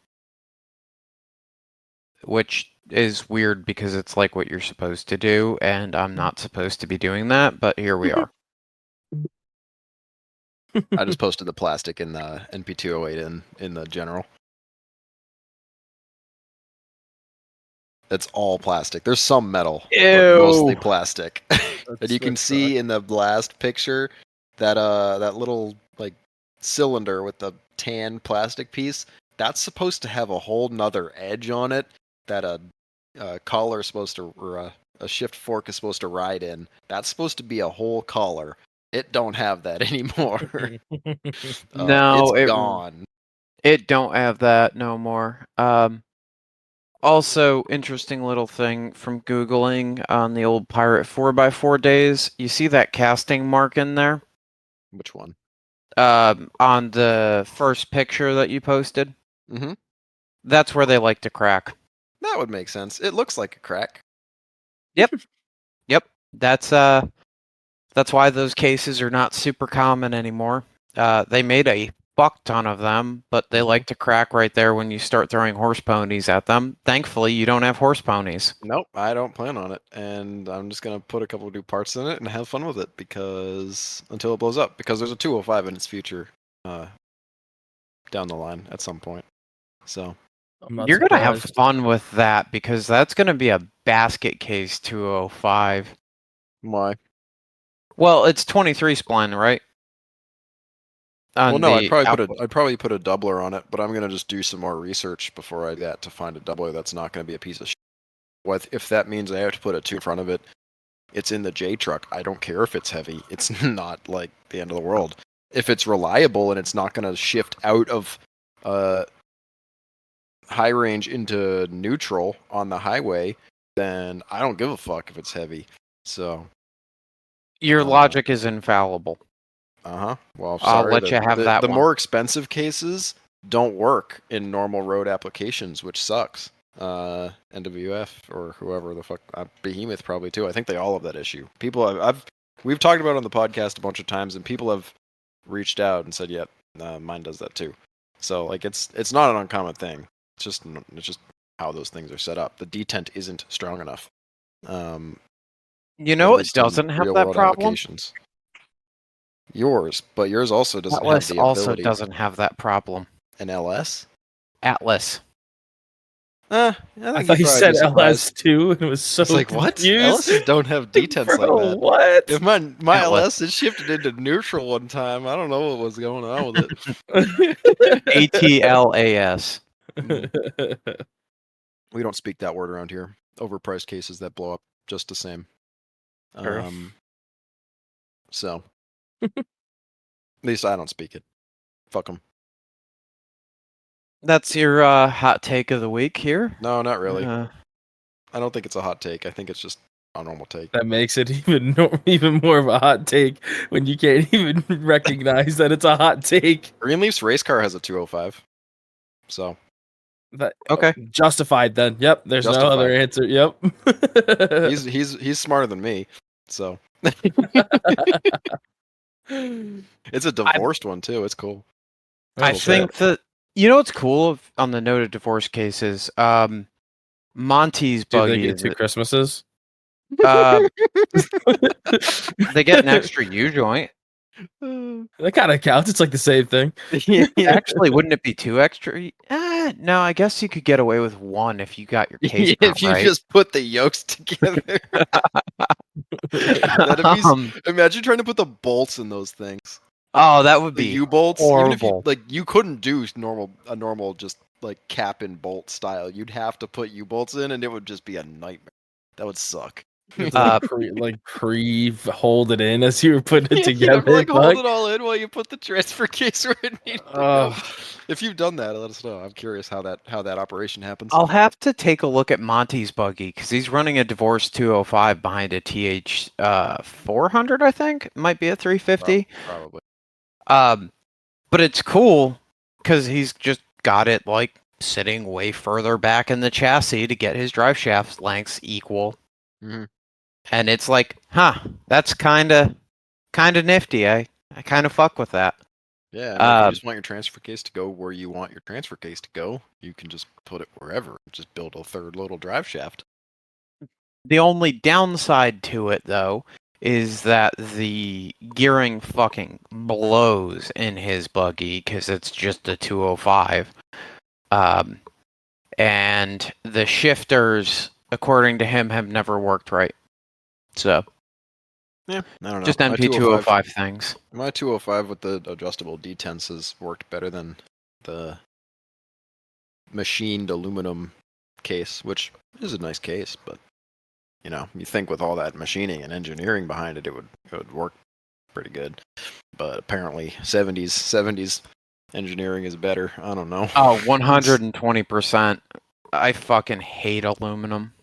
Which is weird because it's like what you're supposed to do, and I'm not supposed to be doing that, but here we are. I just posted the plastic in the NP208 in the general. It's all plastic. There's some metal, but mostly Ew. plastic. And you can That see in the last picture that that little like cylinder with the tan plastic piece. That's supposed to have a whole nother edge on it that a collar is supposed to, or a shift fork is supposed to ride in. That's supposed to be a whole collar. It don't have that anymore. No, it's gone. It don't have that no more. Also, interesting little thing from Googling on the old Pirate 4x4 days. You see that casting mark in there? Which one? On the first picture that you posted? Mm-hmm. That's where they like to crack. That would make sense. It looks like a crack. Yep. That's why those cases are not super common anymore. They made a fuck ton of them, but they like to crack right there when you start throwing horse ponies at them. Thankfully, you don't have horse ponies. Nope, I don't plan on it, and I'm just gonna put a couple of new parts in it and have fun with it because until it blows up. Because there's a 205 in its future, down the line at some point. So I'm not You're gonna have surprised. fun with that because that's gonna be a basket case 205. why? Well, it's 23 spline, right? Well, On no, the output. I'd probably put a doubler on it, but I'm gonna just do some more research before I get to find a doubler that's not gonna be a piece of shit. What if that means I have to put a 2 in front of it? It's in the J truck. I don't care if it's heavy. It's not like the end of the world. If it's reliable and it's not gonna shift out of high range into neutral on the highway, then I don't give a fuck if it's heavy. So Your logic is infallible. well, I'll sorry. let you have that The one. more expensive cases, don't work in normal road applications, which sucks. NWF or whoever the fuck, Behemoth probably too. I think they all have that issue. People we've talked about it on the podcast a bunch of times, and people have reached out and said, "Yeah, mine does that too." So like it's not an uncommon thing. It's just how those things are set up. The detent isn't strong enough. You know, at it least in doesn't have that real-world problem. applications. Yours, but yours also doesn't Atlas have the also ability. doesn't have that problem. An LS? Atlas. I I think thought you you'd probably said be surprised. LS2 and it was so It's like, what? confused. LSs don't have detents Bro, like that. what? If my Atlas. LS is shifted into neutral one time, I don't know what was going on with it. ATLAS. We don't speak that word around here. Overpriced cases that blow up just the same. Sure. So, at least I don't speak it. Fuck them. That's your hot take of the week here. No, not really. Uh, I don't think it's a hot take. I think it's just a normal take. That makes it even more of a hot take when you can't even recognize that it's a hot take. Greenleaf's race car has a 205. So, That okay. justified then. Yep, there's no Justified. other answer. Yep. he's smarter than me. So, it's a divorced one too. It's cool. I Cool think that what's cool on the note of divorce cases. Monty's Do they buggy. get two Christmases? They get an extra U joint. That kind of counts. It's like the same thing. Actually, wouldn't it be two extra? No, I guess you could get away with one if you got your case if mount you right. just put the yokes together. That'd be, imagine trying to put the bolts in those things. Oh, that would The be U bolts. Even if you horrible. like, you couldn't do a normal just like cap and bolt style. You'd have to put U bolts in, and it would just be a nightmare. That would suck. You have to, hold it in as you were putting it You have together. to, like, hold Buck. it all in while you put the transfer case where it needs to go. Oh. If you've done that, let us know. I'm curious how that operation happens. I'll have to take a look at Monty's buggy because he's running a Divorce 205 behind a TH 400, I think. It might be a 350. Probably. But it's cool because he's just got it like sitting way further back in the chassis to get his drive shaft lengths equal. Mhm. And it's like, that's kind of nifty. I kind of fuck with that. Yeah, and if you just want your transfer case to go where you want your transfer case to go, you can just put it wherever. Just build a third little drive shaft. The only downside to it, though, is that the gearing fucking blows in his buggy because it's just a 205. And the shifters, according to him, have never worked right. So, Yeah, I don't know. just My MP205 things. My 205 with the adjustable detents has worked better than the machined aluminum case, which is a nice case, but you think with all that machining and engineering behind it, it would work pretty good. But apparently 70s engineering is better. I don't know. Oh, 120%. I fucking hate aluminum.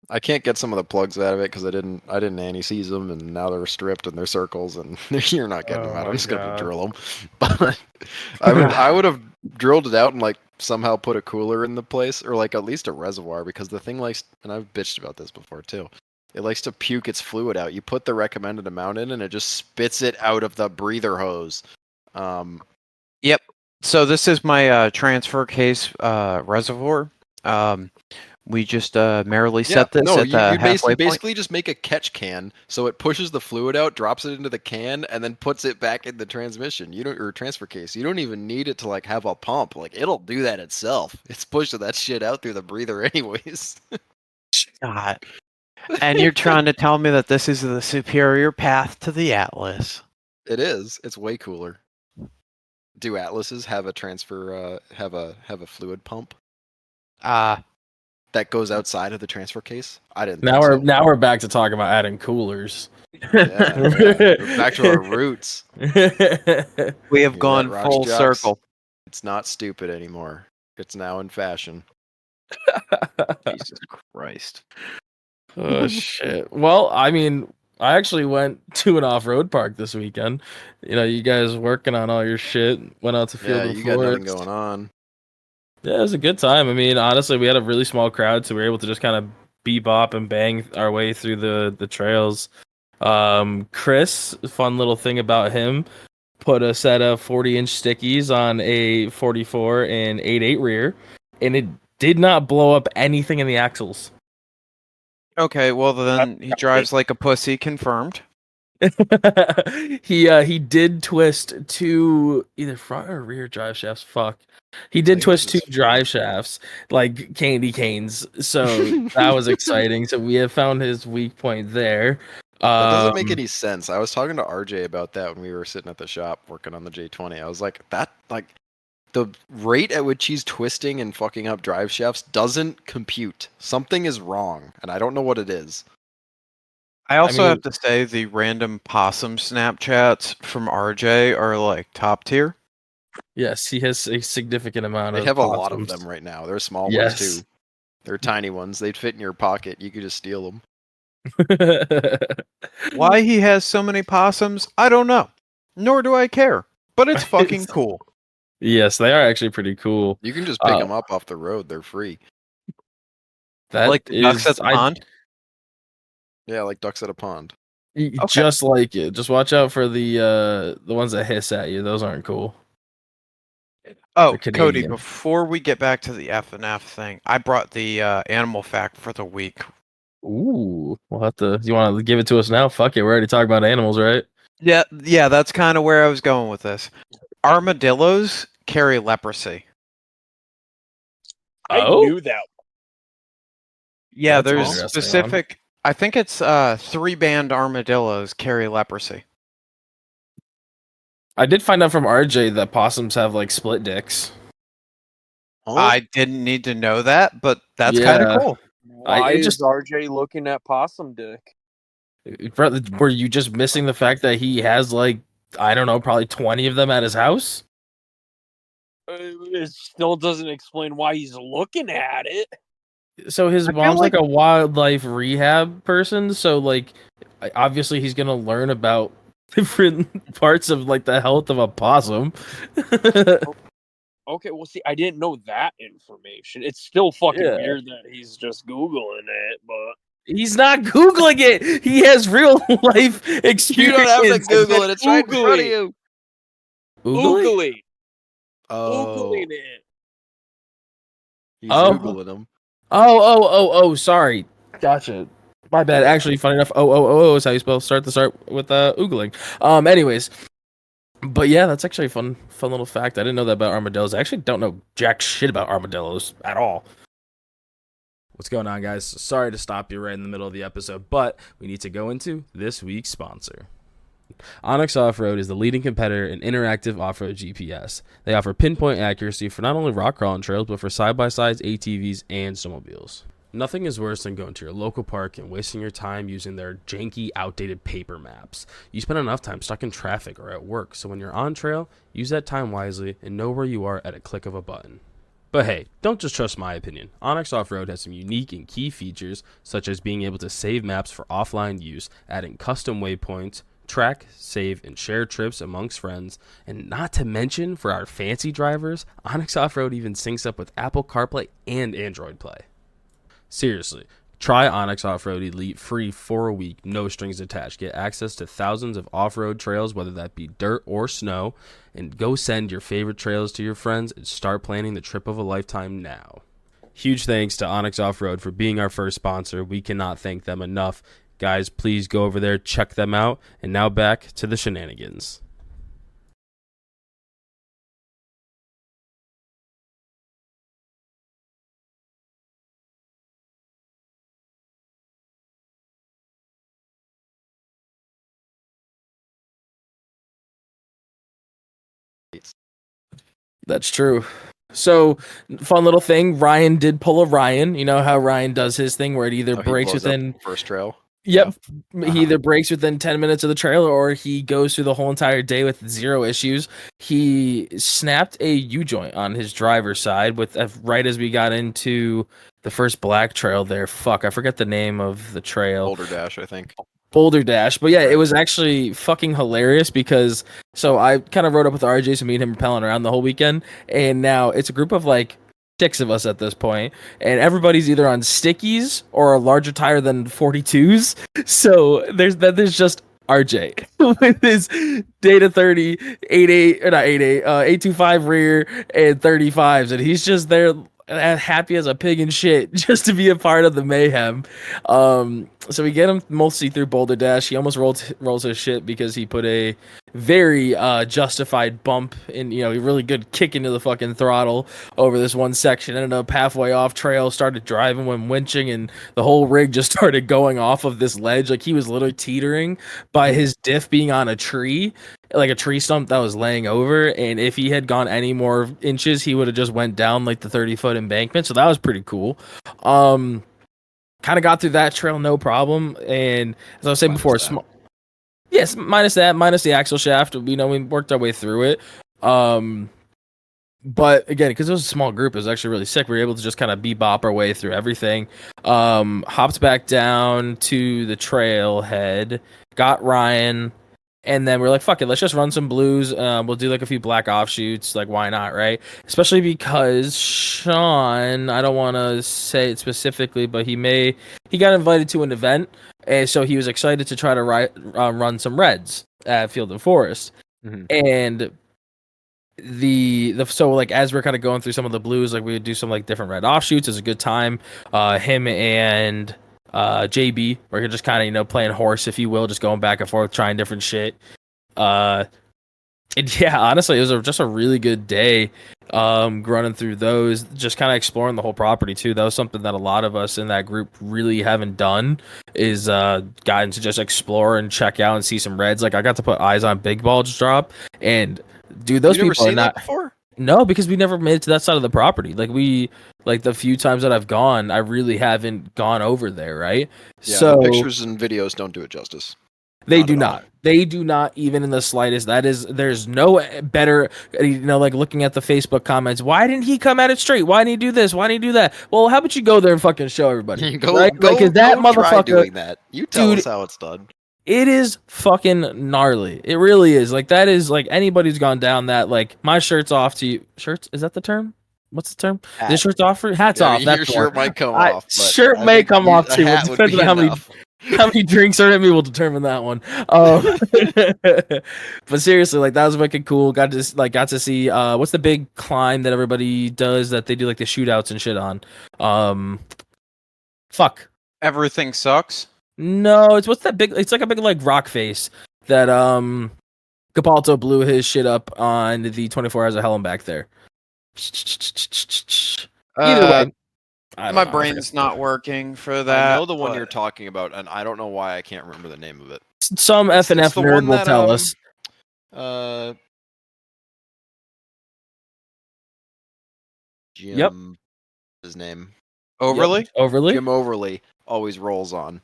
I can't get some of the plugs out of it because I didn't anti-seize them, and now they're stripped and they're circles, and you're not getting them out. I'm just gonna drill them. But I would have drilled it out and like somehow put a cooler in the place, or like at least a reservoir, because the thing likes, and I've bitched about this before too. It likes to puke its fluid out. You put the recommended amount in, and it just spits it out of the breather hose. Yep. So this is my transfer case reservoir. We just merrily set this at the halfway point. Basically just make a catch can, so it pushes the fluid out, drops it into the can, and then puts it back in the transmission. Or transfer case. You don't even need it to like have a pump. Like it'll do that itself. It's pushing that shit out through the breather anyways. God. And you're trying to tell me that this is the superior path to the Atlas? It is. It's way cooler. Do Atlases have a transfer? Have a fluid pump that goes outside of the transfer case? I didn't. Now think now we're back to talking about adding coolers. Yeah, we're back to our roots. We have Hear gone that, full Rock Jocks? circle. It's not stupid anymore. It's now in fashion. Jesus Christ. Oh shit. Well, I mean, I actually went to an off-road park this weekend. You know, you guys working on all your shit. Went out to Field Yeah, of you got nothing Forest. going on. Yeah, it was a good time. I mean, honestly, we had a really small crowd, so we were able to just kind of bebop and bang our way through the trails. Chris, fun little thing about him, put a set of 40-inch stickies on a 44 and 8.8 rear, and it did not blow up anything in the axles. Okay, well then he drives like a pussy. Confirmed. He did twist two either front or rear drive shafts. Fuck. He did think twist it two was drive shafts like candy canes. So that was exciting. So we have found his weak point there. That doesn't make Um, any sense. I was talking to RJ about that when we were sitting at the shop working on the J20. I was like, the rate at which he's twisting and fucking up drive shafts doesn't compute. Something is wrong, and I don't know what it is. I also mean- have to say the random possum Snapchats from RJ are like top tier. Yes, he has a significant amount They of have a lot of possums. them right now. They're small Yes. ones too. They're tiny ones. They'd fit in your pocket. You could just steal them. Why he has so many possums, I don't know. Nor do I care. But it's fucking cool. Yes, they are actually pretty cool. You can just pick Uh, them up off the road. They're free. That Like the ducks at is- the I- pond. Yeah, like ducks at a pond. Okay. Just like it. Just watch out for the ones that hiss at you. Those aren't cool. Oh, They're Cody, Canadian. before we get back to the F and F thing, I brought the animal fact for the week. Ooh, we'll have to. You want to give it to us now? Fuck it. We're already talking about animals, right? Yeah, that's kind of where I was going with this. Armadillos carry leprosy. I Oh? knew that. Yeah, That's an there's interesting one. specific. I think it's 3-band armadillos carry leprosy. I did find out from RJ that possums have like split dicks. Huh? I didn't need to know that, but that's Yeah. kind of cool. Why it is just- RJ looking at possum dick? Brother, were you just missing the fact that he has like I don't know, probably 20 of them at his house? It still doesn't explain why he's looking at it. So his I feel mom's like like- a wildlife rehab person, so like obviously he's gonna learn about different parts of like the health of a possum. Okay, well, see, I didn't know that information. It's still fucking Yeah. weird that he's just Googling it, but He's not googling it. He has real life experience. You don't have to Google it. It's right in front of Googling. you. Googling? Googling. Oh, Googling it. he's Oh. Googling them. Oh, sorry. Gotcha. My bad. Actually, funny enough, is how you start with oogling. Anyways. But yeah, that's actually a fun little fact. I didn't know that about armadillos. I actually don't know jack shit about armadillos at all. What's going on, guys? Sorry to stop you right in the middle of the episode, but we need to go into this week's sponsor. Onyx Off-Road is the leading competitor in interactive off-road GPS. They offer pinpoint accuracy for not only rock crawling trails, but for side-by-sides, ATVs, and snowmobiles. Nothing is worse than going to your local park and wasting your time using their janky, outdated paper maps. You spend enough time stuck in traffic or at work, so when you're on trail, use that time wisely and know where you are at a click of a button. But hey, don't just trust my opinion. Onyx Off-Road has some unique and key features, such as being able to save maps for offline use, adding custom waypoints, track, save, and share trips amongst friends, and not to mention, for our fancy drivers, Onyx Off-Road even syncs up with Apple CarPlay and Android Play. Seriously, try Onyx Off-Road Elite free for a week, no strings attached. Get access to thousands of off-road trails, whether that be dirt or snow, and go send your favorite trails to your friends and start planning the trip of a lifetime now. Huge thanks to Onyx Off-Road for being our first sponsor. We cannot thank them enough. Guys, please go over there, check them out, and now back to the shenanigans. That's true. So, fun little thing. Ryan did pull a Ryan. You know how Ryan does his thing where it either Oh, he breaks blows up within. first trail. Yep. Uh-huh. He either breaks within 10 minutes of the trailer or he goes through the whole entire day with zero issues. He snapped a U-joint on his driver's side with right as we got into the first black trail there. Fuck, I forget the name of the trail. Boulder Dash, I think. Boulder Dash. But yeah, it was actually fucking hilarious because so I kind of rode up with RJ, so me and him were palling around the whole weekend, and now it's a group of like 6 of us at this point, and everybody's either on stickies or a larger tire than 42s. So there's just RJ with his Data 30, 88 or not 88, 825 rear and 35s, and he's just there happy as a pig in shit just to be a part of the mayhem. So we get him mostly through Boulder Dash. He almost rolls his shit because he put a very justified bump in, a really good kick into the fucking throttle over this one section. Ended up halfway off trail, started driving when winching, and the whole rig just started going off of this ledge. Like he was literally teetering by his diff being on a tree, like a tree stump that was laying over, and if he had gone any more inches, he would have just went down like the 30-foot embankment. So that was pretty cool. Kind of got through that trail no problem, and as I was saying before, yes, minus the axle shaft. We worked our way through it. But again, because it was a small group, it was actually really sick. We were able to just kind of bebop our way through everything. Hopped back down to the trailhead, got Ryan, and then we're like, fuck it, let's just run some blues. We'll do like a few black offshoots. Like, why not, right? Especially because Sean, I don't want to say it specifically, but he got invited to an event, and so he was excited to try to run some reds at Field and Forest. Mhm. And so like as we're kind of going through some of the blues, like we would do some like different red offshoots. It was a good time. Him and JB were just kind of playing horse, if you will, just going back and forth, trying different shit. And yeah, honestly, it was just a really good day. Running through those, just kind of exploring the whole property too. That was something that a lot of us in that group really haven't done, is gotten to just explore and check out and see some reds. Like I got to put eyes on Big Bulge Drop, and dude, those You never people are seen not. that before? No, because we never made it to that side of the property. Like the few times that I've gone, I really haven't gone over there, right? Yeah, So the pictures and videos don't do it justice. they Not do at all. not. They do not even in the slightest. There's no better, like looking at the Facebook comments. Why didn't he come at it straight? Why didn't he do this? Why didn't he do that? Well, how about you go there and fucking show everybody? Go, right? go, Like, 'cause that go try motherfucker, doing that. You tell Dude, us how it's done. it is fucking gnarly. It really is. Like that is like anybody who's gone down that. Like my shirt's off to you. Shirts, is that the term? What's the term? Hat. This shirt's off for hats Yeah, off. your That's the shirt one. might come I- off. But shirt I may think come off a too. It hat would depends be on how many enough. how many drinks are in me will determine that one. But seriously, like that was fucking cool. Got to see what's the big climb that everybody does that they do like the shootouts and shit on. Fuck. Everything sucks. No, it's like a big like rock face that Capalto blew his shit up on the 24 Hours of Hell and back there. Either way, I don't My know, I brain's not working for that. I know the one but- you're talking about, and I don't know why I can't remember the name of it. forget. Some F and It's F the nerd one will that, tell us. Jim, Yep. his name. Overly. Overly. Jim Overly always rolls on.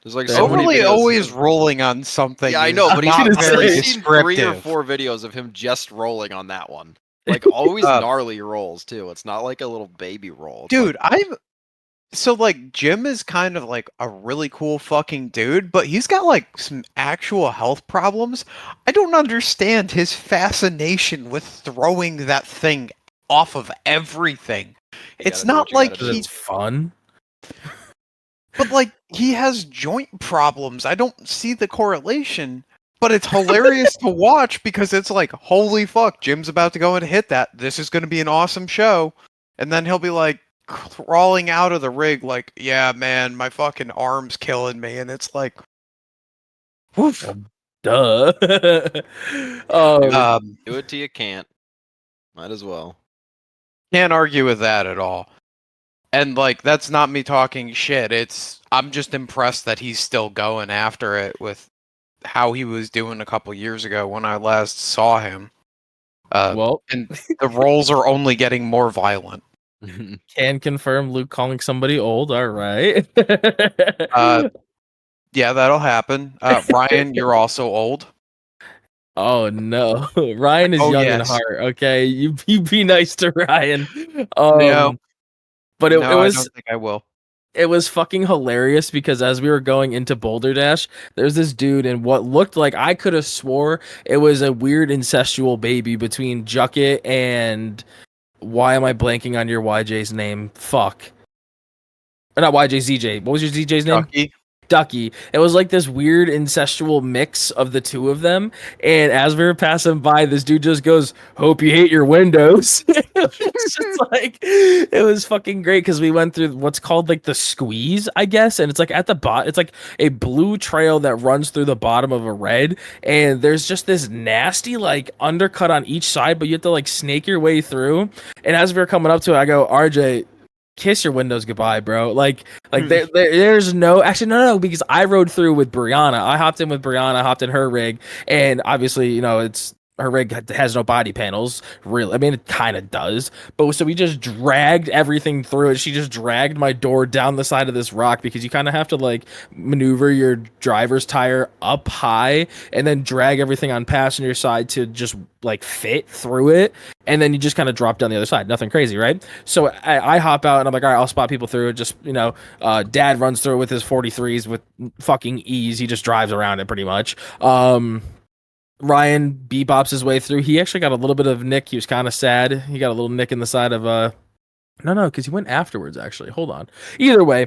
There's like There's so many Overly videos. always rolling on something. Yeah, I is know, but not gonna very say- I've seen 3 or descriptive. 4 videos of him just rolling on that one. Like always gnarly rolls too. It's not like a little baby roll. It's Dude, like, so like Jim is kind of like a really cool fucking dude, but he's got like some actual health problems. I don't understand his fascination with throwing that thing off of everything. you It's gotta do not what you like gotta do. It's he's fun. but like he has joint problems. I don't see the correlation. But it's hilarious to watch because it's like, holy fuck, Jim's about to go and hit that. This is going to be an awesome show. And then he'll be like crawling out of the rig like, yeah, man, my fucking arm's killing me. And it's like, woof. Duh. do it till you can't. Might as well. Can't argue with that at all. And like, that's not me talking shit. I'm just impressed that he's still going after it with how he was doing a couple years ago when I last saw him. Well, And the rolls are only getting more violent. can confirm Luke calling somebody old. All right. Yeah, that'll happen. Ryan, you're also old. Oh no, Ryan is Oh, young yes. in heart. Okay, you be nice to Ryan. No. But No, it I was don't think I will. it was fucking hilarious because as we were going into Boulder Dash, there's this dude and what looked like I could have swore it was a weird incestual baby between Jucket and why am I blanking on your YJ's name? Fuck. Not YJ, ZJ. What was your ZJ's name? Ducky. It was like this weird incestual mix of the two of them. And as we were passing by, this dude just goes, "Hope you hate your windows." It's just like, it was fucking great because we went through what's called like the squeeze, I guess. And it's like at the bottom, it's like a blue trail that runs through the bottom of a red. And there's just this nasty like undercut on each side, but you have to like snake your way through. And as we were coming up to it, I go, "RJ, kiss your windows goodbye, bro." Like there's no, because I rode through with Brianna. I hopped in with Brianna, hopped in her rig, and obviously, you know, it's her rig has no body panels, really. I mean, it kind of does, but so we just dragged everything through it. She just dragged my door down the side of this rock because you kind of have to like maneuver your driver's tire up high and then drag everything on passenger side to just like fit through it, and then you just kind of drop down the other side. Nothing crazy, right? So I hop out and I'm like, all right, I'll spot people through it. Just, you know, Dad runs through it with his 43s with fucking ease. He just drives around it pretty much. Ryan bebops his way through. He actually got a little bit of nick. He was kind of sad. He got a little nick in the side of no, because he went afterwards, actually. Hold on. Either way,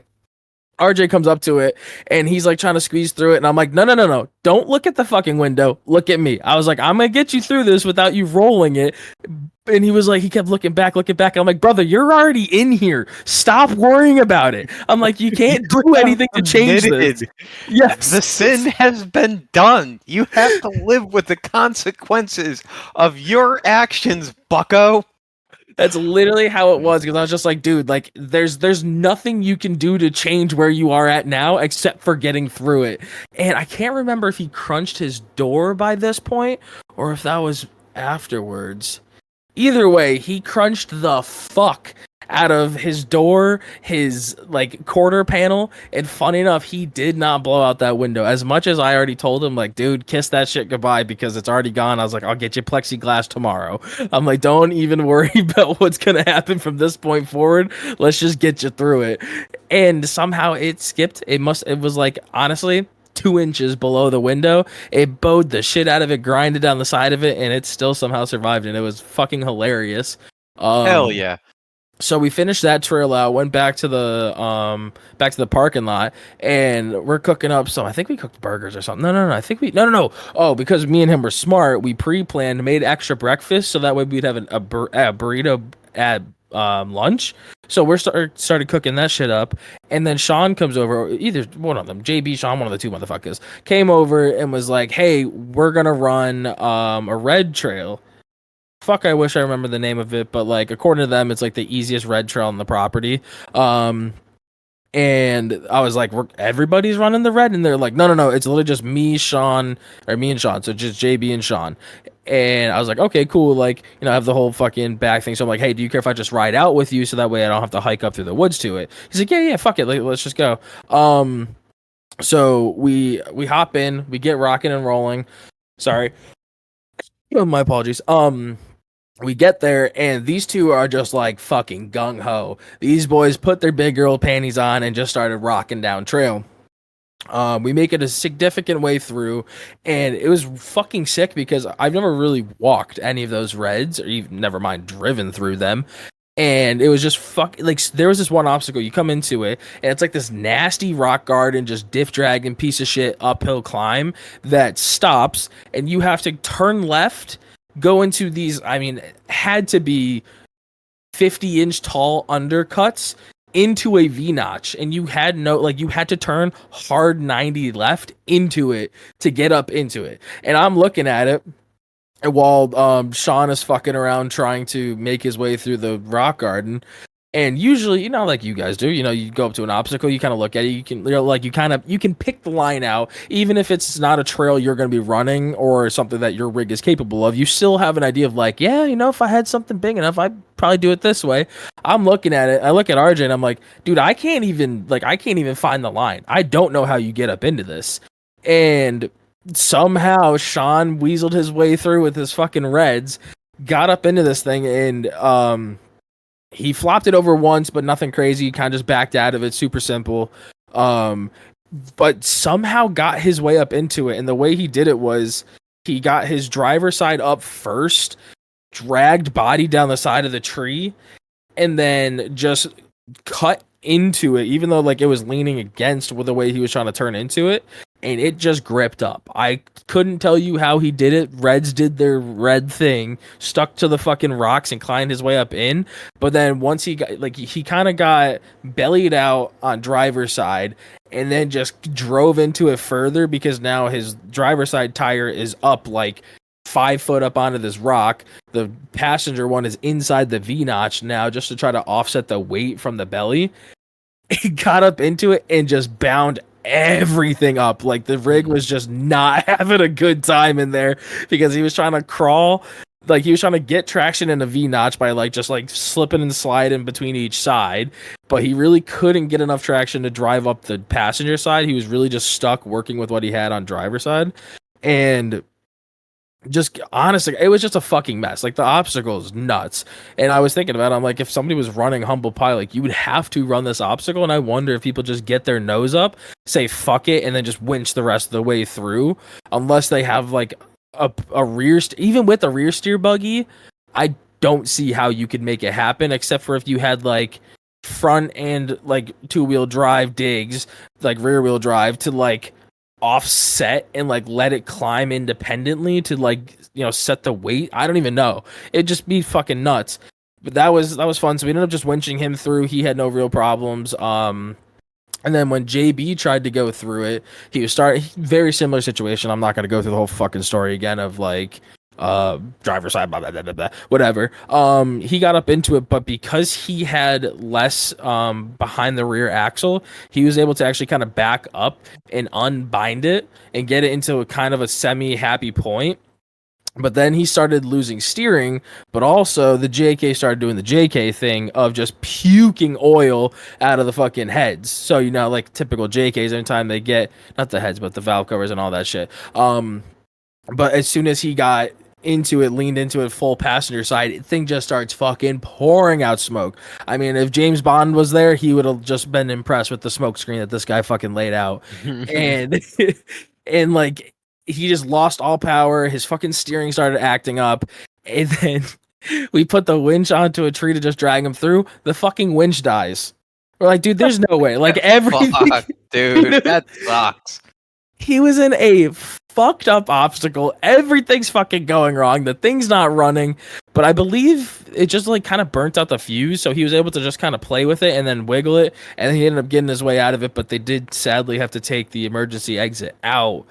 RJ comes up to it and he's like trying to squeeze through it, and I'm like, no, don't look at the fucking window, look at me. I was like, I'm gonna get you through this without you rolling it. And he was like, he kept looking back. I'm like, brother, you're already in here, stop worrying about it. I'm like, you can't do anything to change this. Yes, the sin has been done. You have to live with the consequences of your actions, bucko. That's literally how it was, because I was just like, dude, like there's nothing you can do to change where you are at now except for getting through it. And I can't remember if he crunched his door by this point or if that was afterwards. Either way, he crunched the fuck out of his door, his like quarter panel, and funny enough, he did not blow out that window. As much as I already told him, like, dude, kiss that shit goodbye because it's already gone. I was like, I'll get you plexiglass tomorrow. I'm like, don't even worry about what's gonna happen from this point forward. Let's just get you through it. And somehow it skipped. It was like, honestly, 2 inches below the window. It bowed the shit out of it, grinded down the side of it, and it still somehow survived, and it was fucking hilarious. Hell yeah. So we finished that trail out, went back to the parking lot, and we're cooking up some. I think we cooked burgers or something. No. I think no. Oh, because me and him were smart, we pre-planned, made extra breakfast so that way we'd have a burrito at lunch. So we're started cooking that shit up, and then Sean comes over, either one of them, JB, Sean, one of the two motherfuckers, came over and was like, "Hey, we're gonna run a red trail." Fuck, I wish I remember the name of it, but like according to them, it's like the easiest red trail on the property. And I was like, everybody's running the red, and they're like, no, it's literally just me and Sean, so just JB and Sean. And I was like, okay, cool. Like, you know, I have the whole fucking back thing. So I'm like, hey, do you care if I just ride out with you so that way I don't have to hike up through the woods to it? He's like, yeah, fuck it. Like, let's just go. So we hop in, we get rocking and rolling. Sorry. Oh, my apologies. We get there, and these two are just like fucking gung-ho. These boys put their big girl panties on and just started rocking down trail. We make it a significant way through, and it was fucking sick because I've never really walked any of those reds, or even never mind driven through them. And it was just like there was this one obstacle. You come into it, and it's like this nasty rock garden, just diff dragging piece of shit uphill climb that stops, and you have to turn left, go into these, I mean, had to be 50-inch tall undercuts into a V-notch, and you had to turn hard 90 left into it to get up into it. And I'm looking at it while Sean is fucking around trying to make his way through the rock garden. And usually, you know, like you guys do, you know, you go up to an obstacle, you kind of look at it, you can pick the line out, even if it's not a trail you're going to be running or something that your rig is capable of. You still have an idea of like, yeah, you know, if I had something big enough, I'd probably do it this way. I'm looking at it, I look at RJ, and I'm like, dude, I can't even find the line. I don't know how you get up into this. And somehow Sean weaseled his way through with his fucking reds, got up into this thing, and he flopped it over once, but nothing crazy. Kind of just backed out of it. Super simple. But somehow got his way up into it. And the way he did it was he got his driver's side up first, dragged body down the side of the tree, and then just cut into it, even though like it was leaning against with the way he was trying to turn into it, and it just gripped up. I couldn't tell you how he did it. Reds did their red thing, stuck to the fucking rocks and climbed his way up in. But then once he got like he kind of got bellied out on driver's side and then just drove into it further because now his driver's side tire is up like 5 foot up onto this rock. The passenger one is inside the V notch now just to try to offset the weight from the belly. He got up into it and just bound everything up. Like the rig was just not having a good time in there because he was trying to crawl. Like he was trying to get traction in a V notch by like just like slipping and sliding between each side, but he really couldn't get enough traction to drive up the passenger side. He was really just stuck working with what he had on driver side. And just honestly, it was just a fucking mess. Like the obstacle is nuts. And I was thinking about it, I'm like, if somebody was running Humble Pie, like you would have to run this obstacle. And I wonder if people just get their nose up, say fuck it, and then just winch the rest of the way through, unless they have like a rear even with a rear steer buggy. I don't see how you could make it happen, except for if you had like front and like 2-wheel drive digs, like rear wheel drive to like offset and like let it climb independently to like, you know, set the weight. I don't even know. It'd just be fucking nuts. But that was fun. So we ended up just winching him through. He had no real problems. And then when JB tried to go through it, he was very similar situation. I'm not going to go through the whole fucking story again of like driver's side, blah, blah, blah, blah, blah, whatever. He got up into it, but because he had less behind the rear axle, he was able to actually kind of back up and unbind it and get it into a kind of a semi-happy point. But then he started losing steering, but also the JK started doing the JK thing of just puking oil out of the fucking heads. So, you know, like typical JKs, anytime they get, not the heads, but the valve covers and all that shit. But as soon as he got into it, leaned into it full passenger side, thing just starts fucking pouring out smoke. I mean, if James Bond was there, he would have just been impressed with the smoke screen that this guy fucking laid out. and like, he just lost all power. His fucking steering started acting up. And then we put the winch onto a tree to just drag him through. The fucking winch dies. We're like, dude, there's no way. Like, everything. Fuck, dude, that sucks. He was in a fucked up obstacle. Everything's fucking going wrong. The thing's not running. But I believe it just like kind of burnt out the fuse. So he was able to just kind of play with it and then wiggle it. And he ended up getting his way out of it. But they did sadly have to take the emergency exit out.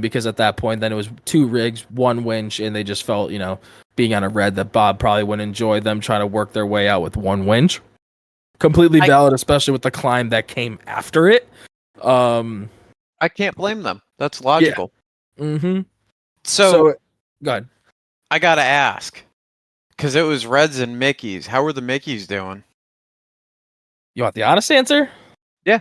Because at that point, then it was 2 rigs, 1 winch. And they just felt, you know, being on a red that Bob probably wouldn't enjoy them trying to work their way out with 1 winch. Completely valid, especially with the climb that came after it. I can't blame them. That's logical. Yeah. Mm-hmm. So go ahead. I gotta ask, because it was Reds and Mickeys. How were the Mickeys doing? You want the honest answer? Yeah.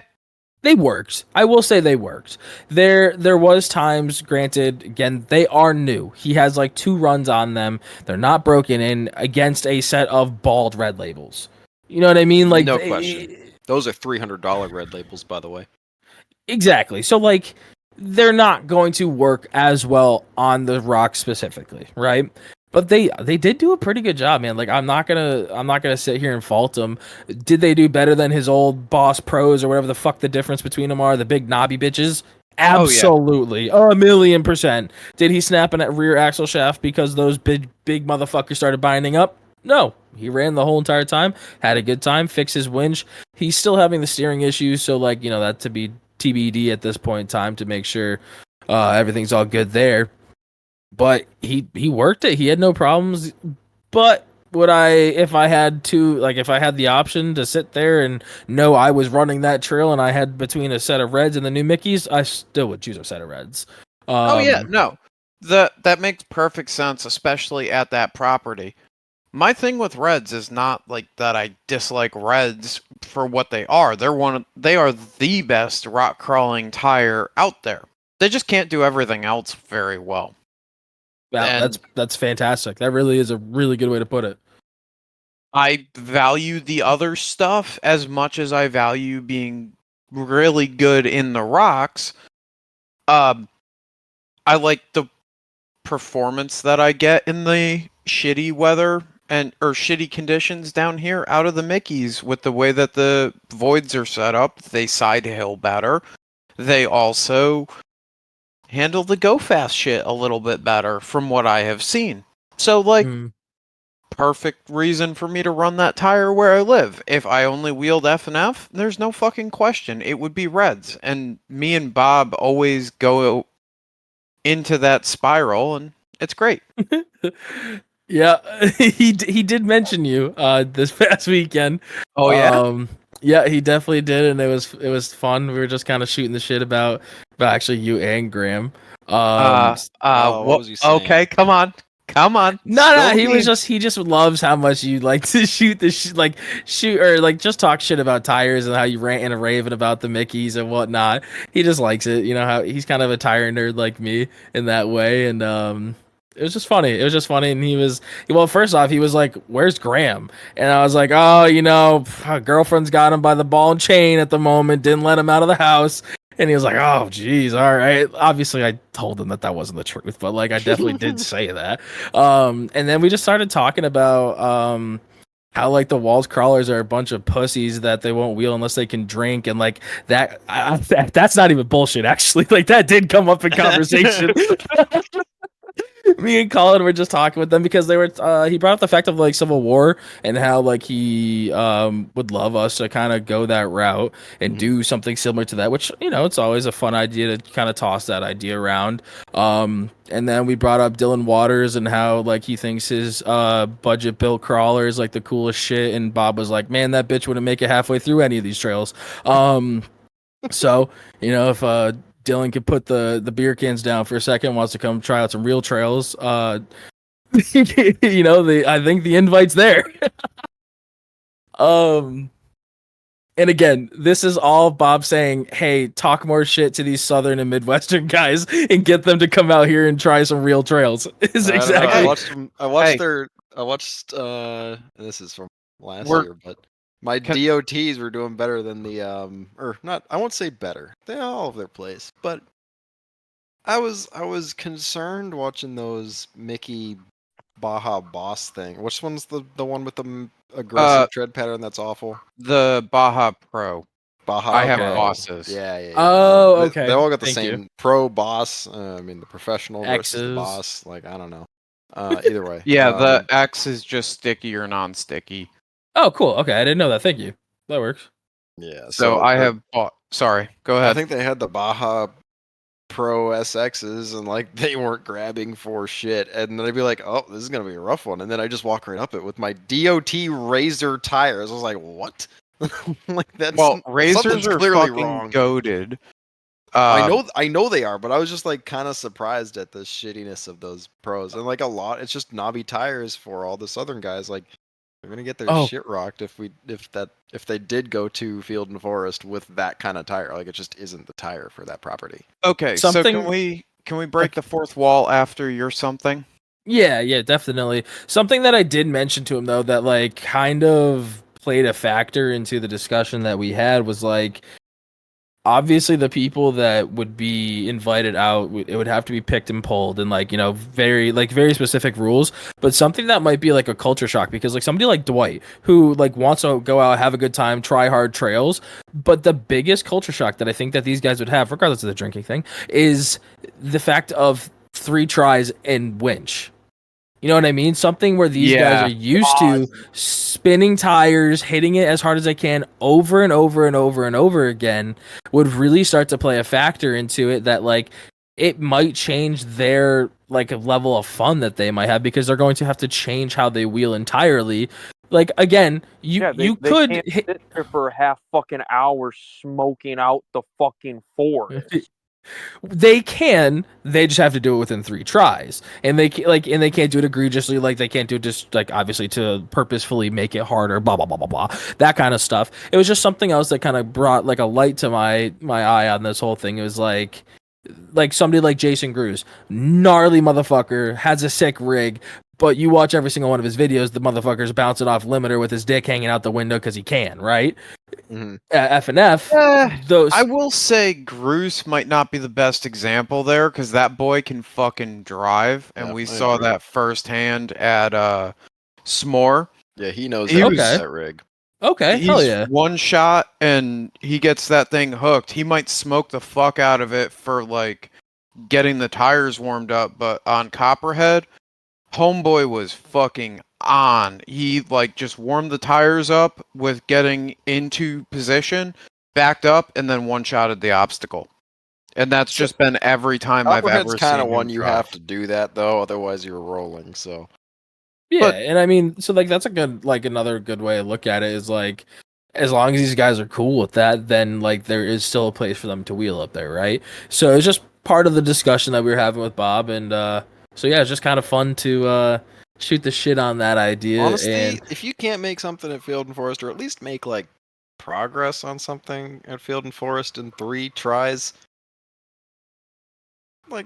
They worked. I will say they worked. There was times, granted, again, they are new. He has like 2 runs on them. They're not broken in against a set of bald red labels. You know what I mean? Like, no question. Those are $300 red labels, by the way. Exactly. So like they're not going to work as well on the rock specifically, right? But they did do a pretty good job, man. Like I'm not gonna sit here and fault them. Did they do better than his old Boss Pros or whatever the fuck the difference between them are? The big knobby bitches. Absolutely, 1,000,000%. Did he snap a rear axle shaft because those big motherfuckers started binding up? No, he ran the whole entire time, had a good time, fixed his winch. He's still having the steering issues, so like, you know, that to be TBD at this point in time to make sure everything's all good there. But he worked it. He had no problems. But would I, if I had the option to sit there and know I was running that trail and I had between a set of Reds and the new Mickeys, I still would choose a set of Reds. That makes perfect sense, especially at that property. My thing with Reds is not like that I dislike Reds for what they are. They are the best rock crawling tire out there. They just can't do everything else very well. Yeah, that's fantastic. That really is a really good way to put it. I value the other stuff as much as I value being really good in the rocks. I like the performance that I get in the shitty weather or shitty conditions down here out of the Mickeys with the way that the voids are set up. They side hill better. They also handle the go fast shit a little bit better from what I have seen. So like perfect reason for me to run that tire where I live. If I only wheeled F and F, there's no fucking question. It would be reds. And me and Bob always go into that spiral, and it's great. Yeah, he did mention you this past weekend. Oh yeah. Yeah, he definitely did, and it was fun. We were just kind of shooting the shit about actually you and Graham. what was you saying? Okay, come on. No, he just loves how much you like to shoot or like just talk shit about tires and how you rant and raving about the Mickeys and whatnot. He just likes it, you know, how he's kind of a tire nerd like me in that way, and it was just funny. And first off, he was like, "Where's Graham?" And I was like, "Oh, you know, girlfriend's got him by the ball and chain at the moment. Didn't let him out of the house." And he was like, "Oh, geez, all right." Obviously, I told him that wasn't the truth, but like, I definitely did say that. And then we just started talking about how like the Walls crawlers are a bunch of pussies that they won't wheel unless they can drink, and like that's not even bullshit. Actually, like that did come up in conversation. Me and Colin were just talking with them because they were. He brought up the fact of like Civil War and how like he would love us to kind of go that route and do something similar to that. Which, you know, it's always a fun idea to kind of toss that idea around. And then we brought up Dylan Waters and how like he thinks his budget built crawler is like the coolest shit. And Bob was like, "Man, that bitch wouldn't make it halfway through any of these trails." So, you know, if Dylan could put the beer cans down for a second, wants to come try out some real trails, you know, I think the invite's there. And again, this is all Bob saying, "Hey, talk more shit to these Southern and Midwestern guys and get them to come out here and try some real trails." Is exactly. I watched this is from last year, but my DOTs were doing better than the or not. I won't say better. They all have their place, but I was concerned watching those Mickey Baja Boss thing. Which one's the one with the aggressive tread pattern that's awful? The Baja Pro. Baja. I have bosses. Yeah. Oh, okay. They all got the Thank same you. pro boss. I mean, the professional versus the X's. boss. Like, I don't know. Either way. Yeah, the X is just sticky or non-sticky. Oh, cool. Okay, I didn't know that. Thank you. That works. Yeah. So I have bought. Sorry, go ahead. I think they had the Baja Pro SXs, and like they weren't grabbing for shit, and then I'd be like, "Oh, this is gonna be a rough one," and then I just walk right up it with my DOT Razor tires. I was like, "What?" Like that's razors are clearly fucking wrong. goated. I know they are, but I was just like kind of surprised at the shittiness of those pros, and like a lot, it's just knobby tires for all the Southern guys. Like they're gonna get their shit rocked if they did go to Field and Forest with that kind of tire. Like it just isn't the tire for that property. Okay, so can we break the fourth wall after your something? Yeah, definitely. Something that I did mention to him though that like kind of played a factor into the discussion that we had was like, obviously the people that would be invited out, it would have to be picked and pulled and like, you know, very specific rules, but something that might be like a culture shock because like somebody like Dwight who like wants to go out, have a good time, try hard trails, but the biggest culture shock that I think that these guys would have, regardless of the drinking thing, is the fact of 3 tries and winch. You know what I mean? Something where these guys are used to spinning tires, hitting it as hard as they can over and over and over and over again would really start to play a factor into it that like it might change their like level of fun that they might have because they're going to have to change how they wheel entirely. Like again, you could can't sit there for a half fucking hour smoking out the fucking forest. They can. They just have to do it within 3 tries, and they can't do it egregiously. Like they can't do it just like obviously to purposefully make it harder. Blah blah blah blah blah. That kind of stuff. It was just something else that kind of brought like a light to my eye on this whole thing. It was like somebody like Jason Cruz, gnarly motherfucker, has a sick rig, But you watch every single one of his videos, the motherfucker's bouncing off limiter with his dick hanging out the window because he can, right? Mhm. F and F, Eh, those I will say Groose might not be the best example there because that boy can fucking drive, and Yeah, we I saw agree. that firsthand at S'more. Yeah, he knows He how to was- use that rig. okay, He's hell yeah. one shot and he gets that thing hooked. He might smoke the fuck out of it for like getting the tires warmed up, but on Copperhead, Homeboy was fucking on. He like just warmed the tires up with getting into position, backed up, and then one shotted the obstacle. And that's just been every time I've Copperhead's ever kind seen of one him you drive. have to do that though, otherwise you're rolling. So Yeah, But- and I mean, so like that's a good, like another good way to look at it is like, as long as these guys are cool with that, then like there is still a place for them to wheel up there, right? So it's just part of the discussion that we were having with Bob, and so yeah, it's just kind of fun to shoot the shit on that idea. honestly, and if you can't make something at Field and Forest, or at least make like progress on something at Field and Forest in 3 tries, like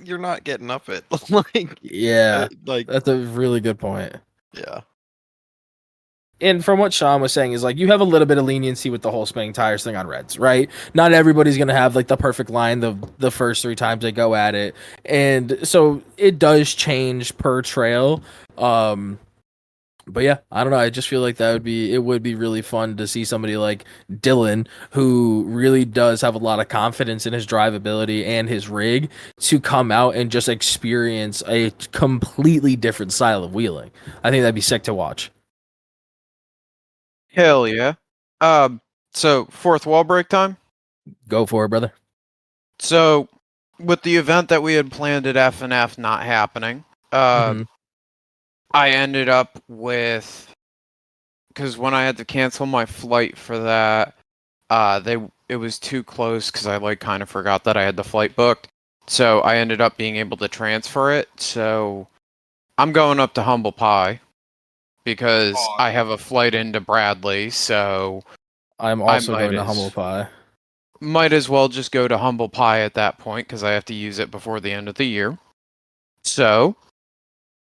you're not getting up it. Like yeah, like that's a really good point. yeah. And from what Sean was saying is like you have a little bit of leniency with the whole spinning tires thing on reds, right? Not everybody's gonna have like the perfect line the first 3 times they go at it, and so it does change per trail. But yeah, I don't know. I just feel like it would be really fun to see somebody like Dylan, who really does have a lot of confidence in his drivability and his rig, to come out and just experience a completely different style of wheeling. I think that'd be sick to watch. Hell yeah. So fourth wall break time. Go for it, brother. So with the event that we had planned at FNF not happening, Mhm. I ended up with, because when I had to cancel my flight for that, it was too close because I like kind of forgot that I had the flight booked. So I ended up being able to transfer it. So I'm going up to Humble Pie because I have a flight into Bradley. So I'm also might going to as- Humble Pie. might as well just go to Humble Pie at that point because I have to use it before the end of the year. So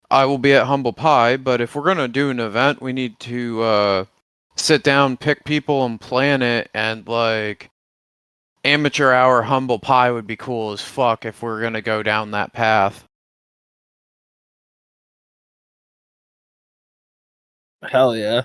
I will be at Humble Pie, but if we're gonna do an event, we need to sit down, pick people, and plan it. And like amateur hour Humble Pie would be cool as fuck if we're gonna go down that path. Hell yeah.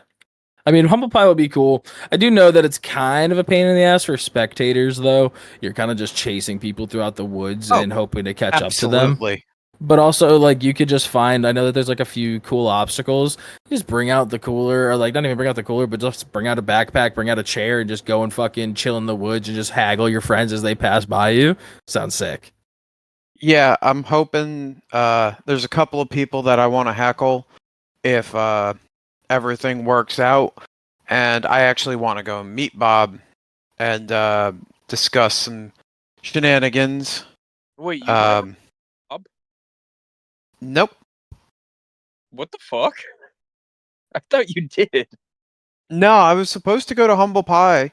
I mean, Humble Pie would be cool. I do know that it's kind of a pain in the ass for spectators, though. You're kind of just chasing people throughout the woods Oh, and hoping to catch up to them. Absolutely. But also, like, you could just find, I know that there's like a few cool obstacles. Just bring out the cooler, or like, not even bring out the cooler, but just bring out a backpack, bring out a chair, and just go and fucking chill in the woods and just haggle your friends as they pass by you. Sounds sick. Yeah, I'm hoping there's a couple of people that I want to heckle if everything works out, and I actually want to go meet Bob and discuss some shenanigans. Wait, you never- Um, Bob? Nope. what the fuck? I thought you did. No, I was supposed to go to Humble Pie,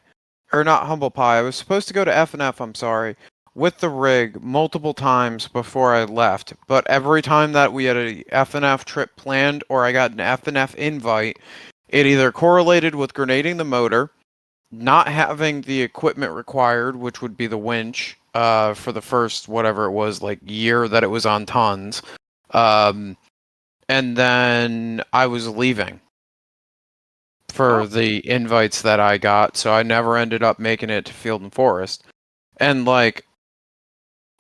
or not Humble Pie. I was supposed to go to FNF. I'm sorry, with the rig multiple times before I left. But every time that we had a FNF trip planned, or I got an FNF invite, it either correlated with grenading the motor, not having the equipment required, which would be the winch, for the first whatever it was, like year that it was on tons, and then I was leaving for the invites that I got, so I never ended up making it to Field and Forest. And like,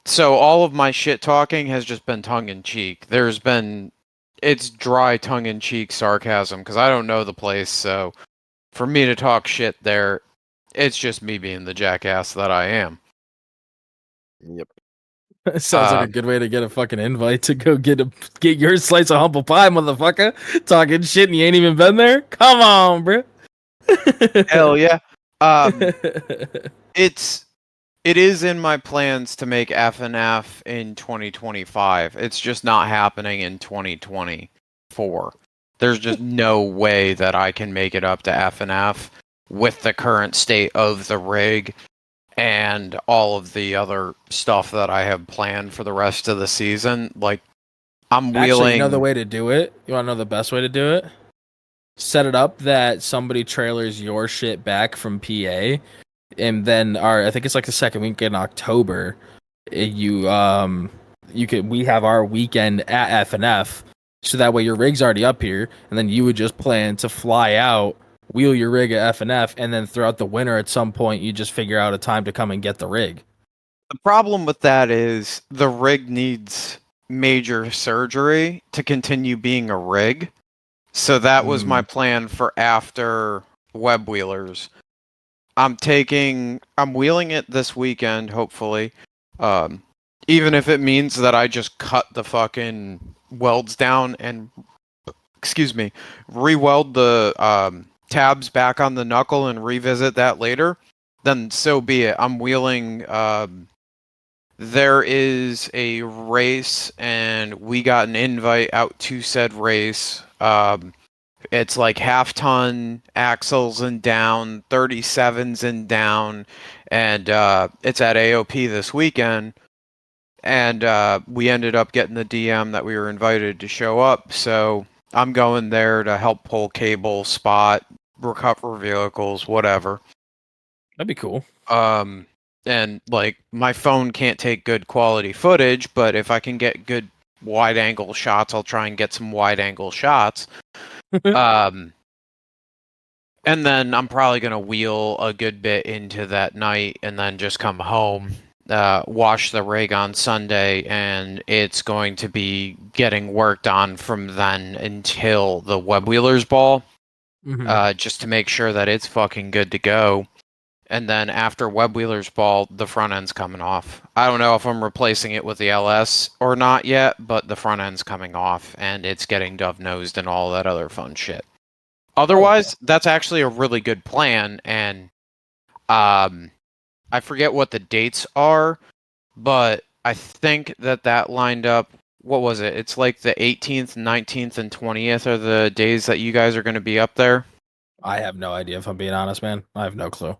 so all of my shit talking has just been tongue in cheek. It's dry tongue in cheek sarcasm because I don't know the place. So for me to talk shit there, it's just me being the jackass that I am. Yep. Sounds like a good way to get a fucking invite to go get your slice of Humble Pie, motherfucker. Talking shit and you ain't even been there? Come on, bro. Hell yeah. It is in my plans to make FNF in 2025. It's just not happening in 2024. There's just no way that I can make it up to FNF with the current state of the rig and all of the other stuff that I have planned for the rest of the season. Like, I'm Actually, wheeling. you know the way to do it? You want to know the best way to do it? Set it up that somebody trailers your shit back from PA, and then I think it's like the second week in October. We have our weekend at FNF, so that way your rig's already up here, and then you would just plan to fly out, wheel your rig at FNF, and then throughout the winter at some point you just figure out a time to come and get the rig. The problem with that is the rig needs major surgery to continue being a rig. So that was my plan for after Web Wheelers. I'm wheeling it this weekend, hopefully. Even if it means that I just cut the fucking welds down and, re-weld the tabs back on the knuckle and revisit that later, then so be it. I'm wheeling. There is a race, and we got an invite out to said race. It's like half-ton axles and down, 37s and down, and it's at AOP this weekend. And we ended up getting the DM that we were invited to show up, so I'm going there to help pull cable, spot, recover vehicles, whatever. That'd be cool. And like my phone can't take good quality footage, but if I can get good wide angle shots, I'll try and get some wide angle shots. And then I'm probably gonna wheel a good bit into that night and then just come home, wash the rig on Sunday, and it's going to be getting worked on from then until the Web Wheelers ball, just to make sure that it's fucking good to go. And then after Web Wheelers ball, the front end's coming off. I don't know if I'm replacing it with the LS or not yet, but the front end's coming off, and it's getting dove-nosed and all that other fun shit. Otherwise, that's actually a really good plan, and I forget what the dates are, but I think that lined up. What was it? It's like the 18th, 19th, and 20th are the days that you guys are going to be up there. I have no idea, if I'm being honest, man. I have no clue.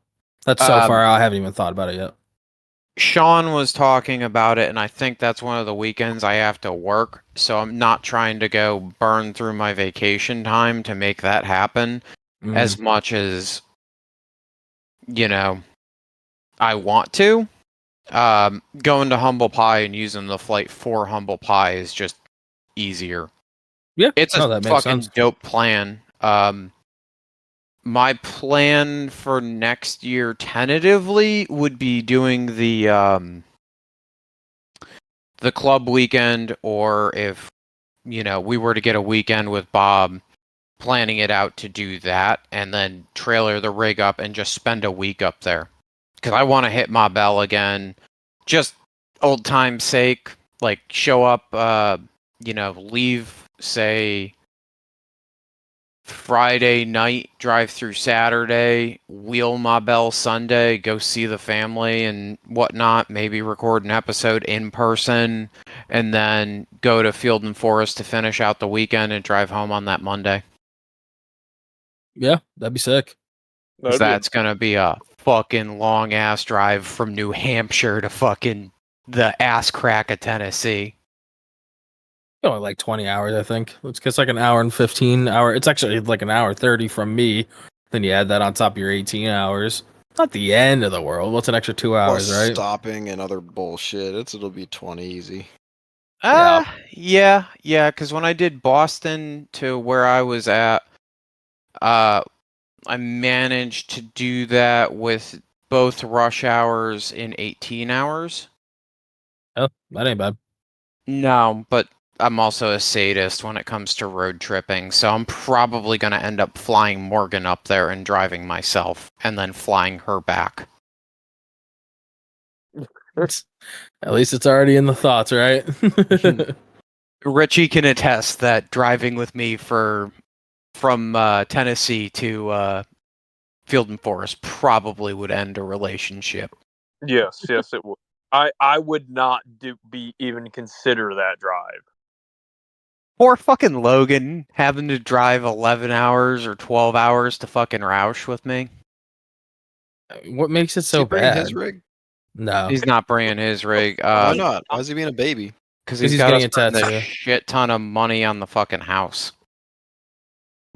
That's so far, I haven't even thought about it yet. Sean was talking about it, and I think that's one of the weekends I have to work, so I'm not trying to go burn through my vacation time to make that happen as much as, I want to. Going to Humble Pie and using the flight for Humble Pie is just easier. Yeah, it's a that makes fucking sense. dope plan. My plan for next year tentatively would be doing the club weekend, or if we were to get a weekend with Bob, planning it out to do that and then trailer the rig up and just spend a week up there, because I want to hit Ma Bell again, just old time's sake. Like show up, leave say Friday night, drive through Saturday, wheel Ma Bell Sunday, go see the family and whatnot, maybe record an episode in person, and then go to Field and Forest to finish out the weekend and drive home on that Monday. Yeah, that'd be sick. That's going to be a fucking long ass drive from New Hampshire to fucking the ass crack of Tennessee. Only like 20 hours, I think. It's like an hour and 15 hour. It's actually like an hour 30 from me. Then you add that on top of your 18 hours. Not the end of the world. What's an extra 2 hours, Plus right? stopping and other bullshit. It'll be 20 easy. Yeah. Because when I did Boston to where I was at, I managed to do that with both rush hours in 18 hours. Oh, that ain't bad. No, but I'm also a sadist when it comes to road tripping, so I'm probably going to end up flying Morgan up there and driving myself, and then flying her back. At least it's already in the thoughts, right? Richie can attest that driving with me from Tennessee to Field and Forest probably would end a relationship. Yes, it would. I would not even consider that drive. Poor fucking Logan having to drive 11 hours or 12 hours to fucking Roush with me. What makes it so bringing bad? his rig? No, He's not bringing his rig. Why not? Why is he being a baby? Because 'Cause he's he's got getting a spend tattoo. a shit ton of money on the fucking house.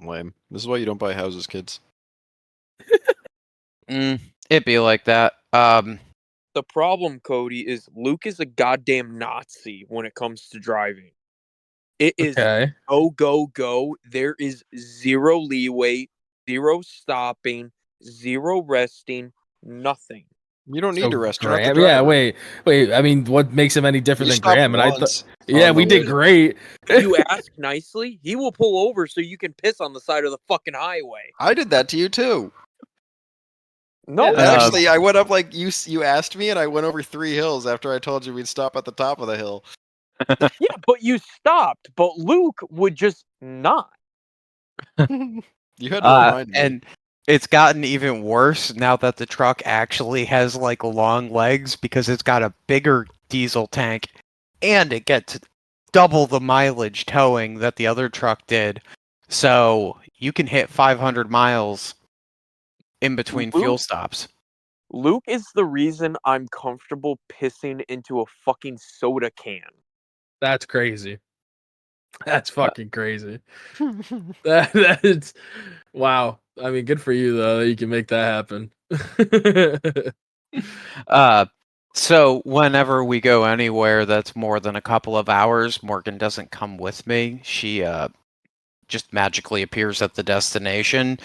Lame. This is why you don't buy houses, kids. It'd be like that. The problem, Cody, is Luke is a goddamn Nazi when it comes to driving. It is Okay. go, go, go. There is zero leeway, zero stopping, zero resting, nothing. You don't need So to rest. You're not the Graham, driver. yeah, wait. I mean, what makes him any different You than stopped Graham? And I thought, once yeah, on we the did way. great. You ask nicely, he will pull over so you can piss on the side of the fucking highway. I did that to you too. No, Yeah, Actually, I went up like you asked me, and I went over 3 hills after I told you we'd stop at the top of the hill. yeah, but you stopped. But Luke would just not. You had to remind me. And it's gotten even worse now that the truck actually has like long legs because it's got a bigger diesel tank and it gets double the mileage towing that the other truck did. So you can hit 500 miles in between fuel stops. Luke is the reason I'm comfortable pissing into a fucking soda can. That's crazy. That's fucking crazy. That's wow. I mean, good for you though that you can make that happen. So whenever we go anywhere that's more than a couple of hours, Morgan doesn't come with me. She just magically appears at the destination,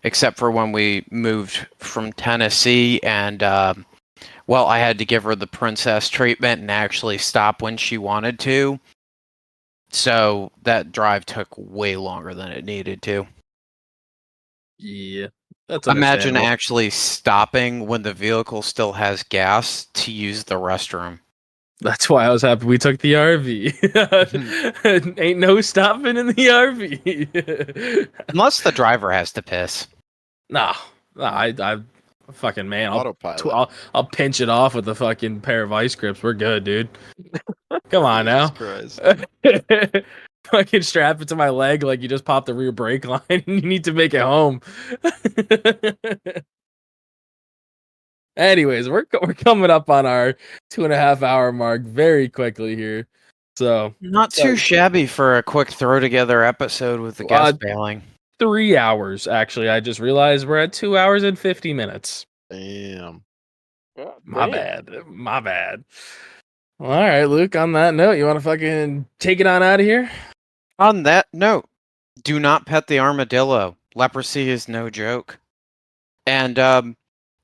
except for when we moved from Tennessee and well, I had to give her the princess treatment and actually stop when she wanted to. So that drive took way longer than it needed to. Yeah, that's Imagine understandable. actually stopping when the vehicle still has gas to use the restroom. That's why I was happy we took the RV. Ain't no stopping in the RV. Unless the driver has to piss. Nah, I fucking man. Autopilot. I'll pinch it off with a fucking pair of ice grips. We're good, dude. Come on now. Jesus Christ. Fucking strap it to my leg like you just popped the rear brake line and you need to make it home. Anyways, we're coming up on our 2.5 hour mark very quickly here. So Not too shabby for a quick throw together episode with the guest bailing. 3 hours actually. I just realized we're at 2 hours and 50 minutes. Damn. Yeah, My damn. bad. Well, all right, Luke, on that note, you want to fucking take it on out of here? On that note, do not pet the armadillo. Leprosy is no joke. And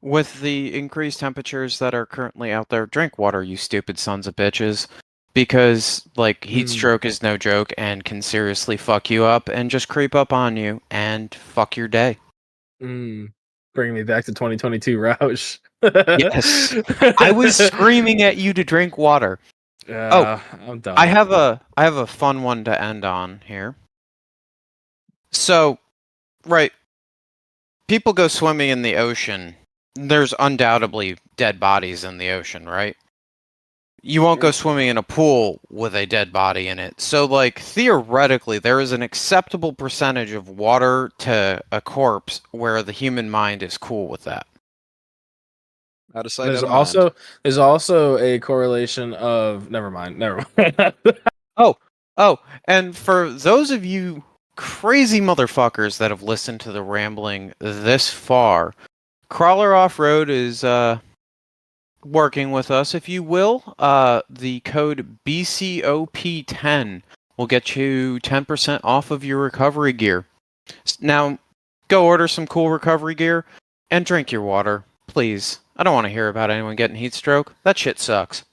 with the increased temperatures that are currently out there, drink water, you stupid sons of bitches. Because, like, heat stroke is no joke and can seriously fuck you up and just creep up on you and fuck your day. Bringing me back to 2022 Roush. Yes. I was screaming at you to drink water. I'm done. I have a fun one to end on here. So, right, people go swimming in the ocean. There's undoubtedly dead bodies in the ocean, right? You won't go swimming in a pool with a dead body in it. So, like, theoretically, there is an acceptable percentage of water to a corpse where the human mind is cool with that. Out of sight, There's out of mind. also a correlation of never mind. Oh, and for those of you crazy motherfuckers that have listened to the rambling this far, Crawler Off-Road is working with us, if you will. The code BCOP10 will get you 10% off of your recovery gear. Now, go order some cool recovery gear and drink your water, please. I don't want to hear about anyone getting heat stroke. That shit sucks.